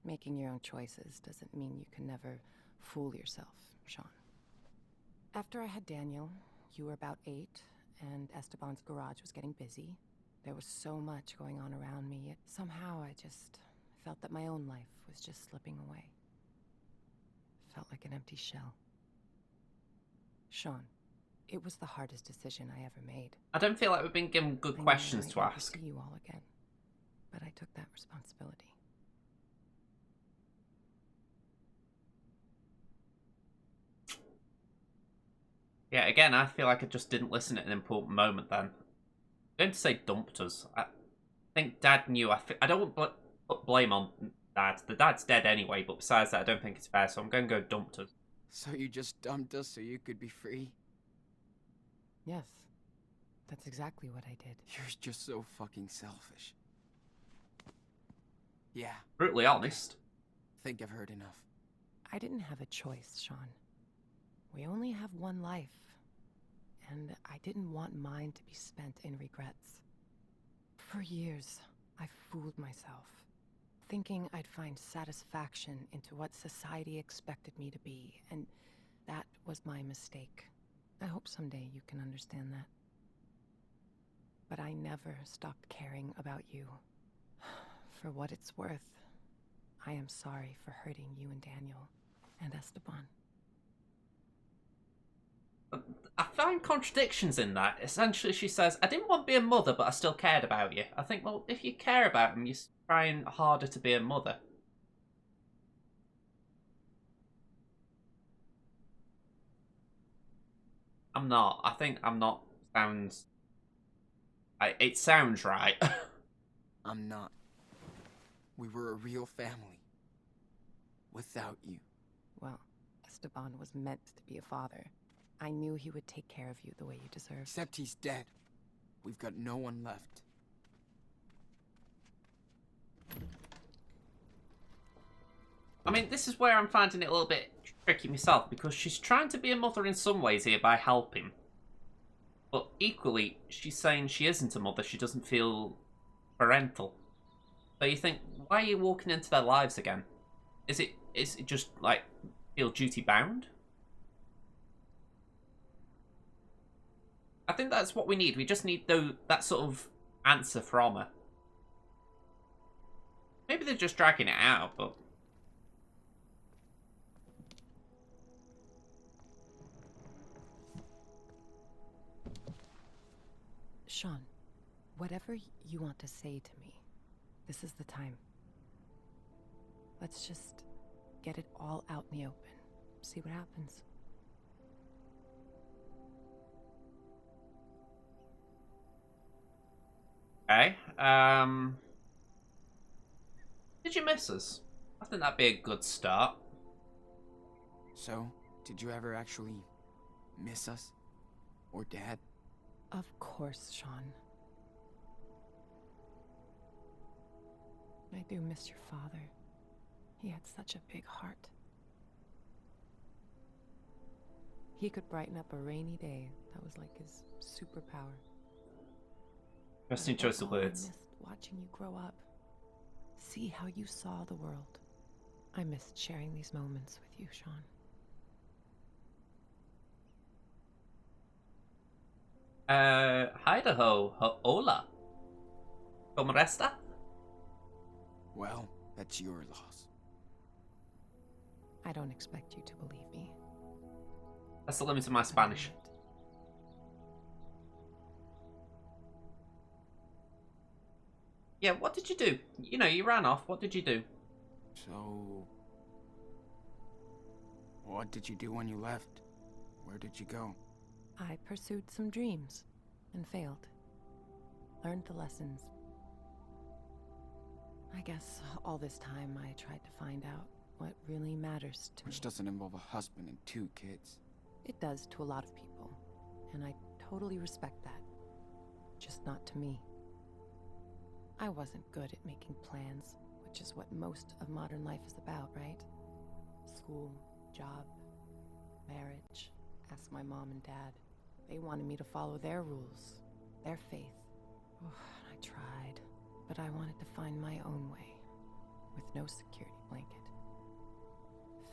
Making your own choices doesn't mean you can never fool yourself, Sean. After I had Daniel, you were about 8, and Esteban's garage was getting busy. There was so much going on around me, yet somehow I just felt that my own life was just slipping away. Felt like an empty shell. Sean, it was the hardest decision I ever made. I don't feel like we've been given good questions to ask. See you all again, but I took that responsibility. Yeah, again, I feel like I just didn't listen at an important moment then. I'm going to say dumped us. I think Dad knew. I don't want to put blame on Dad. The Dad's dead anyway, but besides that, I don't think it's fair, so I'm going to go dumped us. So you just dumped us so you could be free? Yes, that's exactly what I did. You're just so fucking selfish. Yeah. Brutally honest. Think I've heard enough. I didn't have a choice, Sean. We only have one life, and I didn't want mine to be spent in regrets. For years, I fooled myself, thinking I'd find satisfaction into what society expected me to be, and that was my mistake. I hope someday you can understand that. But I never stopped caring about you. For what it's worth, I am sorry for hurting you and Daniel and Esteban. I find contradictions in that. Essentially, she says, I didn't want to be a mother, but I still cared about you. I think, well, if you care about him, you're trying harder to be a mother. I'm not. I think I'm not sounds... it sounds right. I'm not. We were a real family. Without you. Well, Esteban was meant to be a father. I knew he would take care of you the way you deserve. Except he's dead. We've got no one left. I mean, this is where I'm finding it a little bit tricky myself, because she's trying to be a mother in some ways here by helping. But equally, she's saying she isn't a mother, she doesn't feel parental. So you think, why are you walking into their lives again? Is it just, like, feel duty-bound? I think that's what we need. We just need that sort of answer from her. Maybe they're just dragging it out, but... Sean, whatever you want to say to me, this is the time. Let's just get it all out in the open. See what happens. Okay, did you miss us? I think that'd be a good start. So, did you ever actually miss us? Or Dad? Of course, Sean. I do miss your father. He had such a big heart. He could brighten up a rainy day. That was like his superpower. Interesting choice of words. I missed watching you grow up. See how you saw the world. I missed sharing these moments with you, Sean. Idaho, hola. ¿Cómo resta? Well, that's your loss. I don't expect you to believe me. That's the limit of my Spanish. Yeah, what did you do? You know, you ran off. What did you do? So... what did you do when you left? Where did you go? I pursued some dreams and failed. Learned the lessons. I guess all this time I tried to find out what really matters to me. Which doesn't involve a husband and 2 kids. It does to a lot of people, and I totally respect that. Just not to me. I wasn't good at making plans, which is what most of modern life is about, right? School, job, marriage. Ask my mom and dad. They wanted me to follow their rules, their faith. Oh, I tried, but I wanted to find my own way, with no security blanket.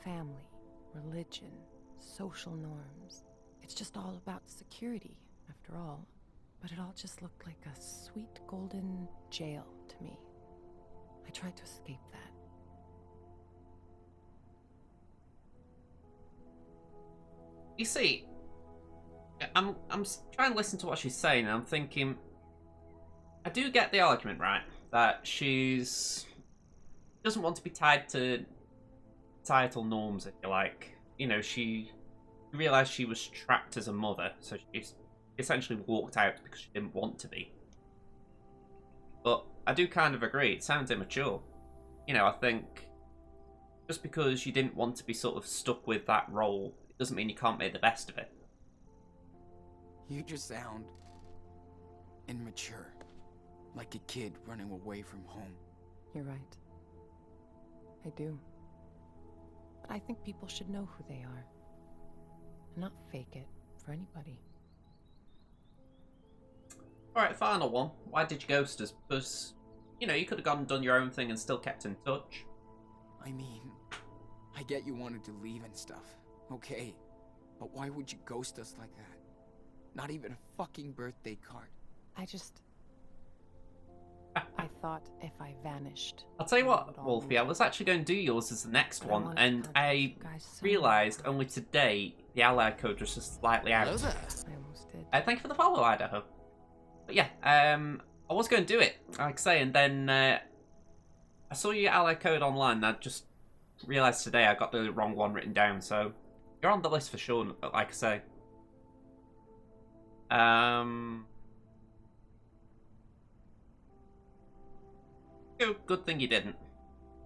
Family, religion, social norms. It's just all about security, after all. But it all just looked like a sweet golden jail to me. I tried to escape that. You see, I'm trying to listen to what she's saying, and I'm thinking, I do get the argument, right? That she doesn't want to be tied to societal norms, if you like. You know, she realised she was trapped as a mother, so she essentially walked out because she didn't want to be. But I do kind of agree, it sounds immature. You know, I think just because you didn't want to be sort of stuck with that role, it doesn't mean you can't make the best of it. You just sound immature. Like a kid running away from home. You're right. I do. But I think people should know who they are. And not fake it for anybody. Alright, final one. Why did you ghost us? Because, you know, you could have gone and done your own thing and still kept in touch. I mean, I get you wanted to leave and stuff. Okay. But why would you ghost us like that? Not even a fucking birthday card. I thought if I vanished... I'll tell you what, Wolfie, I was actually going to do yours as the next one, and I realised only today the ally code was just slightly out. I almost did. Thank you for the follow, Idaho. But yeah, I was going to do it, like I say, and then I saw your ally code online, and I just realised today I got the wrong one written down, so you're on the list for sure, like I say. Good thing you didn't.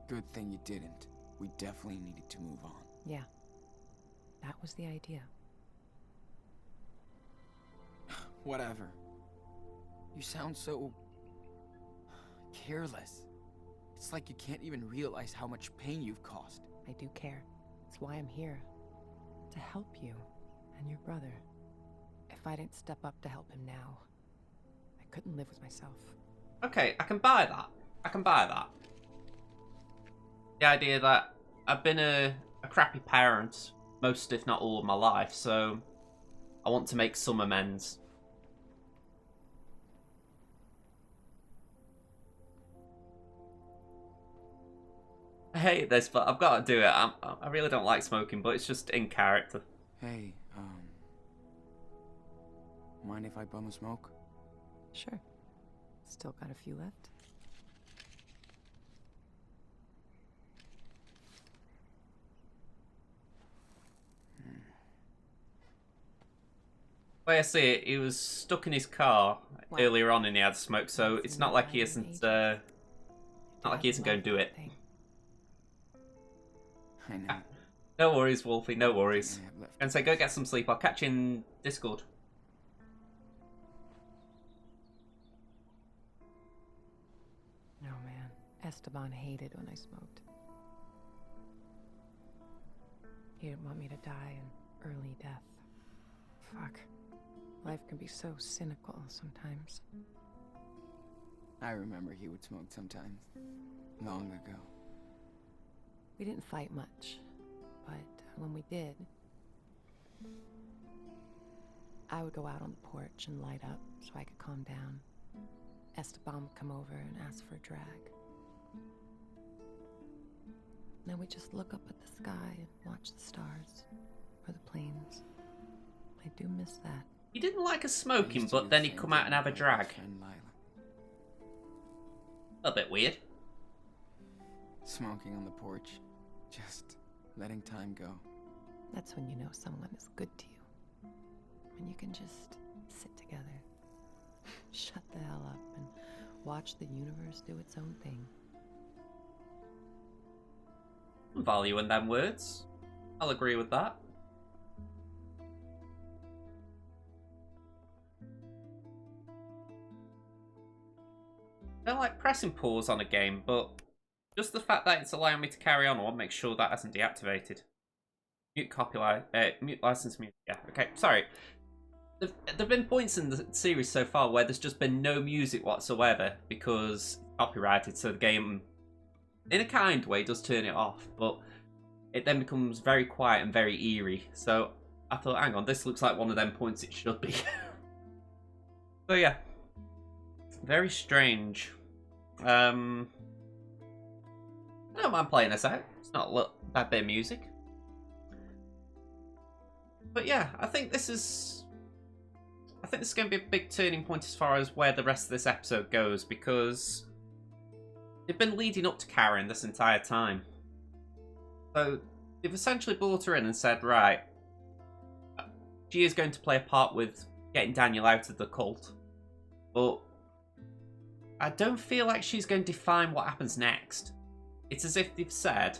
Good thing you didn't. We definitely needed to move on. Yeah. That was the idea. Whatever. You sound so... careless. It's like you can't even realize how much pain you've caused. I do care. It's why I'm here. To help you and your brother. If I didn't step up to help him now, I couldn't live with myself. Okay, I can buy that. I can buy that. The idea that I've been a crappy parent most, if not all, of my life, so I want to make some amends. I hate this, but I've got to do it. I really don't like smoking, but it's just in character. Hey, mind if I bum a smoke? Sure. Still got a few left. Way I see it, he was stuck in his car earlier on and he had smoke, so it's not like he isn't, not like he isn't going to do it. I know. No worries, Wolfie, no worries. And so go get some sleep. I'll catch you in Discord. No, man. Esteban hated when I smoked. He didn't want me to die an early death. Fuck. Life can be so cynical sometimes. I remember he would smoke sometimes. Long ago. We didn't fight much, but when we did, I would go out on the porch and light up so I could calm down. Esteban would come over and ask for a drag. Then we'd just look up at the sky and watch the stars or the planes. I do miss that. He didn't like us smoking, but then he'd come out and have a drag. A bit weird. Smoking on the porch. Just letting time go. That's when you know someone is good to you. When you can just sit together, shut the hell up, and watch the universe do its own thing. Value in them words. I'll agree with that. I don't like pressing pause on a game, but just the fact that it's allowing me to carry on, I want to make sure that hasn't deactivated. Mute copyright, mute license music. Yeah, okay, sorry. There've been points in the series so far where there's just been no music whatsoever because it's copyrighted, so the game, in a kind way, does turn it off, but it then becomes very quiet and very eerie. So I thought, hang on, this looks like one of them points it should be. So yeah, very strange. I don't mind playing this out. It's not a bad bit of music. But yeah, I think this is going to be a big turning point as far as where the rest of this episode goes, because they've been leading up to Karen this entire time. So they've essentially brought her in and said, right, she is going to play a part with getting Daniel out of the cult, but I don't feel like she's going to define what happens next. It's as if they've said,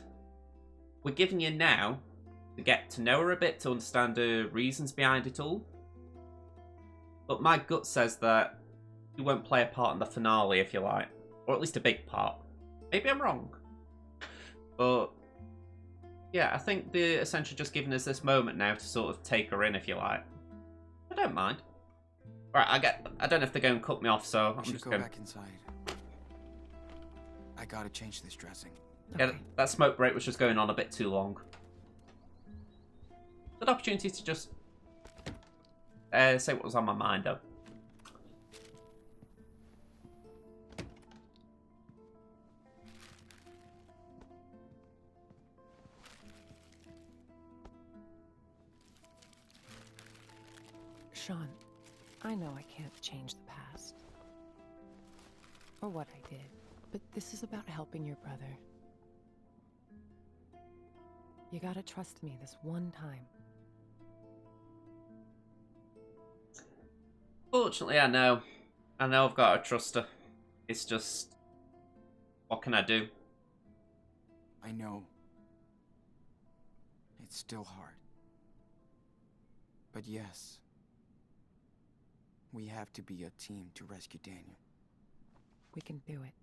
we're giving you now to get to know her a bit, to understand her reasons behind it all. But my gut says that you won't play a part in the finale, if you like. Or at least a big part. Maybe I'm wrong. But yeah, I think they're essentially just giving us this moment now to sort of take her in, if you like. I don't mind. Right, I don't know if they're going to cut me off, so I'm just go going back inside. I gotta change this dressing. Yeah, that smoke break was just going on a bit too long. Good opportunity to just say what was on my mind, though. Sean, I know I can't change the past. Or what I did. But this is about helping your brother. You gotta trust me this one time. Fortunately, I know. I know I've got to trust her. It's just, what can I do? I know. It's still hard. But yes, we have to be a team to rescue Daniel. We can do it.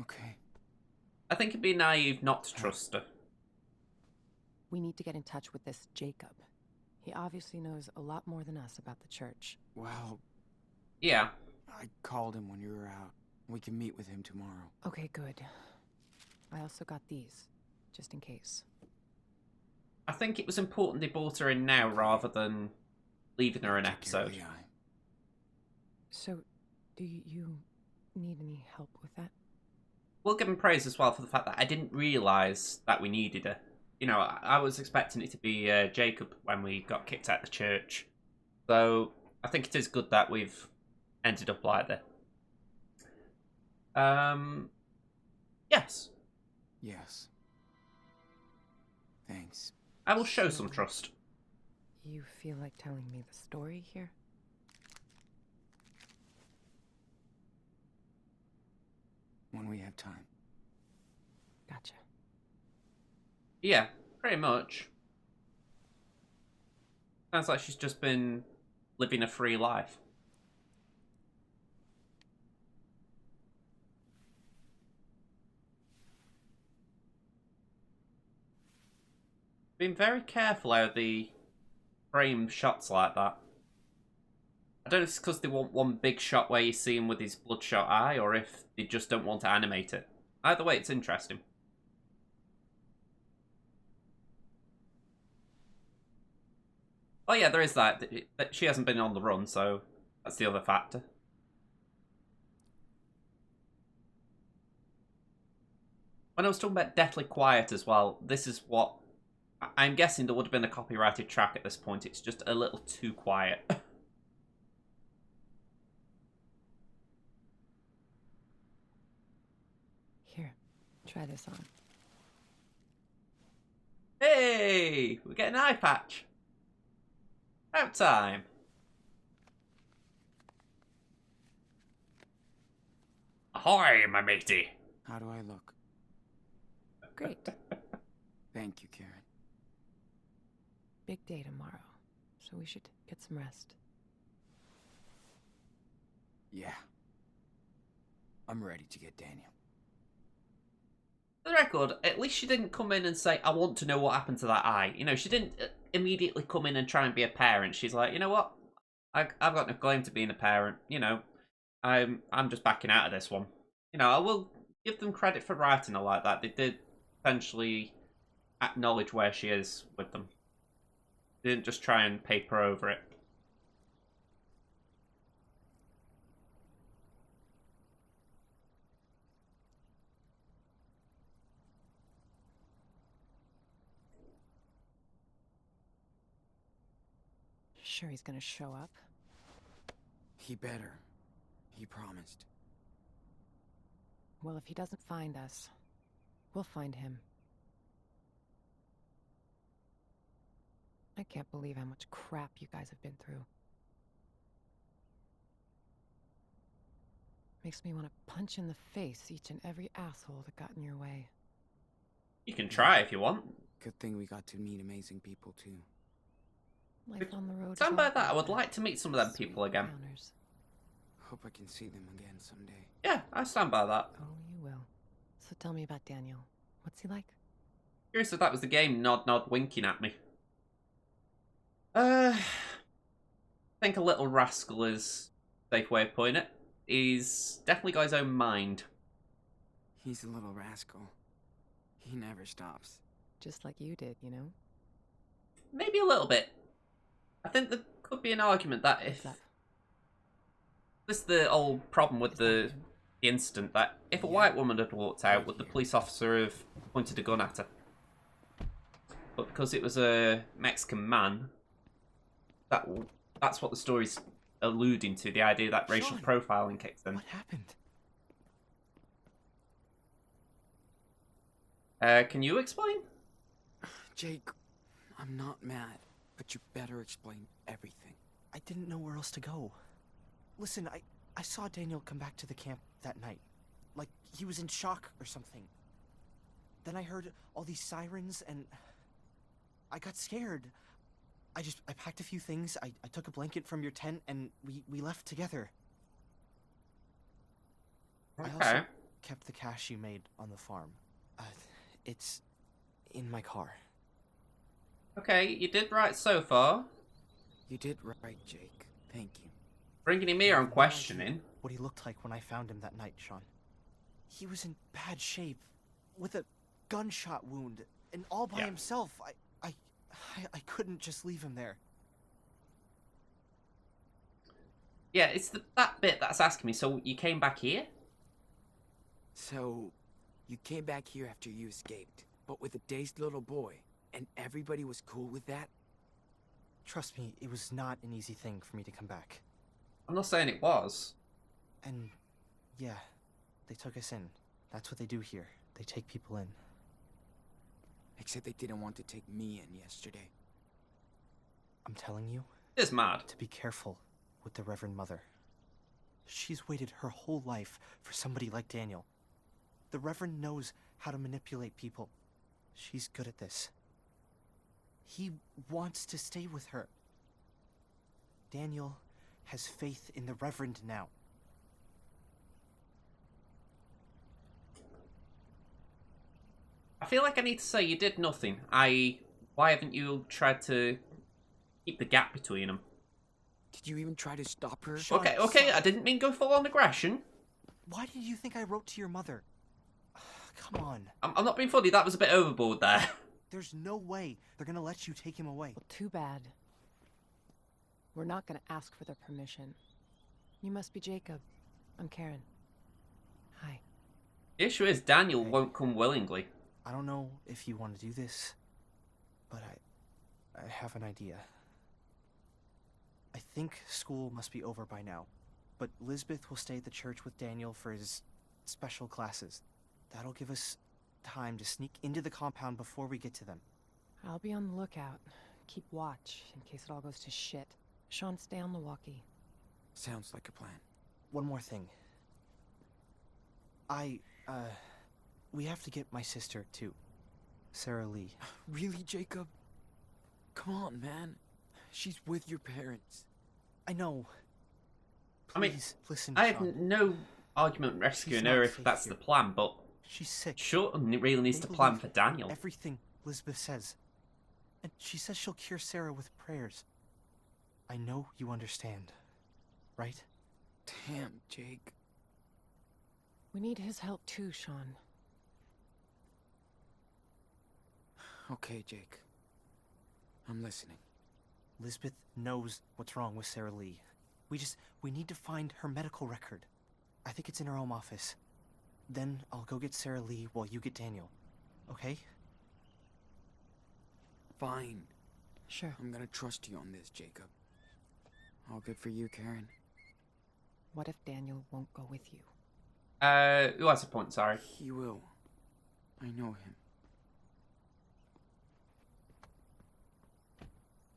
Okay. I think it'd be naive not to trust her. We need to get in touch with this Jacob. He obviously knows a lot more than us about the church. Well, yeah. I called him when you were out. We can meet with him tomorrow. Okay, good. I also got these, just in case. I think it was important they brought her in now rather than leaving her an episode. So, do you need any help with that? We'll give him praise as well for the fact that I didn't realise that we needed her. You know, I was expecting it to be Jacob when we got kicked out of the church. So, I think it is good that we've ended up like that. Yes. Yes. Thanks. I will show some trust. You feel like telling me the story here? When we have time. Gotcha. Yeah, pretty much. Sounds like she's just been living a free life. Been very careful how they frame shots like that. I don't know if it's because they want one big shot where you see him with his bloodshot eye, or if they just don't want to animate it. Either way, it's interesting. Oh yeah, there is that. She hasn't been on the run, so that's the other factor. When I was talking about Deathly Quiet as well, this is what... I'm guessing there would have been a copyrighted track at this point. It's just a little too quiet. Here, try this on. Hey! We get an eye patch. About time. Ahoy, my matey. How do I look? Great. Thank you, Karen. Big day tomorrow, so we should get some rest. Yeah. I'm ready to get Daniel. For the record, at least she didn't come in and say, I want to know what happened to that eye. You know, she didn't immediately come in and try and be a parent. She's like, you know what? I've got no claim to being a parent. You know, I'm just backing out of this one. You know, I will give them credit for writing her like that. They did essentially acknowledge where she is with them. They didn't just try and paper over it. Sure he's gonna show up? He better. He promised. Well, if he doesn't find us, we'll find him. I can't believe how much crap you guys have been through. Makes me want to punch in the face each and every asshole that got in your way. You can try if you want. Good thing we got to meet amazing people, too. Life on the road. Stand by that. I would like to meet some of them people again. Hope I can see them again someday. Yeah, I stand by that. Oh, you will. So tell me about Daniel. What's he like? Curious if that was the game nod winking at me. I think a little rascal is a safe way of putting it. He's definitely got his own mind. He's a little rascal. He never stops. Just like you did, you know? Maybe a little bit. I think there could be an argument that if... This is the old problem with the incident, that if a white woman had walked out, would the police officer have pointed a gun at her? But because it was a Mexican man, that's what the story's alluding to, the idea that racial profiling kicks in. What happened? Can you explain? Jake, I'm not mad, but you better explain everything. I didn't know where else to go. Listen, I saw Daniel come back to the camp that night. Like, he was in shock or something. Then I heard all these sirens, and I got scared. I packed a few things, I took a blanket from your tent, and we left together. Okay. I also kept the cash you made on the farm. It's in my car. Okay, you did right so far. You did right, Jake. Thank you. Bringing him here on questioning. What he looked like when I found him that night, Sean. He was in bad shape, with a gunshot wound, and all by himself. I couldn't just leave him there. Yeah, it's that bit that's asking me. So you came back here? So, you came back here after you escaped, but with a dazed little boy, and everybody was cool with that? Trust me, it was not an easy thing for me to come back. I'm not saying it was. And, yeah, they took us in. That's what they do here. They take people in. Except they didn't want to take me in yesterday. I'm telling you. It's mad. To be careful with the Reverend Mother. She's waited her whole life for somebody like Daniel. The Reverend knows how to manipulate people. She's good at this. He wants to stay with her. Daniel has faith in the Reverend now. I feel like I need to say you did nothing. Why haven't you tried to keep the gap between them? Did you even try to stop her? Okay, I didn't mean go full on aggression. Why did you think I wrote to your mother? Come on. I'm not being funny, that was a bit overboard there. There's no way they're gonna let you take him away. Well, too bad. We're not gonna ask for their permission. You must be Jacob. I'm Karen. Hi. The issue is Daniel won't come willingly. I don't know if you want to do this, but I have an idea. I think school must be over by now, but Lisbeth will stay at the church with Daniel for his special classes. That'll give us time to sneak into the compound before we get to them. I'll be on the lookout. Keep watch in case it all goes to shit. Sean, stay on the walkie. Sounds like a plan. One more thing. We have to get my sister, too. Sarah Lee. Really, Jacob? Come on, man. She's with your parents. I know. Please, I mean, listen, I have Sean. no argument rescuing her if that's the plan, but she's sick. Shorten really needs to plan for Daniel. Everything Lisbeth says. And she says she'll cure Sarah with prayers. I know you understand, right? Damn, Jake. We need his help too, Sean. Okay, Jake. I'm listening. Lisbeth knows what's wrong with Sarah Lee. We need to find her medical record. I think it's in her home office. Then I'll go get Sarah Lee while you get Daniel. Okay? Fine. Sure. I'm gonna trust you on this, Jacob. All good for you, Karen. What if Daniel won't go with you? Who has a point, sorry? He will. I know him.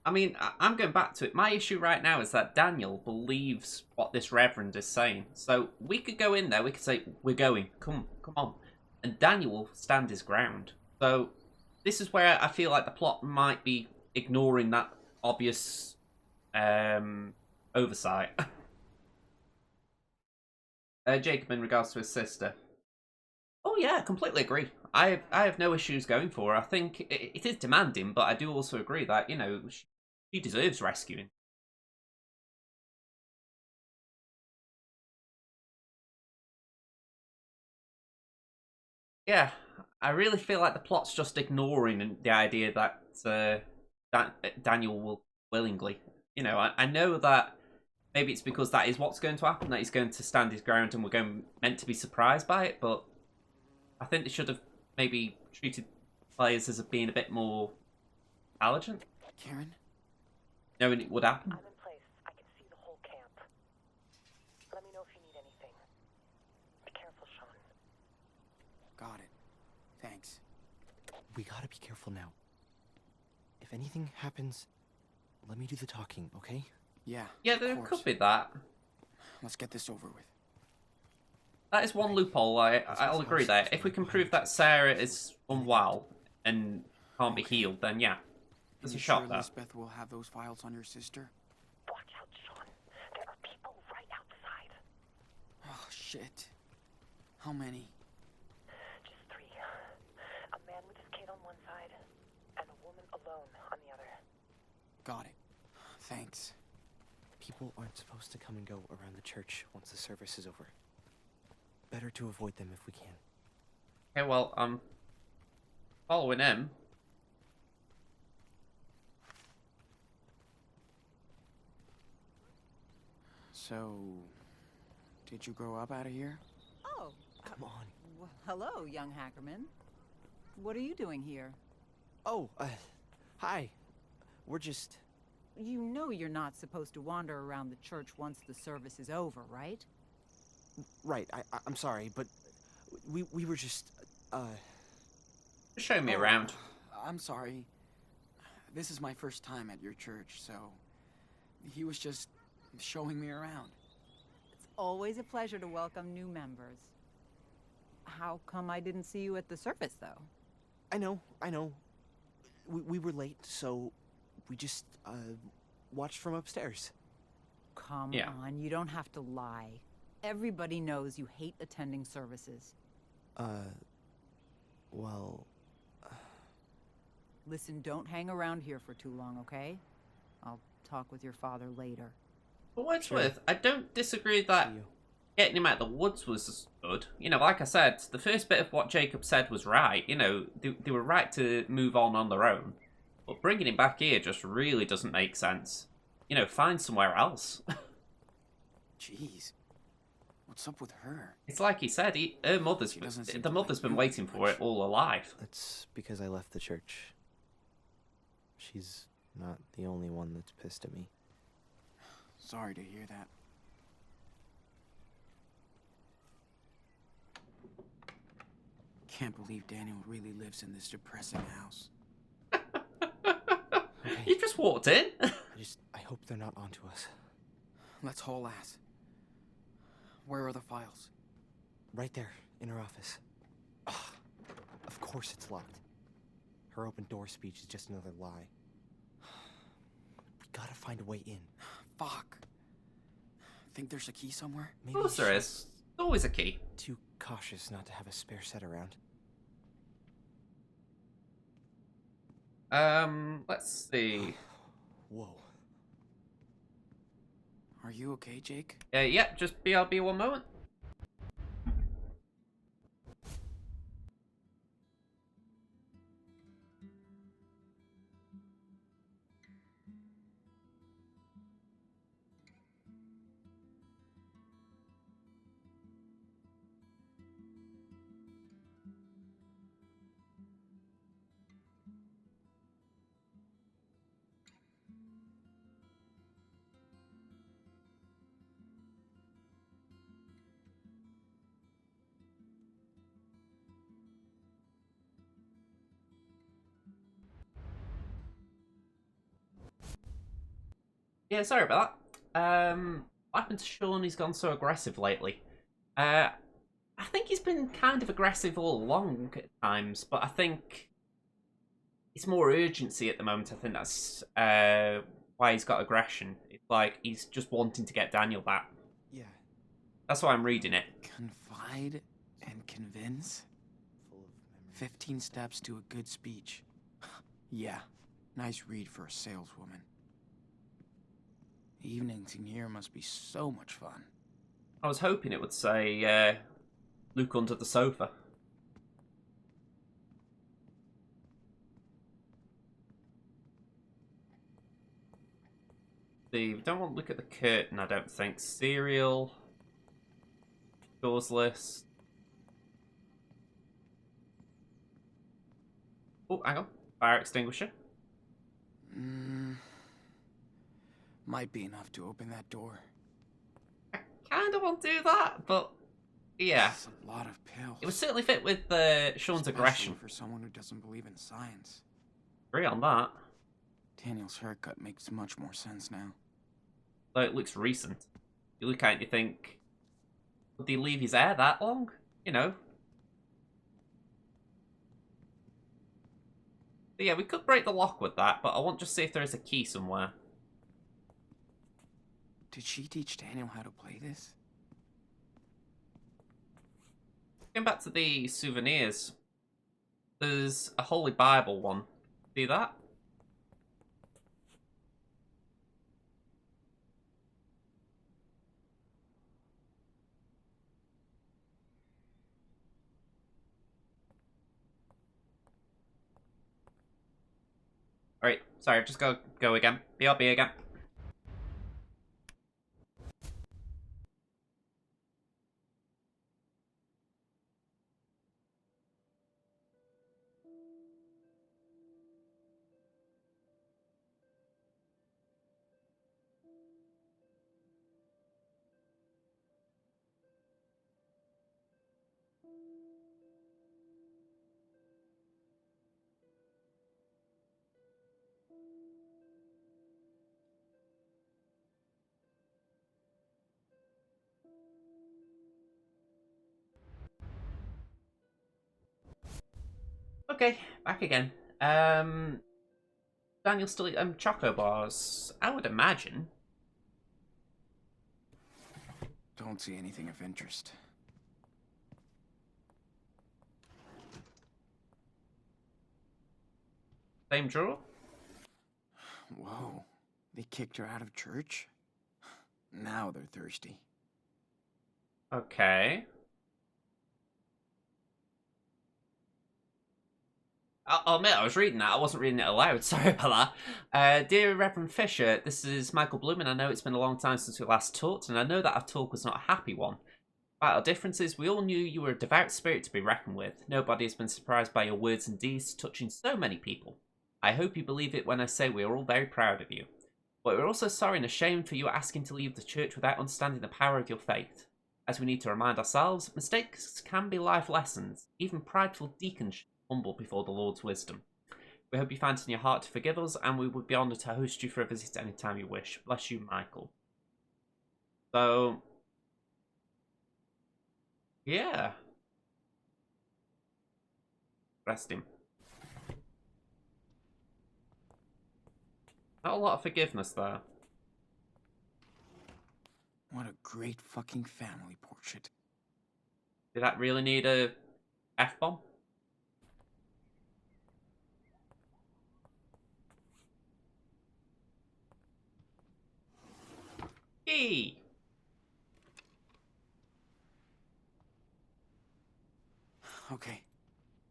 I mean, I'm going back to it. My issue right now is that Daniel believes what this Reverend is saying. So we could go in there, we could say, we're going, come on. And Daniel will stand his ground. So this is where I feel like the plot might be ignoring that obvious oversight. Jacob, in regards to his sister. Oh yeah, I completely agree. I have no issues going for her. I think it is demanding, but I do also agree that, you know, she deserves rescuing. Yeah, I really feel like the plot's just ignoring the idea that Daniel will willingly. You know, I know that maybe it's because that is what's going to happen, that he's going to stand his ground and we're meant to be surprised by it, but I think they should have maybe treated players as being a bit more intelligent. Karen? Knowing it would happen. I'm in place. I can see the whole camp. Let me know if you need anything. Be careful, Sean. Got it. Thanks. We gotta be careful now. If anything happens, let me do the talking, okay? Yeah. Yeah, there could be that. Let's get this over with. That is one loophole, I'll agree there. If we can prove that Sarah is unwell and can't be healed, then yeah. There's a shot there. Lisbeth will have those files on your sister? Watch out, Sean. There are people right outside. Oh, shit. How many? Just 3. A man got it. Thanks. People aren't supposed to come and go around the church once the service is over. Better to avoid them if we can. Okay, well, I'm following him. So, did you grow up out of here? Oh, come on. Well, hello, young Hackerman. What are you doing here? Oh, hi. We're just... You know you're not supposed to wander around the church once the service is over, right? Right, I'm sorry, but we were just, Show me around. I'm sorry. This is my first time at your church, so he was just showing me around. It's always a pleasure to welcome new members. How come I didn't see you at the service, though? I know. We were late, so we just, watched from upstairs. Come on, you don't have to lie. Everybody knows you hate attending services. Well... Listen, don't hang around here for too long, okay? I'll talk with your father later. For what it's worth, I don't disagree that getting him out of the woods was good. You know, like I said, the first bit of what Jacob said was right. You know, they were right to move on their own. But bringing him back here just really doesn't make sense. You know, find somewhere else. Jeez. What's up with her? It's like he said, the mother's been waiting for it all her life. That's because I left the church. She's not the only one that's pissed at me. Sorry to hear that. Can't believe Daniel really lives in this depressing house. Okay. You just walked in. I hope they're not onto us. Let's haul ass. Where are the files? Right there, in her office. Ugh, of course it's locked. Her open door speech is just another lie. We gotta find a way in. Fuck. Think there's a key somewhere? Of course there is. There's always a key. Too cautious not to have a spare set around. Let's see. Whoa. Are you okay, Jake? Yeah, just BRB one moment. Yeah, sorry about that. What happened to Sean? He's gone so aggressive lately. I think he's been kind of aggressive all along at times, but I think it's more urgency at the moment. I think that's why he's got aggression. It's like he's just wanting to get Daniel back. Yeah. That's why I'm reading it. Confide and convince? 15 steps to a good speech. Yeah, nice read for a saleswoman. Evenings in here must be so much fun. I was hoping it would say, look under the sofa. See, we don't want to look at the curtain, I don't think. Cereal. Doors list. Oh, hang on. Fire extinguisher. Might be enough to open that door. I kind of want to do that, but yeah. That's a lot of pills. It would certainly fit with Sean's Especially aggression. for someone who doesn't believe in science. Agree on that. Daniel's haircut makes much more sense now. Though it looks recent. You look at it and you think, would he leave his hair that long? You know. But yeah, we could break the lock with that, but I want to just see if there is a key somewhere. Did she teach Daniel how to play this? Going back to the souvenirs, there's a Holy Bible one. See that? Alright, sorry, just go again. BRB again. Okay, back again. Daniel still eat choco bars, I would imagine. Don't see anything of interest. Same drawer? Whoa. They kicked her out of church? Now they're thirsty. Okay. I'll admit, I was reading that. I wasn't reading it aloud. Sorry about that. Dear Reverend Fisher, this is Michael Bloom, and I know it's been a long time since we last talked, and I know that our talk was not a happy one. Despite our differences, we all knew you were a devout spirit to be reckoned with. Nobody has been surprised by your words and deeds touching so many people. I hope you believe it when I say we are all very proud of you. But we're also sorry and ashamed for you asking to leave the church without understanding the power of your faith. As we need to remind ourselves, mistakes can be life lessons. Even prideful deacons should be humble before the Lord's wisdom. We hope you find it in your heart to forgive us, and we would be honoured to host you for a visit any time you wish. Bless you, Michael. So, yeah. Rest him. Not a lot of forgiveness there. What a great fucking family portrait. Did that really need a F-bomb? Key! Okay.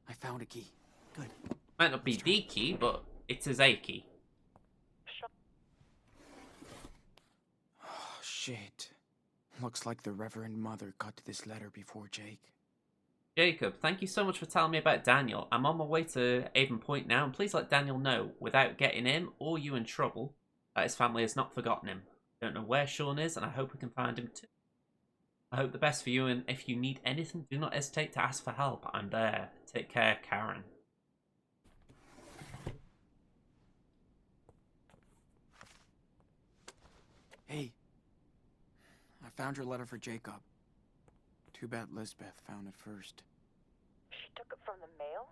I found a key. Good. Might not be the key, but it is a key. Oh, shit. Looks like the Reverend Mother got to this letter before Jake. Jacob, thank you so much for telling me about Daniel. I'm on my way to Avon Point now, and please let Daniel know, without getting him or you in trouble, that his family has not forgotten him. I don't know where Sean is, and I hope we can find him too. I hope the best for you, and if you need anything, do not hesitate to ask for help. I'm there. Take care, Karen. Hey. I found your letter for Jacob. Too bad Lisbeth found it first. She took it from the mail?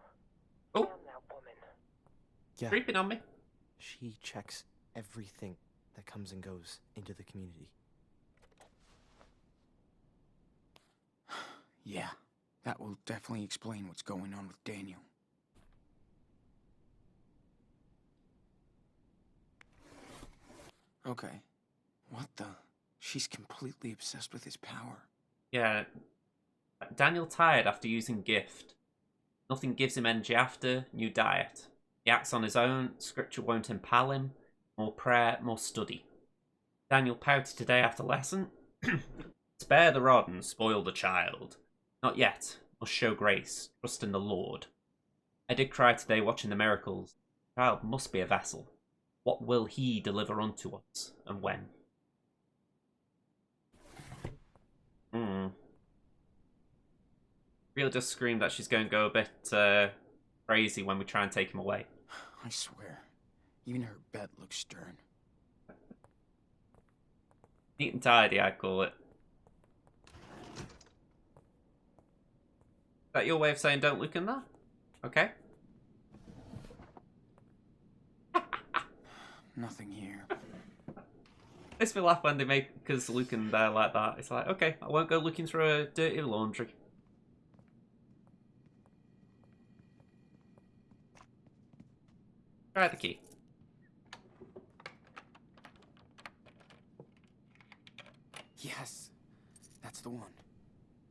Oh. Damn that woman. Yeah. Creeping on me. She checks everything that comes and goes into the community. Yeah, that will definitely explain what's going on with Daniel. Okay. What the? She's completely obsessed with his power. Yeah. Daniel tired after using gift. Nothing gives him energy after. New diet. He acts on his own. Scripture won't impel him. More prayer, more study. Daniel pouted today after lesson. Spare the rod and spoil the child. Not yet. Must show grace. Trust in the Lord. I did cry today watching the miracles. The child must be a vessel. What will he deliver unto us, and when? Real just screamed that she's going to go a bit crazy when we try and take him away. I swear, even her bed looks stern. Neat and tidy, I'd call it. Is that your way of saying don't look in there? Okay. Nothing here. Makes me laugh when they make us look in there like that. It's like, okay, I won't go looking through a dirty laundry. Try the key. Yes, that's the one.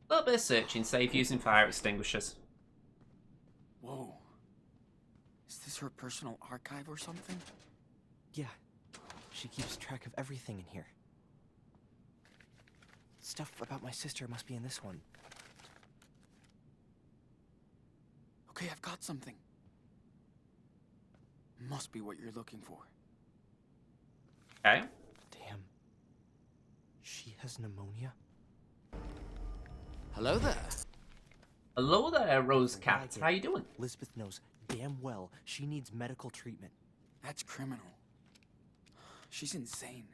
A little bit of searching, save using fire extinguishers. Whoa. Is this her personal archive or something? Yeah. She keeps track of everything in here. Stuff about my sister must be in this one. Okay, I've got something. Must be what you're looking for. Okay. Damn. She has pneumonia? Hello there. Hello there, Rose Cat. How you doing? Lisbeth knows damn well she needs medical treatment. That's criminal. She's insane.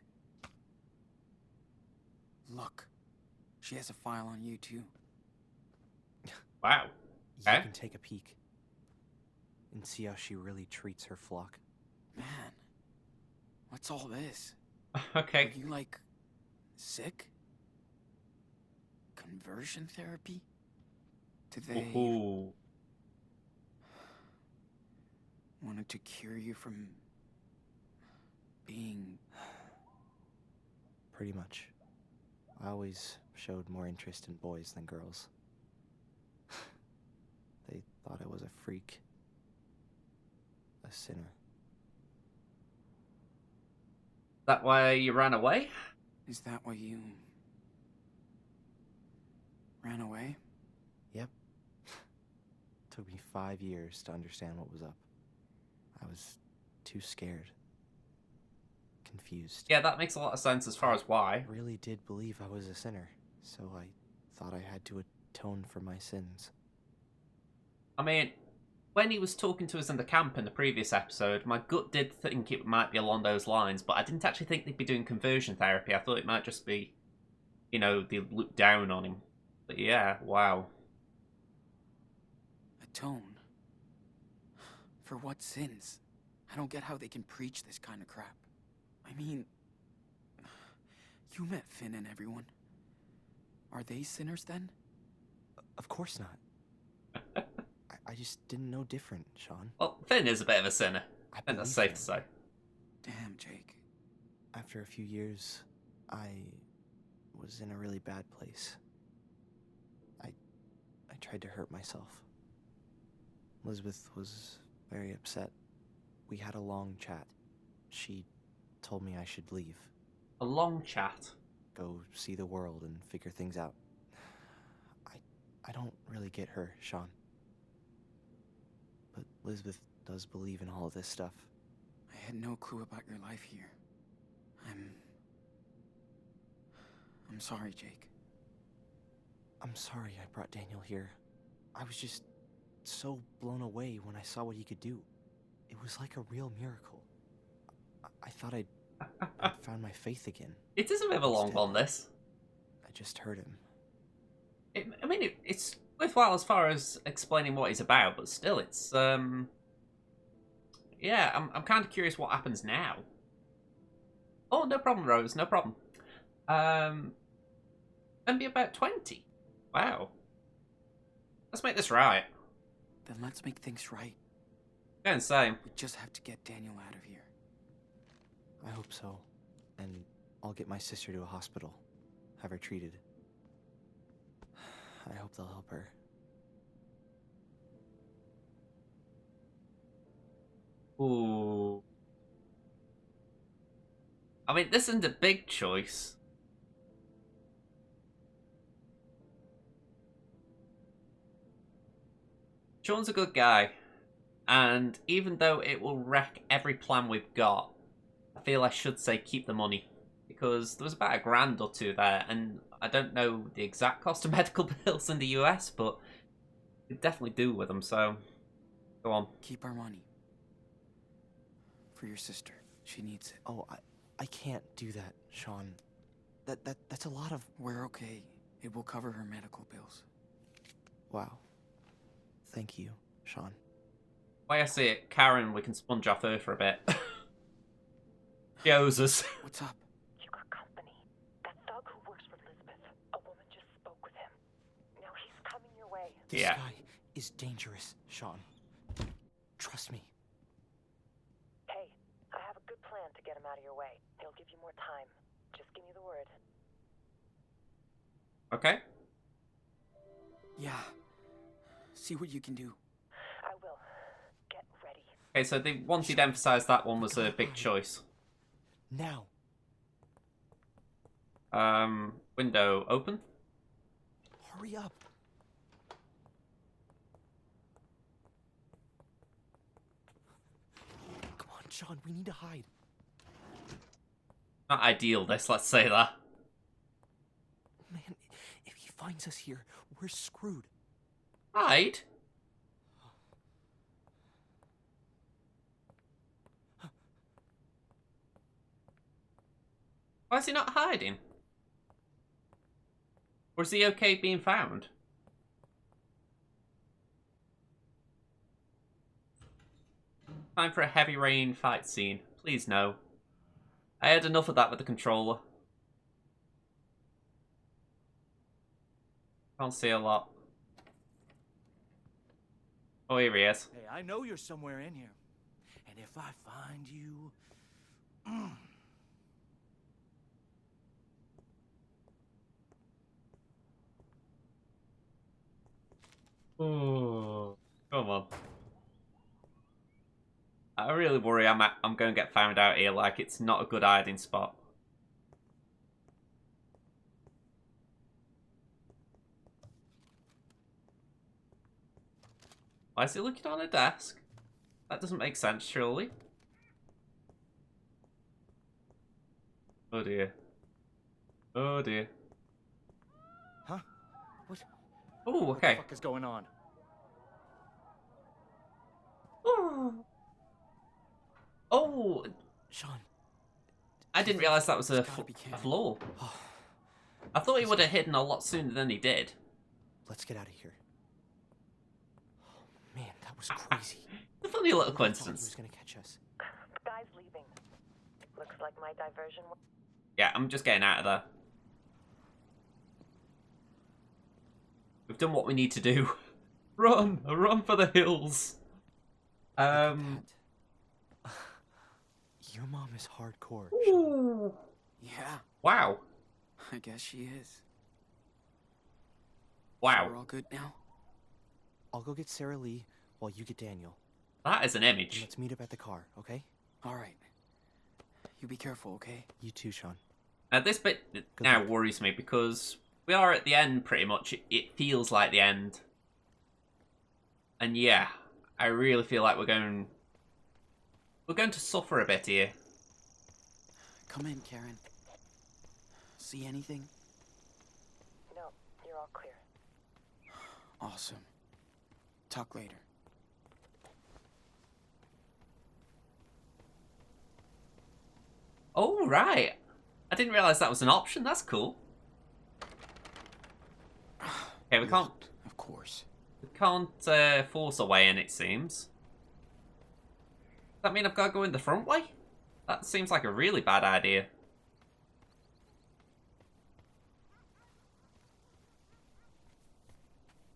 Look, she has a file on you too. Wow. You can take a peek and see how she really treats her flock. Man, what's all this? Okay. Are you, like, sick? Conversion therapy? Do they wanted to cure you from being... Pretty much. I always showed more interest in boys than girls. They thought I was a freak. A sinner. That why you ran away? Is that why you... ran away? Yep. Took me 5 years to understand what was up. I was too scared. Confused. Yeah, that makes a lot of sense as far as why. I really did believe I was a sinner, so I thought I had to atone for my sins. I mean, when he was talking to us in the camp in the previous episode, my gut did think it might be along those lines, but I didn't actually think they'd be doing conversion therapy. I thought it might just be, you know, they look down on him. But yeah, wow. Atone? For what sins? I don't get how they can preach this kind of crap. I mean, you met Finn and everyone. Are they sinners then? Of course not. I just didn't know different, Sean. Well, Finn is a bit of a sinner. I think that's safe to say. Damn, Jake. After a few years, I was in a really bad place. I tried to hurt myself. Elizabeth was very upset. We had a long chat. She told me I should leave. A long chat? Go see the world and figure things out. I don't really get her, Sean. But Elizabeth does believe in all of this stuff. I had no clue about your life here. I'm sorry, Jake. I'm sorry I brought Daniel here. I was just so blown away when I saw what he could do. It was like a real miracle. I thought I'd found my faith again. It is a bit of a long one, this. I just hurt him. It's worthwhile as far as explaining what he's about, but still, it's, yeah, I'm kind of curious what happens now. Oh, no problem, Rose, no problem. And be about 20. Wow. Let's make this right. Then let's make things right. Go and say. We just have to get Daniel out of here. I hope so. And I'll get my sister to a hospital. Have her treated. I hope they'll help her. Ooh. I mean, this isn't a big choice. Sean's a good guy. And even though it will wreck every plan we've got, I feel I should say keep the money. Because there was about $1,000 or two there, and I don't know the exact cost of medical bills in the US, but we could definitely do with them, so go on. Keep our money. For your sister. She needs it. Oh, I can't do that, Sean. That's a lot of... We're okay. It will cover her medical bills. Wow. Thank you, Sean. Way I see it, Karen, we can sponge off her for a bit. She owes us. What's up? You got company. That thug who works for Elizabeth. A woman just spoke with him. Now he's coming your way. This guy is dangerous, Sean. Trust me. Hey, I have a good plan to get him out of your way. He'll give you more time. Just give me the word. Okay. Yeah. See what you can do. I will. Get ready. Okay, so they wanted to emphasize that one was a big choice. Now. Window open. Hurry up. Come on, Sean, we need to hide. Not ideal, this, let's say that. Man, if he finds us here, we're screwed. Hide? Why is he not hiding? Or is he okay being found? Time for a heavy rain fight scene. Please no. I had enough of that with the controller. Can't see a lot. Oh, here he is. Hey, I know you're somewhere in here. And if I find you... Oh, come on. I really worry I'm going to get found out here, like it's not a good hiding spot. Why is he looking on a desk? That doesn't make sense, surely. Oh dear. Oh dear. Huh? What? Oh, okay. What the fuck is going on? Oh! Sean. I didn't realize that was a floor. I thought he would have hidden a lot sooner than he did. Let's get out of here. Oh, man, that was crazy. A funny little He coincidence. was gonna catch us. The guy's leaving. Looks like my diversion. Yeah, I'm just getting out of there. We've done what we need to do. Run! Run for the hills! Your mom is hardcore. Ooh. Yeah. Wow. I guess she is. Wow. So we're all good now? I'll go get Sarah Lee while you get Daniel. That is an And image. let's meet up at the car, okay? Alright. You be careful, okay? You too, Sean. Now this bit now worries me because we are at the end pretty much. It feels like the end. And yeah, I really feel like we're going to suffer a bit here. Come in, Karen. See anything? No, you're all clear. Awesome. Talk later. Oh, right. I didn't realize that was an option. That's cool. Okay, we can't... Of course. We can't force a way in, it seems. Does that mean I've got to go in the front way? That seems like a really bad idea.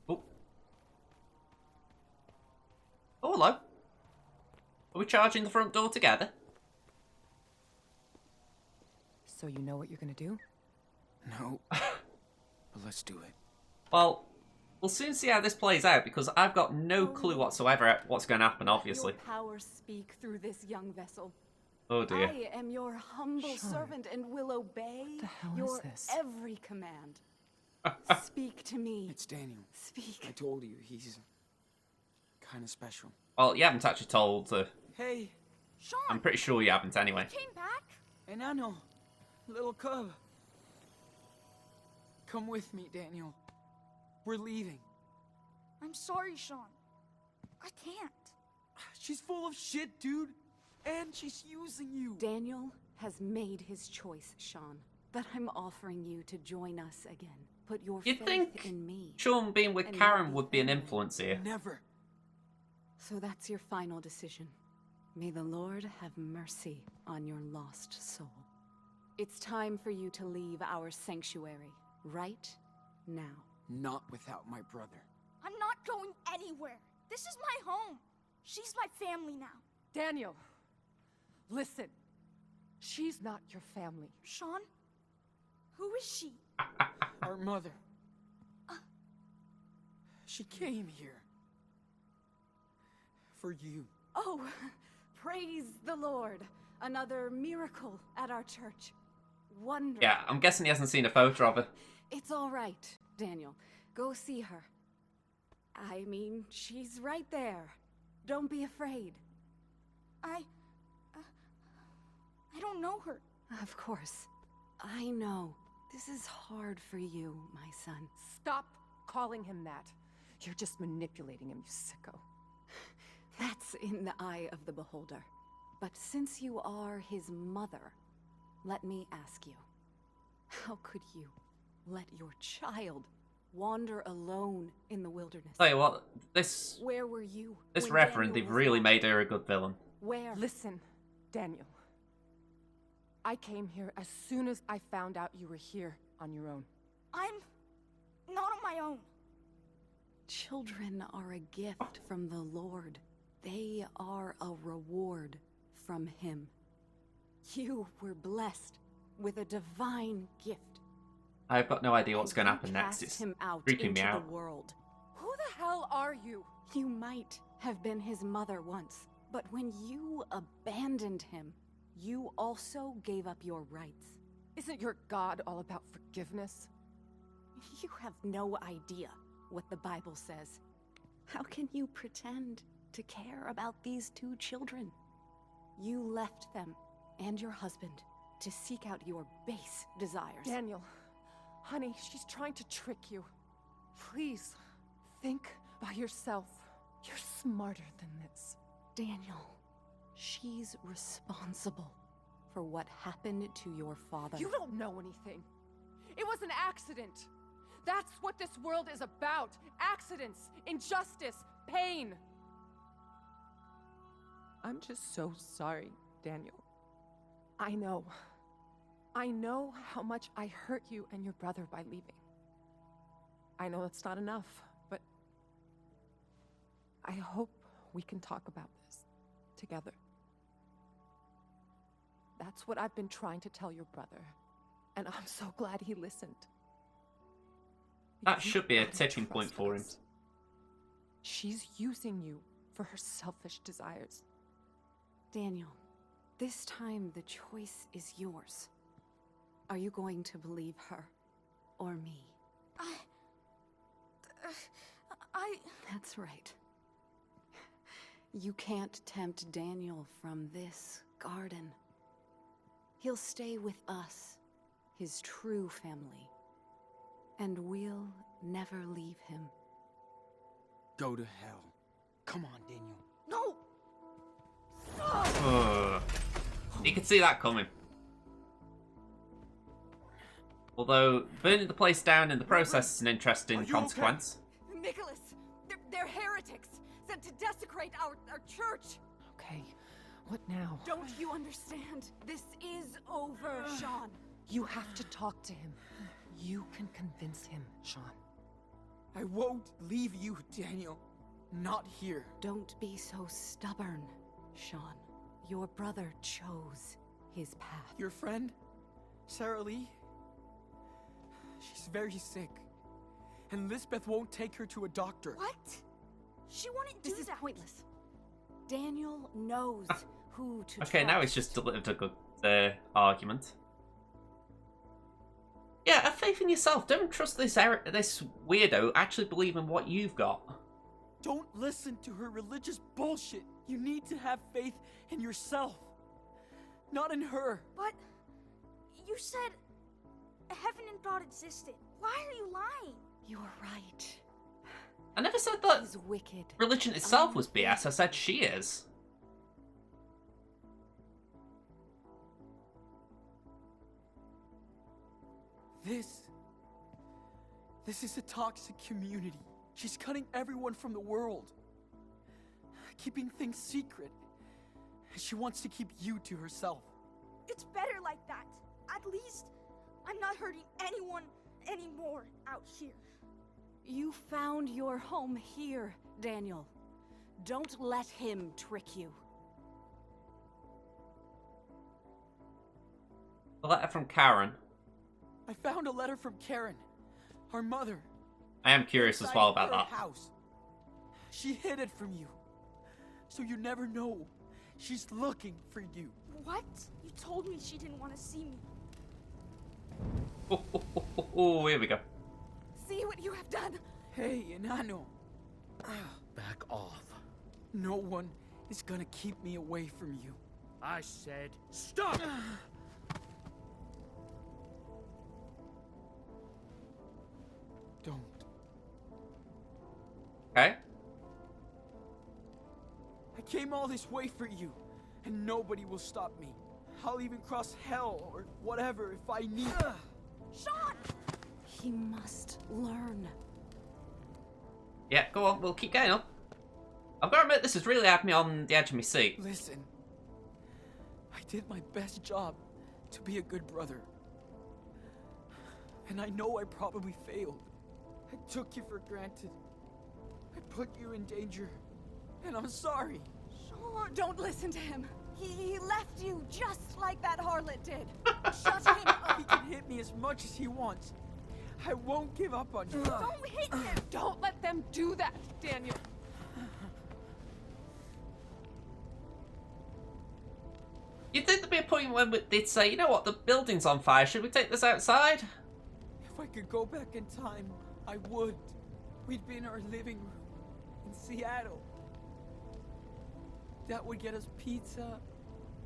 Oh. Oh, hello. Are we charging the front door together? So you know what you're gonna do? No. But let's do it. Well, we'll soon see how this plays out because I've got no clue whatsoever at what's going to happen, obviously. Your power speak through this young vessel. Oh dear. I am your humble servant and will obey your every command. Speak to me. It's Daniel. Speak. I told you, he's kind of special. Well, you haven't actually told. Hey. Sean. I'm pretty sure you haven't anyway. Came back? Enano. Little cub. Come with me, Daniel. We're leaving. I'm sorry, Sean. I can't. She's full of shit, dude. And she's using you. Daniel has made his choice, Sean. But I'm offering you to join us again. Put your You'd faith think in me. Sean being with and Karen you'll would be an influence here. Never. So that's your final decision. May the Lord have mercy on your lost soul. It's time for you to leave our sanctuary, right now. Not without my brother. I'm not going anywhere. This is my home. She's my family now. Daniel, listen. She's not your family. Sean? Who is she? Our mother. She came here. For you. Oh, praise the Lord. Another miracle at our church. Wonderful. Yeah, I'm guessing he hasn't seen a photo of her. It's all right, Daniel. Go see her. I mean, she's right there. Don't be afraid. I don't know her. Of course. I know. This is hard for you, my son. Stop calling him that. You're just manipulating him, you sicko. That's in the eye of the beholder. But since you are his mother, let me ask you, how could you let your child wander alone in the wilderness? Tell you what, this Where were you? this when reference, Daniel they've was really lost? made her a good villain. Where? Listen, Daniel. I came here as soon as I found out you were here on your own. I'm not on my own. Children are a gift from the Lord. They are a reward from Him. You were blessed with a divine gift. I've got no idea what's And going to you happen next. cast It's him out freaking into me out. the world. Who the hell are you? You might have been his mother once, but when you abandoned him, you also gave up your rights. Isn't your God all about forgiveness? You have no idea what the Bible says. How can you pretend to care about these two children? You left them and your husband to seek out your base desires. Daniel, honey, she's trying to trick you. Please, think by yourself. You're smarter than this. Daniel, she's responsible for what happened to your father. You don't know anything. It was an accident. That's what this world is about. Accidents, injustice, pain. I'm just so sorry, Daniel. I know how much I hurt you and your brother by leaving. I know it's not enough, but I hope we can talk about this together. That's what I've been trying to tell your brother, and I'm so glad he listened. That should be a tipping point for him. She's using you for her selfish desires. Daniel, this time the choice is yours. Are you going to believe her or me? That's right. You can't tempt Daniel from this garden. He'll stay with us, his true family. And we'll never leave him. Go to hell. Come on, Daniel. No! You could see that coming. Although, burning the place down in the process is an interesting consequence. Nicholas, they're heretics, sent to desecrate our church. Okay, what now? Don't you understand? This is over, Sean. You have to talk to him. You can convince him, Sean. I won't leave you, Daniel. Not here. Don't be so stubborn, Sean. Your brother chose his path. Your friend, Sarah Lee? She's very sick. And Lisbeth won't take her to a doctor. What? She wouldn't do that. This is pointless. Daniel knows who to Okay, now he's just delivered a good argument. Yeah, have faith in yourself. Don't trust this weirdo. Actually believe in what you've got. Don't listen to her religious bullshit. You need to have faith in yourself, not in her. But you said heaven and God existed. Why are you lying? You're right. I never said that He's wicked. religion itself was BS. I said she is. This is a toxic community. She's cutting everyone from the world. Keeping things secret. She wants to keep you to herself. It's better like that. At least I'm not hurting anyone anymore out here. You found your home here, Daniel. Don't let him trick you. A letter from Karen. I found a letter from Karen, our mother. I am curious as well about Inside her that. house. She hid it from you. so you never know. She's looking for you. What? You told me she didn't want to see me. Oh, here we go. See what you have done. Hey, Enano. Back off. No one is gonna keep me away from you. I said, stop! Don't. Okay. I came all this way for you, and nobody will stop me. I'll even cross hell or whatever if I need. Sean! He must learn. Yeah, go on. We'll keep going on. I've got to admit, this has really had me on the edge of my seat. Listen, I did my best job to be a good brother. And I know I probably failed. I took you for granted. I put you in danger. And I'm sorry. Sean, don't listen to him. He left you just like that harlot did. Shut him up. He can hit me as much as he wants. I won't give up on you. Don't hit him. Don't let them do that, Daniel. You'd think there'd be a point when they'd say, you know what, the building's on fire, should we take this outside? If I could go back in time, I would. We'd be in our living room in Seattle. That would get us pizza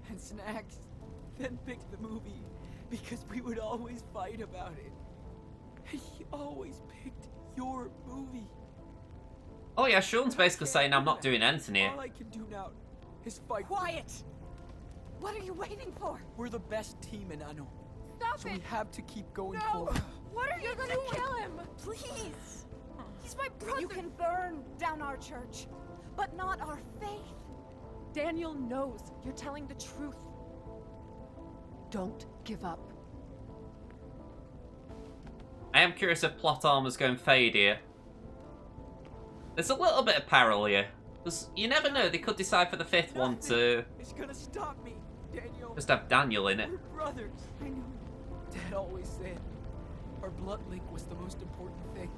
and snacks, then pick the movie, because we would always fight about it. And he always picked your movie. Oh yeah, Sean's basically saying I'm not doing anything here. All I can do now is fight. Quiet! What are you waiting for? We're the best team in Anno. Stop so it! we have to keep going No! forward. What are you gonna kill him? Please! He's my brother! You can burn down our church, but not our faith. Daniel knows you're telling the truth. Don't give up. I am curious if plot armor's going fade here. There's a little bit of peril here. Because you never know, they could decide for the fifth one to It's gonna stop me, Daniel. just have Daniel in it. We're brothers. I know. Dad always said our blood link was the most important thing.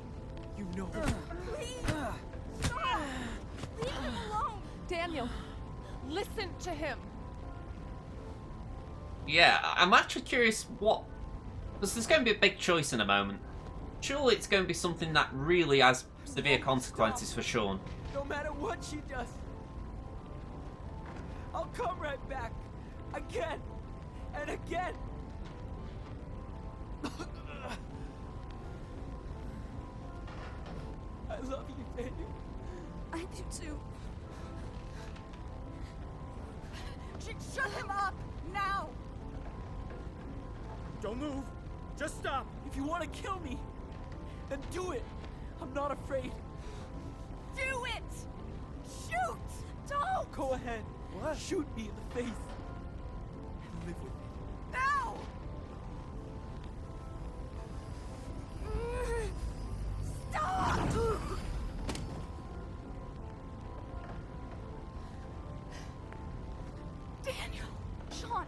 You know. Please! Stop! Leave him alone! Daniel, listen to him. Yeah, I'm actually curious what... Because there's going to be a big choice in a moment. Surely it's going to be something that really has severe consequences for Sean. No matter what she does, I'll come right back. Again and again. I love you, Daniel. I do too. Shut him up! Now! Don't move. Just stop. If you want to kill me, then do it. I'm not afraid. Do it! Shoot! Don't! Go ahead. What? Shoot me in the face. And live with me. Now! Stop! Daniel! Sean!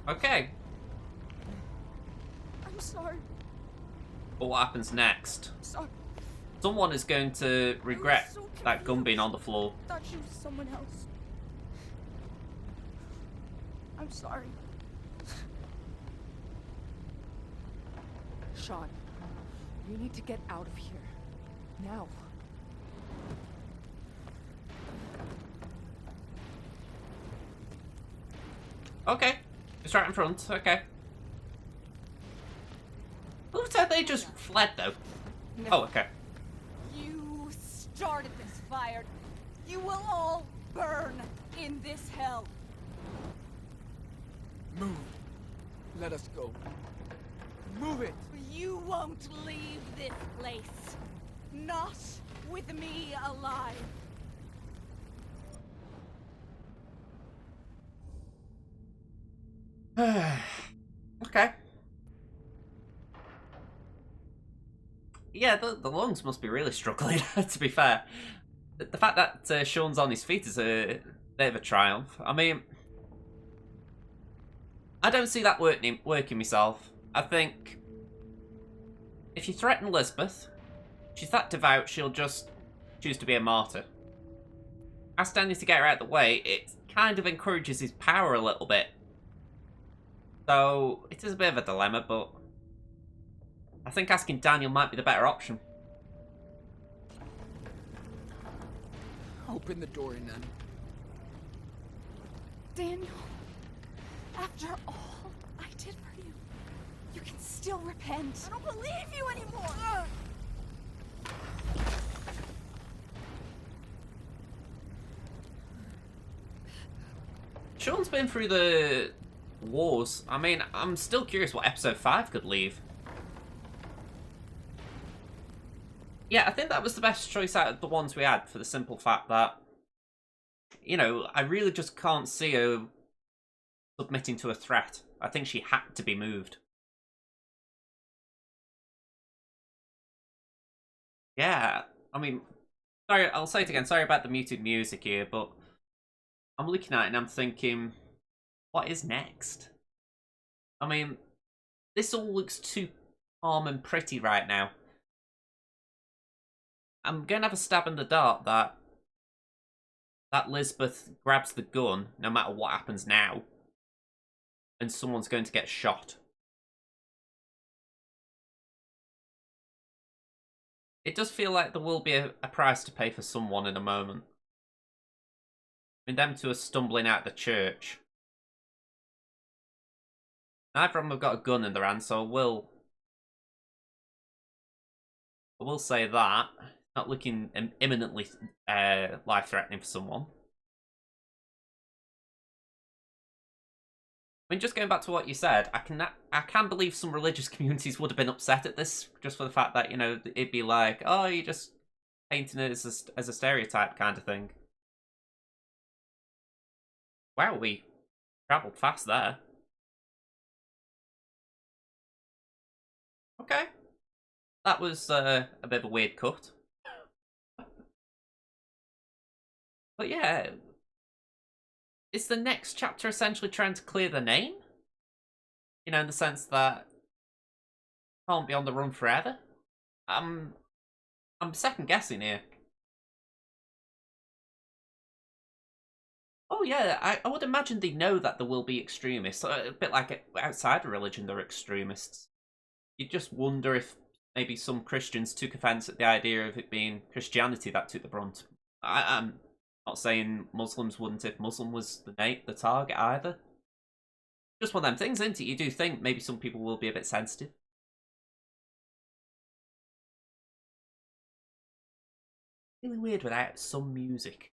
Okay, I'm sorry. but what happens next? Sorry. Someone is going to regret so that gun being on the floor. I thought she was someone else. I'm sorry. Sean, we need to get out of here. Now. Okay, it's right in front, okay. Who said they just fled though? No. Oh, okay. You started this fire. You will all burn in this hell. Move. Let us go. Move it. You won't leave this place. Not with me alive. Okay. Yeah, the lungs must be really struggling, to be fair. The fact that Sean's on his feet is a bit of a triumph. I mean, I don't see that working myself. I think if you threaten Elizabeth, she's that devout, she'll just choose to be a martyr. ask Daniel to get her out of the way, it kind of encourages his power a little bit. So, it is a bit of a dilemma, but I think asking Daniel might be the better option. Open the door, Nun. Daniel, after all I did for you, you can still repent. I don't believe you anymore! Sean's been through the wars. I mean, I'm still curious what episode 5 could leave. Yeah, I think that was the best choice out of the ones we had, for the simple fact that, you know, I really just can't see her submitting to a threat. I think she had to be moved. Yeah, I mean, sorry, I'll say it again, sorry about the muted music here, but I'm looking at it and I'm thinking, what is next? I mean, this all looks too calm and pretty right now. I'm going to have a stab in the dark that Lisbeth grabs the gun, no matter what happens now, and someone's going to get shot. It does feel like there will be a price to pay for someone in a moment. I mean, them two are stumbling out of the church. Neither of them have got a gun in their hand, so I will say that. Not looking imminently life-threatening for someone. I mean, just going back to what you said, I can believe some religious communities would have been upset at this, just for the fact that, you know, it'd be like, oh, you're just painting it as a stereotype kind of thing. Wow, we travelled fast there. Okay. That was a bit of a weird cut. But yeah, is the next chapter essentially trying to clear the name? You know, in the sense that can't be on the run forever? I'm second guessing here. Oh yeah, I would imagine they know that there will be extremists. A bit like outside of religion, there are extremists. You just wonder if maybe some Christians took offence at the idea of it being Christianity that took the brunt. I'm not saying Muslims wouldn't if Muslim was the target either. Just one of them things, isn't it? You do think maybe some people will be a bit sensitive. Really weird without some music.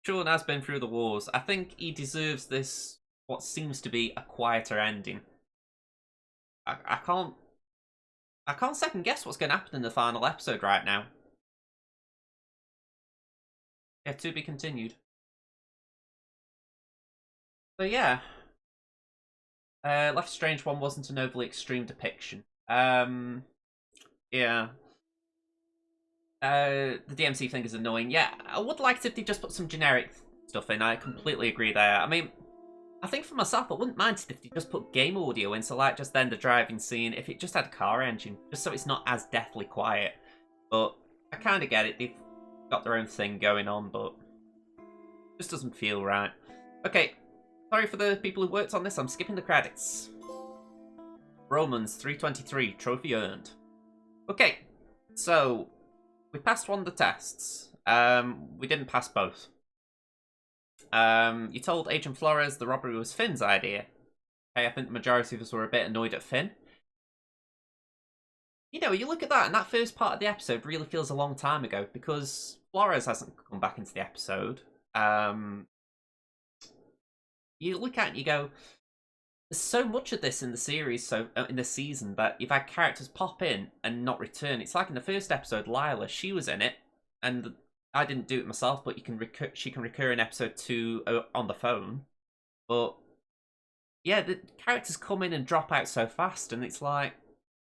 Sean has been through the wars. I think he deserves this, what seems to be a quieter ending. I can't second guess what's going to happen in the final episode right now. Yeah, to be continued. So yeah. Life is Strange 1 wasn't an overly extreme depiction. Yeah. The DMC thing is annoying. Yeah, I would like it if they just put some generic stuff in. I completely agree there. I mean, I think for myself, I wouldn't mind if they just put game audio in, so like just then the driving scene, if it just had a car engine, just so it's not as deathly quiet. But I kind of get it. They've got their own thing going on, but it just doesn't feel right. Okay, sorry for the people who worked on this. I'm skipping the credits. Romans 3:23, trophy earned. Okay, so we passed one of the tests. We didn't pass both. You told Agent Flores the robbery was Finn's idea. Okay, I think the majority of us were a bit annoyed at Finn. You know, you look at that, and that first part of the episode really feels a long time ago, because Flores hasn't come back into the episode. You look at it and you go, there's so much of this in the series, in the season, that you've had characters pop in and not return. It's like in the first episode, Lila, she was in it, and I didn't do it myself, but she can recur in episode 2 on the phone. But yeah, the characters come in and drop out so fast, and it's like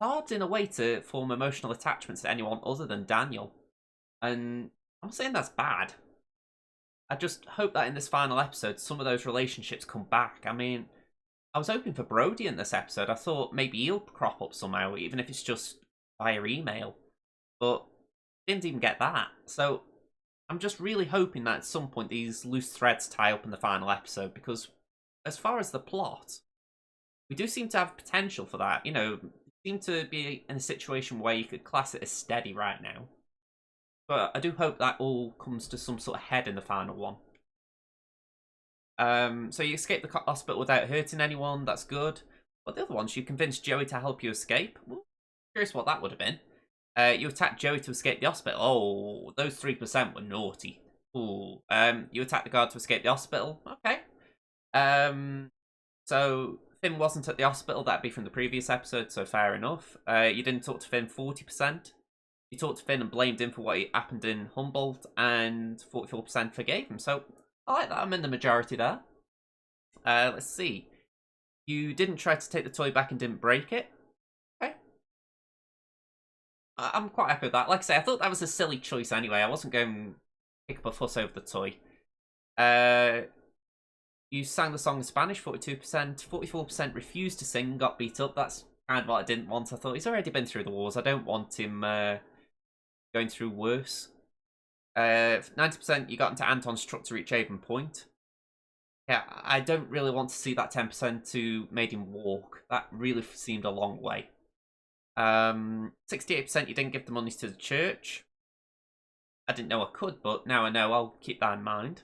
hard in a way to form emotional attachments to anyone other than Daniel. And I'm not saying that's bad. I just hope that in this final episode, some of those relationships come back. I mean, I was hoping for Brody in this episode. I thought maybe he'll crop up somehow, even if it's just via email. But didn't even get that. So I'm just really hoping that at some point these loose threads tie up in the final episode, because as far as the plot, we do seem to have potential for that. You know, we seem to be in a situation where you could class it as steady right now. But I do hope that all comes to some sort of head in the final one. So you escape the hospital without hurting anyone, that's good. But the other ones, you convinced Joey to help you escape. Well, curious what that would have been. You attacked Joey to escape the hospital. Oh, those 3% were naughty. Ooh. You attacked the guard to escape the hospital. Okay. So Finn wasn't at the hospital. That'd be from the previous episode, so fair enough. You didn't talk to Finn 40%. You talked to Finn and blamed him for what happened in Humboldt, and 44% forgave him. So I like that. I'm in the majority there. Let's see. You didn't try to take the toy back and didn't break it. Okay. I'm quite happy with that. Like I say, I thought that was a silly choice anyway. I wasn't going to pick up a fuss over the toy. You sang the song in Spanish, 42%. 44% refused to sing, got beat up. That's kind of what I didn't want. I thought he's already been through the wars. I don't want him going through worse. 90% you got into Anton's truck to reach Avon Point. Yeah, I don't really want to see that 10% to made him walk. That really seemed a long way. 68% you didn't give the monies to the church. I didn't know I could, but now I know. I'll keep that in mind.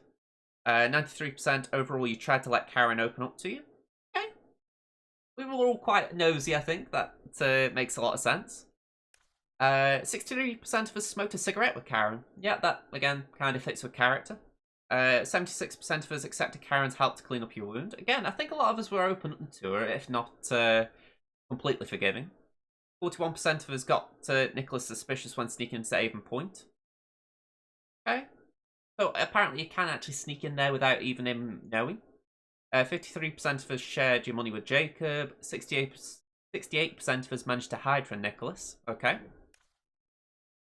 93% overall you tried to let Karen open up to you. Okay. We were all quite nosy, I think. That makes a lot of sense. 63% of us smoked a cigarette with Karen. Yeah, that, again, kind of fits with character. 76% of us accepted Karen's help to clean up your wound. Again, I think a lot of us were open to her, if not completely forgiving. 41% of us got Nicholas suspicious when sneaking into Avon Point. Okay. So apparently you can actually sneak in there without even him knowing. 53% of us shared your money with Jacob. 68% of us managed to hide from Nicholas. Okay.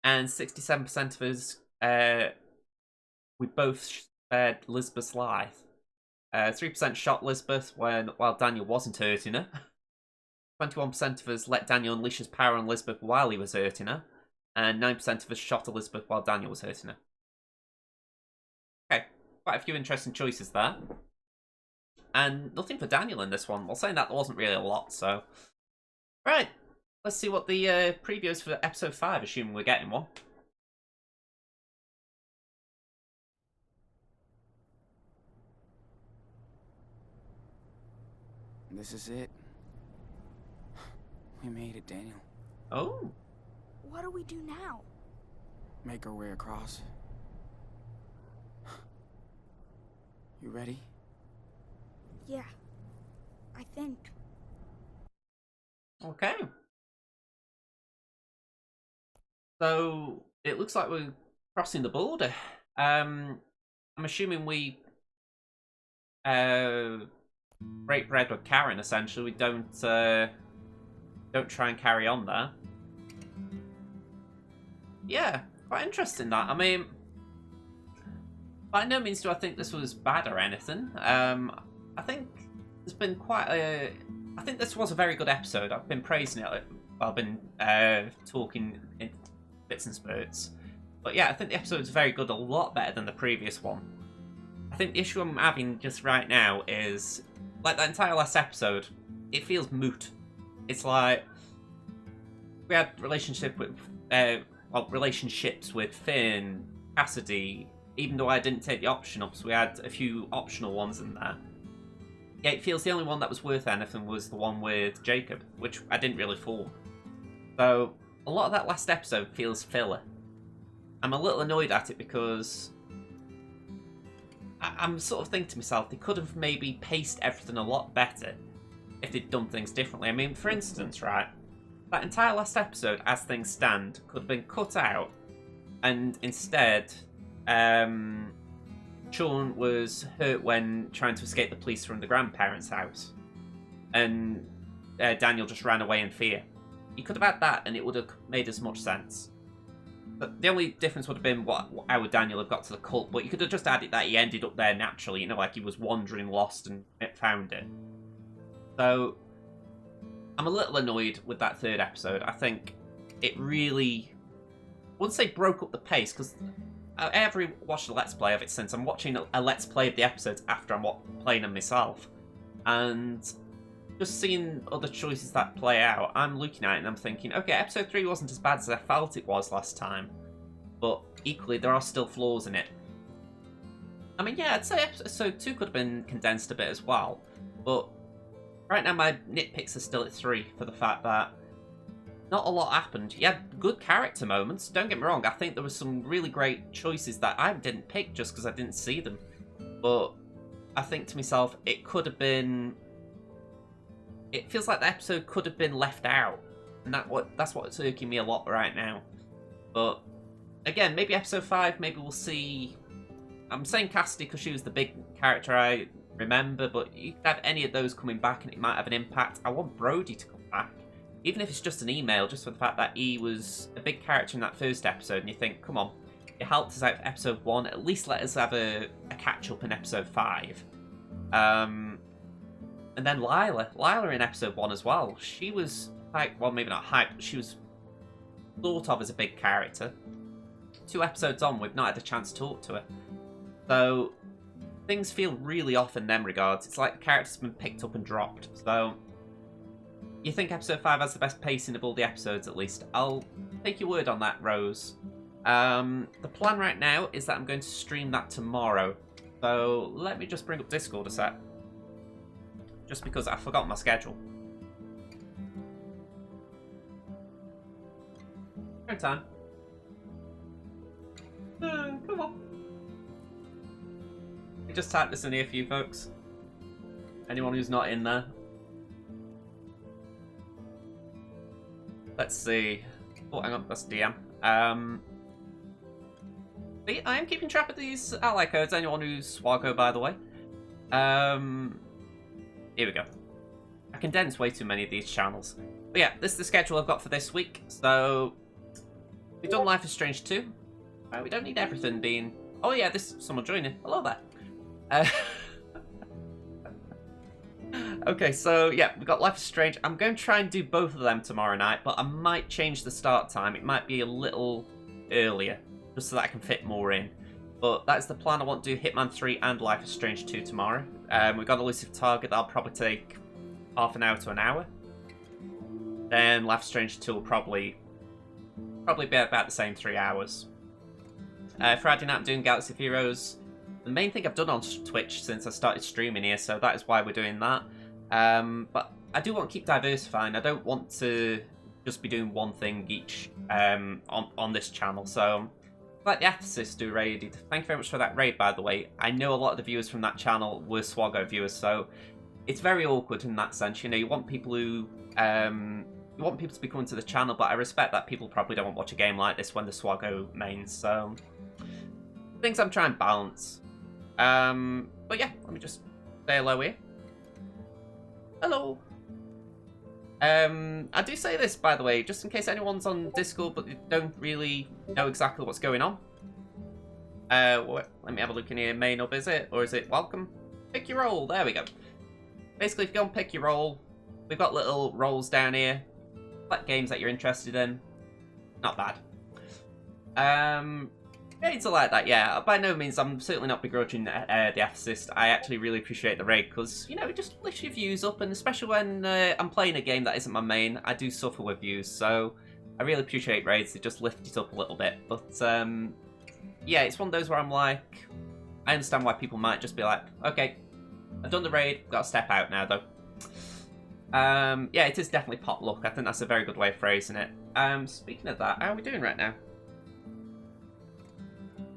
And 67% of us, we both spared Lisbeth's life. 3% shot Lisbeth while Daniel wasn't hurting her. 21% of us let Daniel unleash his power on Lisbeth while he was hurting her. And 9% of us shot Elizabeth while Daniel was hurting her. Okay, quite a few interesting choices there. And nothing for Daniel in this one. Well, saying that, there wasn't really a lot, so... Right, let's see what the preview is for episode 5, assuming we're getting one. This is it. We made it, Daniel. Oh. What do we do now? Make our way across. You ready? Yeah, I think. Okay. So, it looks like we're crossing the border. I'm assuming we break bread with Karen, essentially. We don't try and carry on there. Yeah, quite interesting that. I mean, by no means do I think this was bad or anything. I think there's been I think this was a very good episode. I've been praising it. I've been talking in bits and spurts. But yeah, I think the episode's very good, a lot better than the previous one. I think the issue I'm having just right now is, like that entire last episode, it feels moot. It's like we had relationships with Finn, Cassidy, even though I didn't take the option up, so we had a few optional ones in there. Yeah, it feels the only one that was worth anything was the one with Jacob, which I didn't really fall. So a lot of that last episode feels filler. I'm a little annoyed at it because I'm sort of thinking to myself, they could have maybe paced everything a lot better if they'd done things differently. I mean, for instance, right, that entire last episode, as things stand, could have been cut out, and instead, Sean was hurt when trying to escape the police from the grandparents' house, and Daniel just ran away in fear. You could have had that, and it would have made as much sense. But the only difference would have been how would Daniel have got to the cult, but you could have just added that he ended up there naturally, you know, like he was wandering lost and found it. So, I'm a little annoyed with that third episode. I think it really wouldn't say broke up the pace, because I have watched a Let's Play of it since. I'm watching a Let's Play of the episodes after I'm playing them myself. And just seeing other choices that play out, I'm looking at it and I'm thinking, okay, episode 3 wasn't as bad as I felt it was last time. But equally, there are still flaws in it. I mean, yeah, I'd say episode 2 could have been condensed a bit as well. But right now, my nitpicks are still at 3 for the fact that not a lot happened. You had good character moments, don't get me wrong. I think there were some really great choices that I didn't pick just because I didn't see them. But I think to myself, it could have been... It feels like the episode could have been left out. And that's what's irking me a lot right now. But again, maybe episode 5, maybe we'll see... I'm saying Cassidy because she was the big character I remember, but you could have any of those coming back and it might have an impact. I want Brody to come back. Even if it's just an email, just for the fact that he was a big character in that first episode, and you think, come on, it helped us out for episode 1, at least let us have a catch-up in episode 5. And then Lila in episode 1 as well. She was hyped, well, maybe not hyped, but she was thought of as a big character. 2 episodes on, we've not had a chance to talk to her. So, things feel really off in them regards. It's like the character's been picked up and dropped. So, you think episode 5 has the best pacing of all the episodes, at least. I'll take your word on that, Rose. The plan right now is that I'm going to stream that tomorrow. So, let me just bring up Discord a sec. Just because I forgot my schedule. No time. Come on. I just typed this in here for you folks. Anyone who's not in there. Let's see. Oh, hang on, that's DM. See, I am keeping track of these ally codes. Anyone who's Swago, by the way. Here we go. I condensed way too many of these channels. But yeah, this is the schedule I've got for this week. So, we've done Life is Strange 2. Right, we don't need everything being... Oh yeah, this someone joining. Hello there. Okay, so yeah, we've got Life is Strange. I'm going to try and do both of them tomorrow night, but I might change the start time. It might be a little earlier, just so that I can fit more in. But that's the plan. I want to do Hitman 3 and Life is Strange 2 tomorrow. We've got an elusive target that'll probably take half an hour to an hour. Then Life is Strange 2 will probably be about the same 3 hours. Friday night I'm doing Galaxy of Heroes. The main thing I've done on Twitch since I started streaming here, so that is why we're doing that. But I do want to keep diversifying. I don't want to just be doing one thing each on this channel. So, like the Ethicist do raid. Thank you very much for that raid, by the way. I know a lot of the viewers from that channel were Swago viewers, so it's very awkward in that sense. You know, you want people who you want people to be coming to the channel, but I respect that people probably don't want to watch a game like this when the Swago mains. So, things I'm trying to balance. But yeah, let me just say hello here. Hello. I do say this, by the way, just in case anyone's on Discord but they don't really know exactly what's going on. Let me have a look in here. Main up, is it? Or is it welcome? Pick your role. There we go. Basically, if you go and pick your role, we've got little roles down here. Like games that you're interested in. Not bad. Raids are like that, yeah. By no means, I'm certainly not begrudging the Ethicist. I actually really appreciate the raid because, you know, it just lifts your views up, and especially when I'm playing a game that isn't my main, I do suffer with views, so I really appreciate raids. They just lift it up a little bit. But, yeah, it's one of those where I'm like, I understand why people might just be like, okay, I've done the raid, got to step out now, though. Yeah, it is definitely pot luck. I think that's a very good way of phrasing it. Speaking of that, how are we doing right now?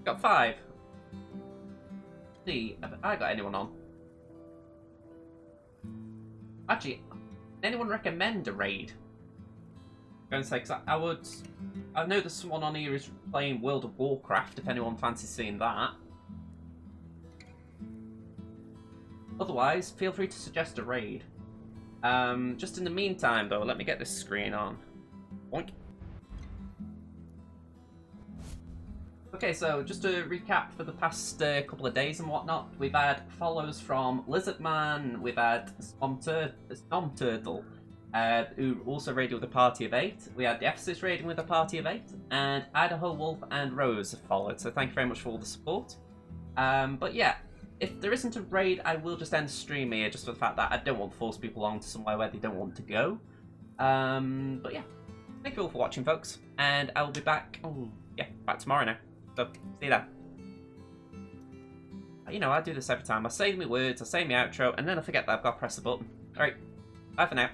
Got 5. See, have I got anyone on? Actually, anyone recommend a raid? I'm going to say, because I know there's someone on here who's playing World of Warcraft, if anyone fancies seeing that. Otherwise, feel free to suggest a raid. Just in the meantime, though, let me get this screen on. Boink. Okay, so just to recap for the past couple of days and whatnot, we've had follows from Lizardman, we've had Storm Turtle, who also raided with a party of 8. We had the Ephesus raiding with a party of 8, and Idaho Wolf and Rose have followed, so thank you very much for all the support. But yeah, if there isn't a raid, I will just end the stream here, just for the fact that I don't want to force people on to somewhere where they don't want to go. But yeah, thank you all for watching, folks, and I will be back, back tomorrow now, so see you then. You know, I do this every time. I say my words, I say my outro, and then I forget that I've got to press the button. Alright, bye for now.